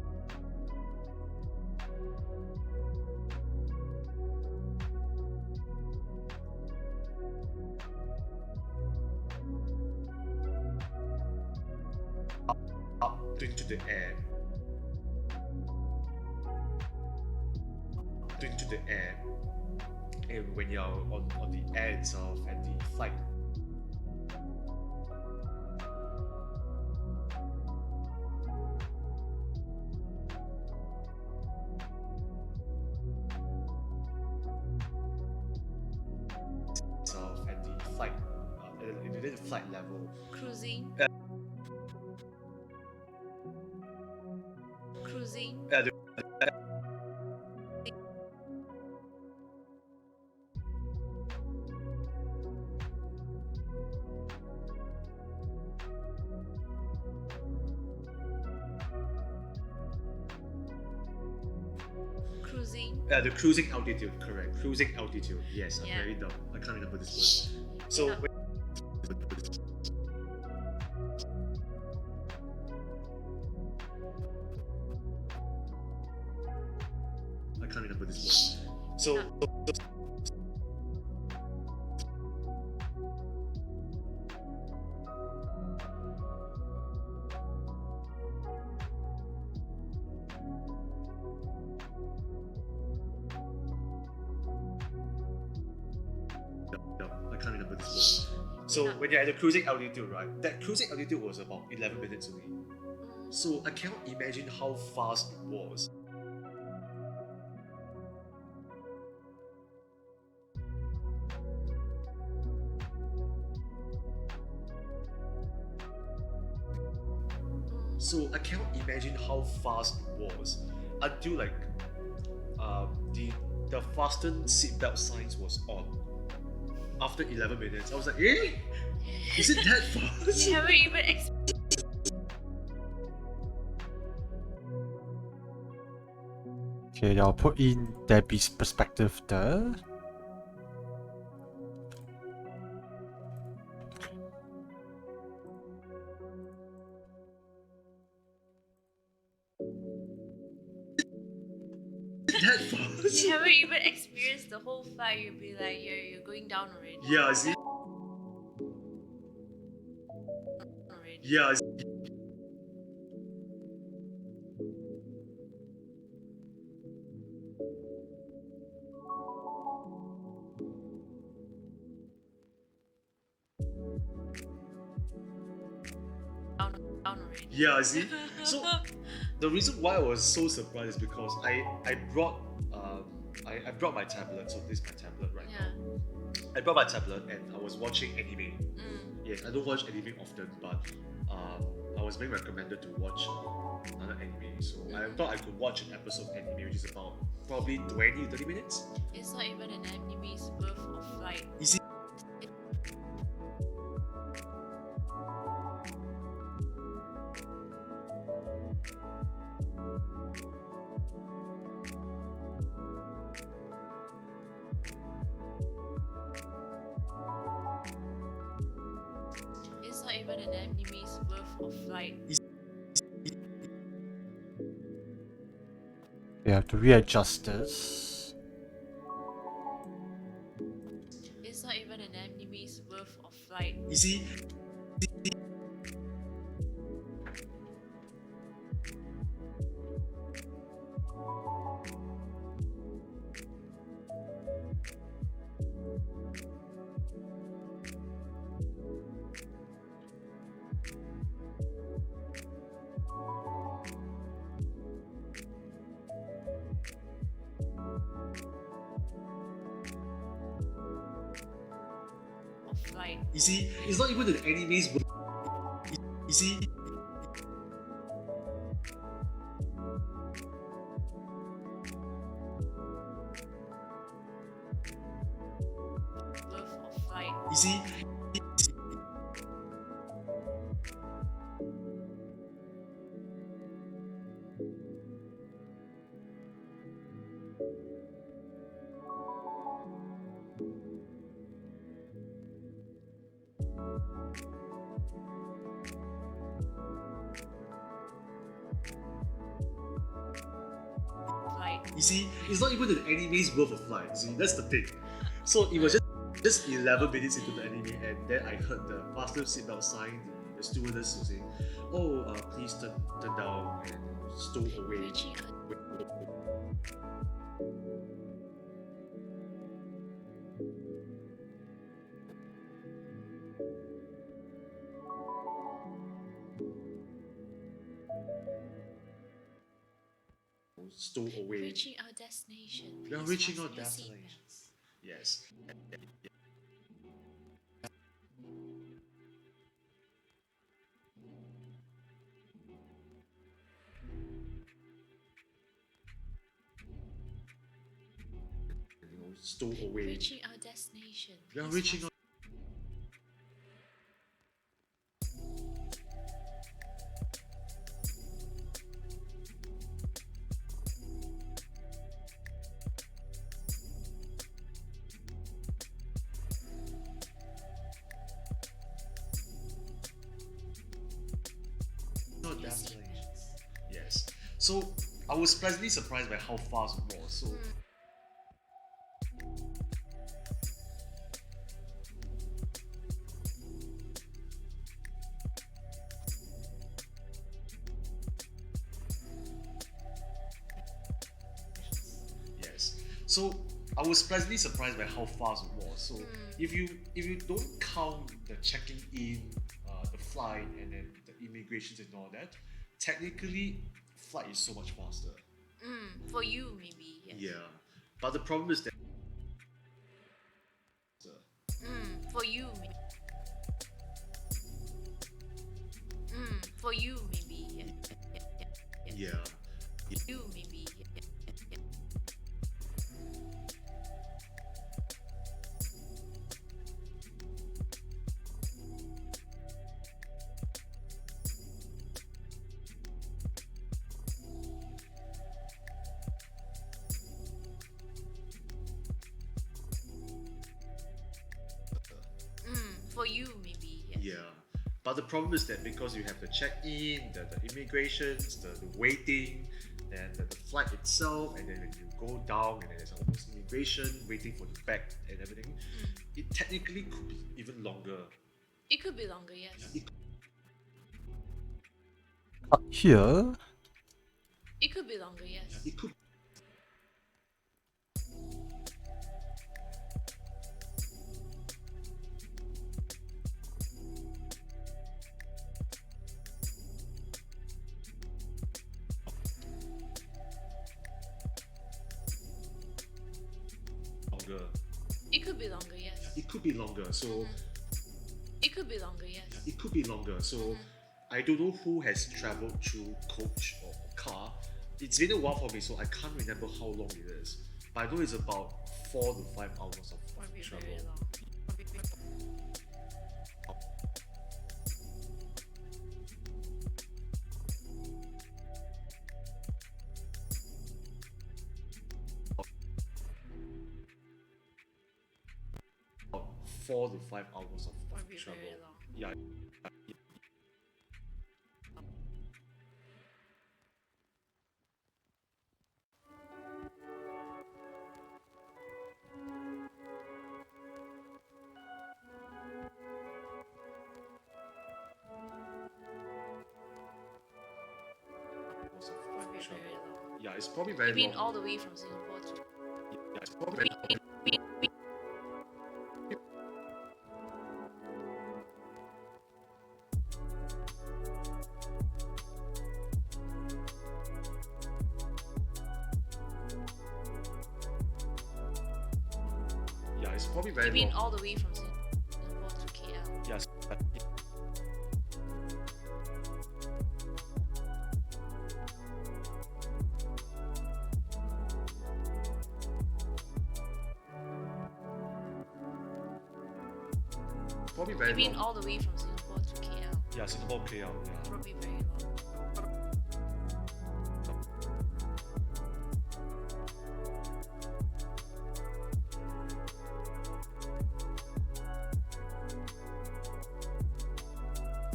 into the air, and when you're on the air itself and the flight itself and the flight within the flight level, Cruising. Cruising. Cruising. The cruising altitude, correct. Cruising altitude. Yes, I'm Yeah. very dumb. I can't remember this word. So Yeah. I can't remember this word. So I can't remember this word. So when you're at the cruising altitude, right? That cruising altitude was about 11 minutes away. So I cannot imagine how fast it was. So I cannot imagine how fast it was until like the fasten seatbelt signs was on. After 11 minutes, I was like, eh? Is it that fast? You haven't even Okay, I'll put in Debbie's perspective there. That fast? You haven't even experienced the whole flight. You'll be like, you're going down already. Yeah, is it? Already. Yeah, is Down already. Yeah, see? So the reason why I was so surprised is because I brought I brought my tablet, so this is my tablet right Yeah. now. I brought my tablet and I was watching anime. Mm. Yes, I don't watch anime often, but I was being recommended to watch another anime. So I thought I could watch an episode of anime which is about probably 20 30 minutes. It's not even an anime's worth of flight. You see? It's not even an anime's worth of flight. We have to readjust this. It's not even an anime's worth of flight. You see? Of flight. You see? It's not even an anime's worth. You see? Worth of flight. You see? Flight. You see, it's not even an anime's worth of flight. See, that's the thing. So it was just 11 minutes into the anime, and then I heard the fasten seatbelt sign. The stewardess was saying, "Oh, please turn down and stow away." Reaching out. Stow away. Reaching our destination. We are Please reaching fasten our your destination. seatbelts. Yes. stowed away. Reaching our destination. We are Please reaching fasten. our Your destination. seatbelts. Yes. So I was pleasantly surprised by how fast it was. So yes. So I was pleasantly surprised by how fast it was. So if you don't count the checking in, the flight, and then the immigrations and all that, technically flight is so much faster. For you, maybe. Yes. Yeah. But the problem is that For you, maybe. For you, maybe. Yes. yeah. You, maybe. Yes. For you, maybe. Yes. Yeah. But the problem is that because you have the check-in, the immigrations, the waiting, then the flight itself, and then when you go down and then there's almost immigration, waiting for the bag and everything, it technically could be even longer. It could be longer, yes. Here, It could be longer, yes. It could longer. It could be longer, yes. It could be longer. So It could be longer, yes. it could be longer. So I don't know who has traveled through coach or car. It's been a while for me, so I can't remember how long it is. But I know it's about 4 to 5 hours of Probably travel. very long. About 4 to 5 hours of Probably travel. very long. Yeah. Hours of Probably travel. very long. Yeah, it's probably very You mean long. all the way from Singapore to Yeah, it's probably very long. Yeah, it's probably very You mean long. all the way from Singapore to KL? Yes. Probably very You mean long. all the way from Singapore to KL? Yeah, Singapore KL. Yeah. Probably very long.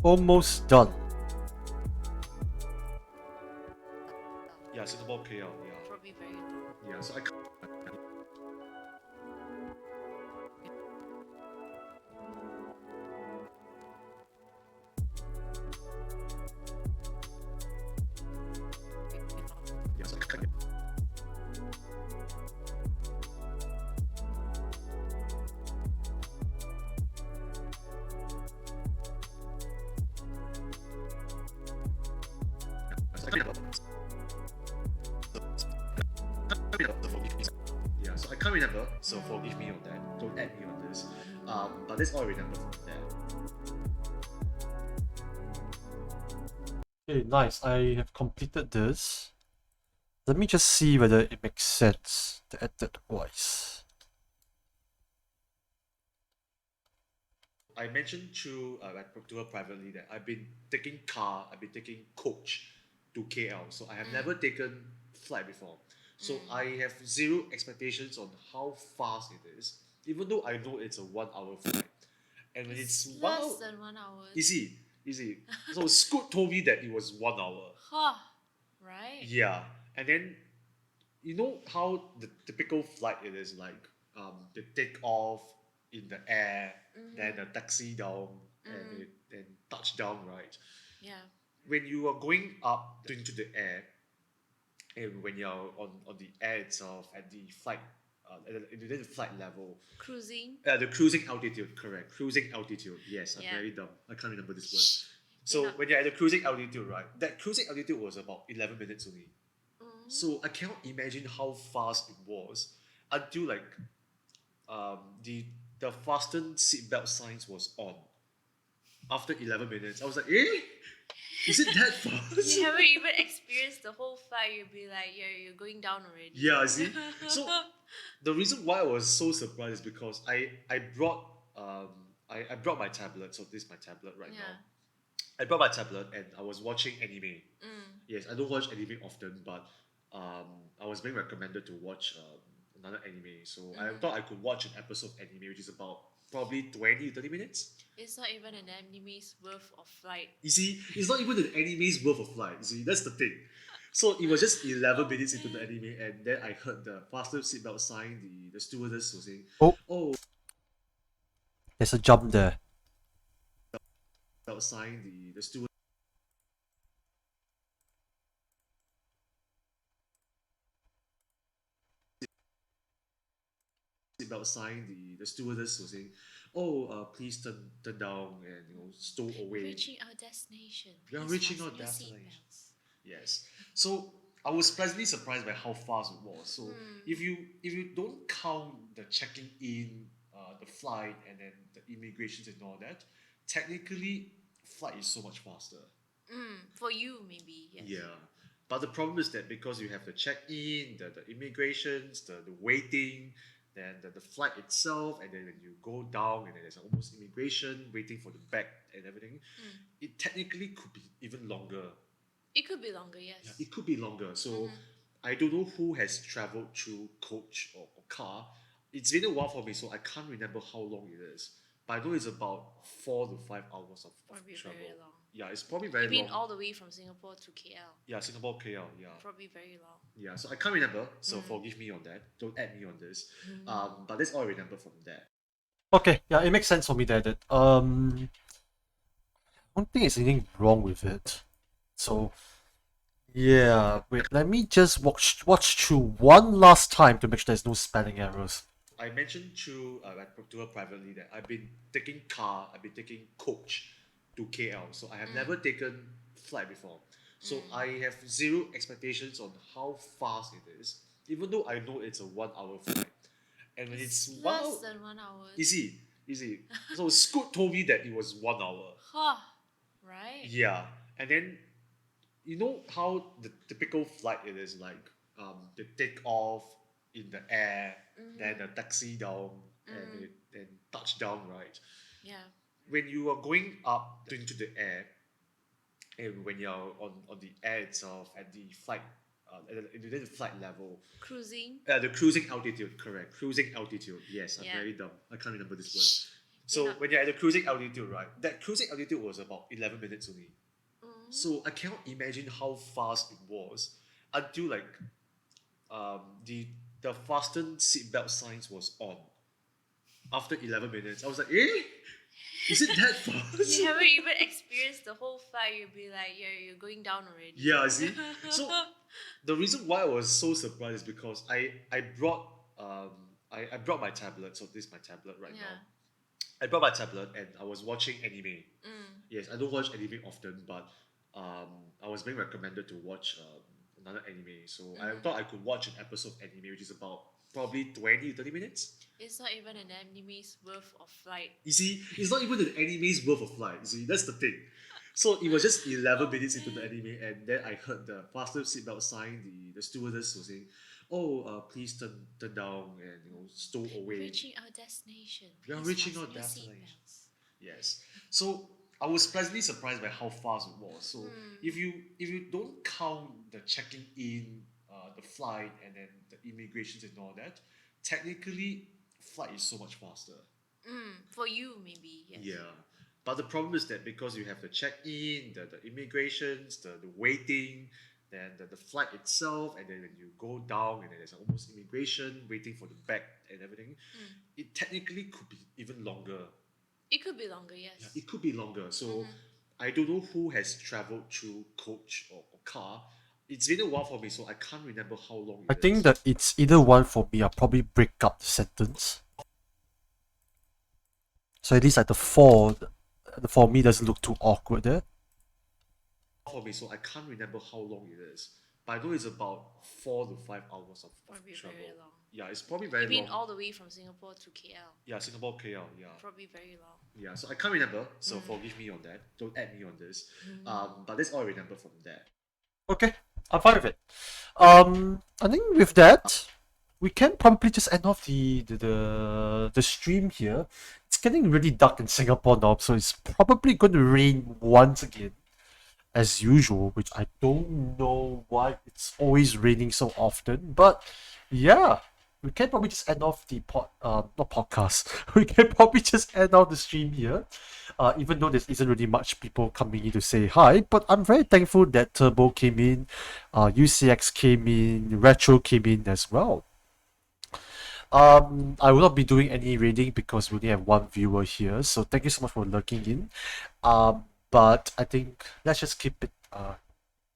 almost done. Yeah, Singapore KL. Yeah. Probably very long. Yeah. So I can't. Yeah, so I can't. Yeah, so I can't remember, so forgive me on that. Don't add me on this. But that's all I remember from that. Okay, nice. I have completed this. Let me just see whether it makes sense to add that twice. I mentioned to her privately that I've been taking coach to KL. So I have never taken flight before. So I have zero expectations on how fast it is, even though I know it's a 1 hour flight. And when It's it's one less hour, than 1 hour. easy, easy. So Scoot told me that it was 1 hour. Huh. Right? Yeah, and then you know how the typical flight it is like they take off in the air, then a taxi down and it then touch down, right? Yeah. When you are going up into the air and when you're on the air itself at the flight within the flight level, Cruising. the cruising altitude, correct, cruising altitude, yes, I'm Yeah. very dumb, I can't remember this word. You're So not- when you're at the cruising altitude, right, that cruising altitude was about 11 minutes only. Mm. So I cannot imagine how fast it was until like the fastened seatbelt signs was on after 11 minutes. I was like, eh? Is it that fast? You haven't even experienced the whole flight. You'll be like, you're going down already. Yeah, see? So the reason why I was so surprised is because I brought I brought my tablet. So this is my tablet right Yeah. now. I brought my tablet and I was watching anime. Mm. Yes, I don't watch anime often, but I was being recommended to watch another anime. So I thought I could watch an episode of anime, which is about probably 20 30 minutes. It's not even an anime's worth of flight. You see, it's not even an anime's worth of flight. You see, that's the thing. So it was just 11 minutes into the anime, and then I heard the faster seatbelt sign. The stewardess was saying, Oh, "Oh, there's a jump there. seatbelt sign." The stewardess seatbelt sign. The stewardess was saying, "Oh, please turn down and stow away." Reaching our destination. We are Please reaching fasten our your destination. seatbelts. Yes. So I was pleasantly surprised by how fast it was. So if you don't count the checking in, the flight, and then the immigrations and all that, technically flight is so much faster. For you, maybe. Yes. Yeah. But the problem is that because you have the check-in, the immigrations, the waiting, then the flight itself, and then when you go down and then there's almost immigration, waiting for the bag and everything, it technically could be even longer. It could be longer, yes. Yeah, it could be longer. So I don't know who has traveled through coach or car. It's been a while for me, so I can't remember how long it is. But I know it's about 4 to 5 hours of Probably travel. very long. Yeah, it's probably very You mean long. all the way from Singapore to KL? Yeah, Singapore, KL. Yeah, Probably very long. yeah. So I can't remember. So forgive me on that. Don't add me on this. But that's all I remember from that. Okay, yeah, it makes sense for me that I don't think there's anything wrong with it. So yeah, wait, let me just watch through one last time to make sure there's no spelling errors. I mentioned to her privately that I've been taking coach to KL. So I have never taken flight before. So I have zero expectations on how fast it is, even though I know it's a 1 hour flight. And when it's one Less hour, than 1 hour. easy. So Scoot told me that it was 1 hour. Huh. Right? Yeah, and then you know how the typical flight it is like they take off in the air, then a taxi down and it then touch down, right? Yeah. When you are going up into the air and when you're on the air itself at the flight within the flight level, Cruising. the cruising altitude, correct, cruising altitude, yes, I'm Yeah. very dumb, I can't remember this word. So You're not- when you're at the cruising altitude, right, that cruising altitude was about 11 minutes only. Mm. So I cannot imagine how fast it was until like the fastened seatbelt signs was on after 11 minutes. I was like, eh? Is it that fast? You haven't even experienced the whole flight. You'll be like, you're going down already. Yeah, see? So the reason why I was so surprised is because I brought I brought my tablet. So this is my tablet right Yeah. now. I brought my tablet and I was watching anime. Mm. Yes, I don't watch anime often, but I was being recommended to watch another anime. So I thought I could watch an episode of anime, which is about probably 20 30 minutes. It's not even an anime's worth of flight. You see, it's not even an anime's worth of flight. You see, that's the thing. So it was just 11 minutes into the anime, and then I heard the faster seatbelt sign. The stewardess was saying, "Oh, please turn down and stow away." Reaching our destination. We are Please reaching fasten our your destination. seatbelts. Yes. So I was pleasantly surprised by how fast it was. So if you don't count the checking in, the flight, and then the immigrations and all that, technically flight is so much faster. For you, maybe, yes. Yeah. But the problem is that because you have the check-in, the immigrations, the waiting, then the flight itself, and then when you go down and then there's almost immigration, waiting for the bag and everything, it technically could be even longer. It could be longer, yes. Yeah, it could be longer. So I don't know who has traveled through coach or car. It's been a while for me, so I can't remember how long I it think is. that it's either one for me. I'll probably break up the sentence. So at least like the for me doesn't look too awkward there. For me, so I can't remember how long it is. But I know it's about 4 to 5 hours of Probably travel. very long. Yeah, it's probably very You mean long. all the way from Singapore to KL? Yeah, Singapore, KL. Yeah, Probably very long. yeah. So I can't remember. So forgive me on that. Don't add me on this. But that's all I remember from that. Okay, I'm fine with it. I think with that, we can probably just end off the stream here. It's getting really dark in Singapore now, so it's probably going to rain once again, as usual. Which I don't know why it's always raining so often, but yeah. We can probably just end off the not podcast. We can probably just end off the stream here. Even though there isn't really much people coming in to say hi, but I'm very thankful that Turbo came in, UCX came in, Retro came in as well. I will not be doing any raiding because we only have one viewer here, so thank you so much for lurking in. But I think let's just keep it.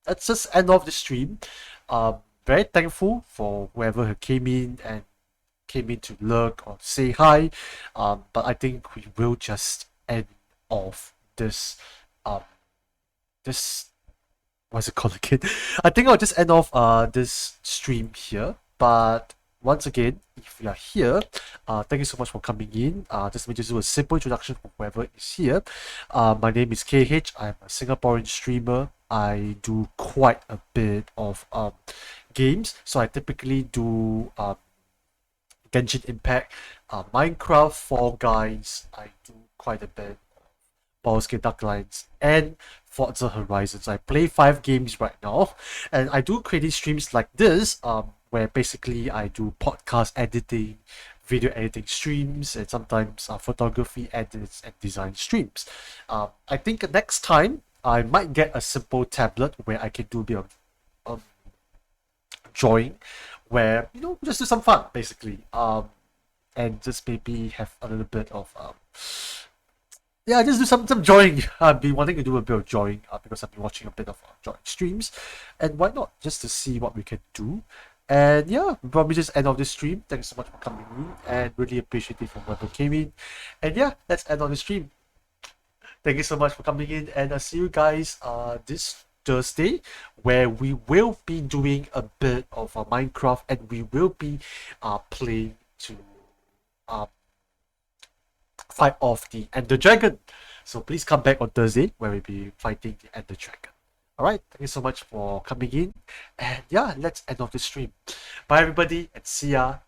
Let's just end off the stream. Very thankful for whoever who came in to lurk or say hi. But I think we will just end off this this what's it called again? I think I'll just end off this stream here. But once again, if you are here, thank you so much for coming in. Just let me just do a simple introduction for whoever is here. My name is KH. I'm a Singaporean streamer. I do quite a bit of games. So I typically do Genshin Impact, Minecraft, Fall Guys. I do quite a bit. Baldur's Gate Dark Lines, and Forza Horizons. I play 5 games right now, and I do creative streams like this, where basically I do podcast editing, video editing streams, and sometimes photography edits and design streams. I think next time I might get a simple tablet where I can do a bit of drawing, where just do some fun basically, and just maybe have a little bit of yeah, just do some drawing. I've been wanting to do a bit of drawing because I've been watching a bit of drawing streams, and why not just to see what we can do. And yeah, we'll probably just end off this stream. Thanks so much for coming in, and really appreciate it from whoever came in. And yeah, let's end on the stream. Thank you so much for coming in, and I'll see you guys this Thursday, where we will be doing a bit of Minecraft, and we will be playing to fight off the Ender Dragon. So please come back on Thursday where we'll be fighting the Ender Dragon. Alright, thank you so much for coming in. And yeah, let's end off the stream. Bye everybody, and see ya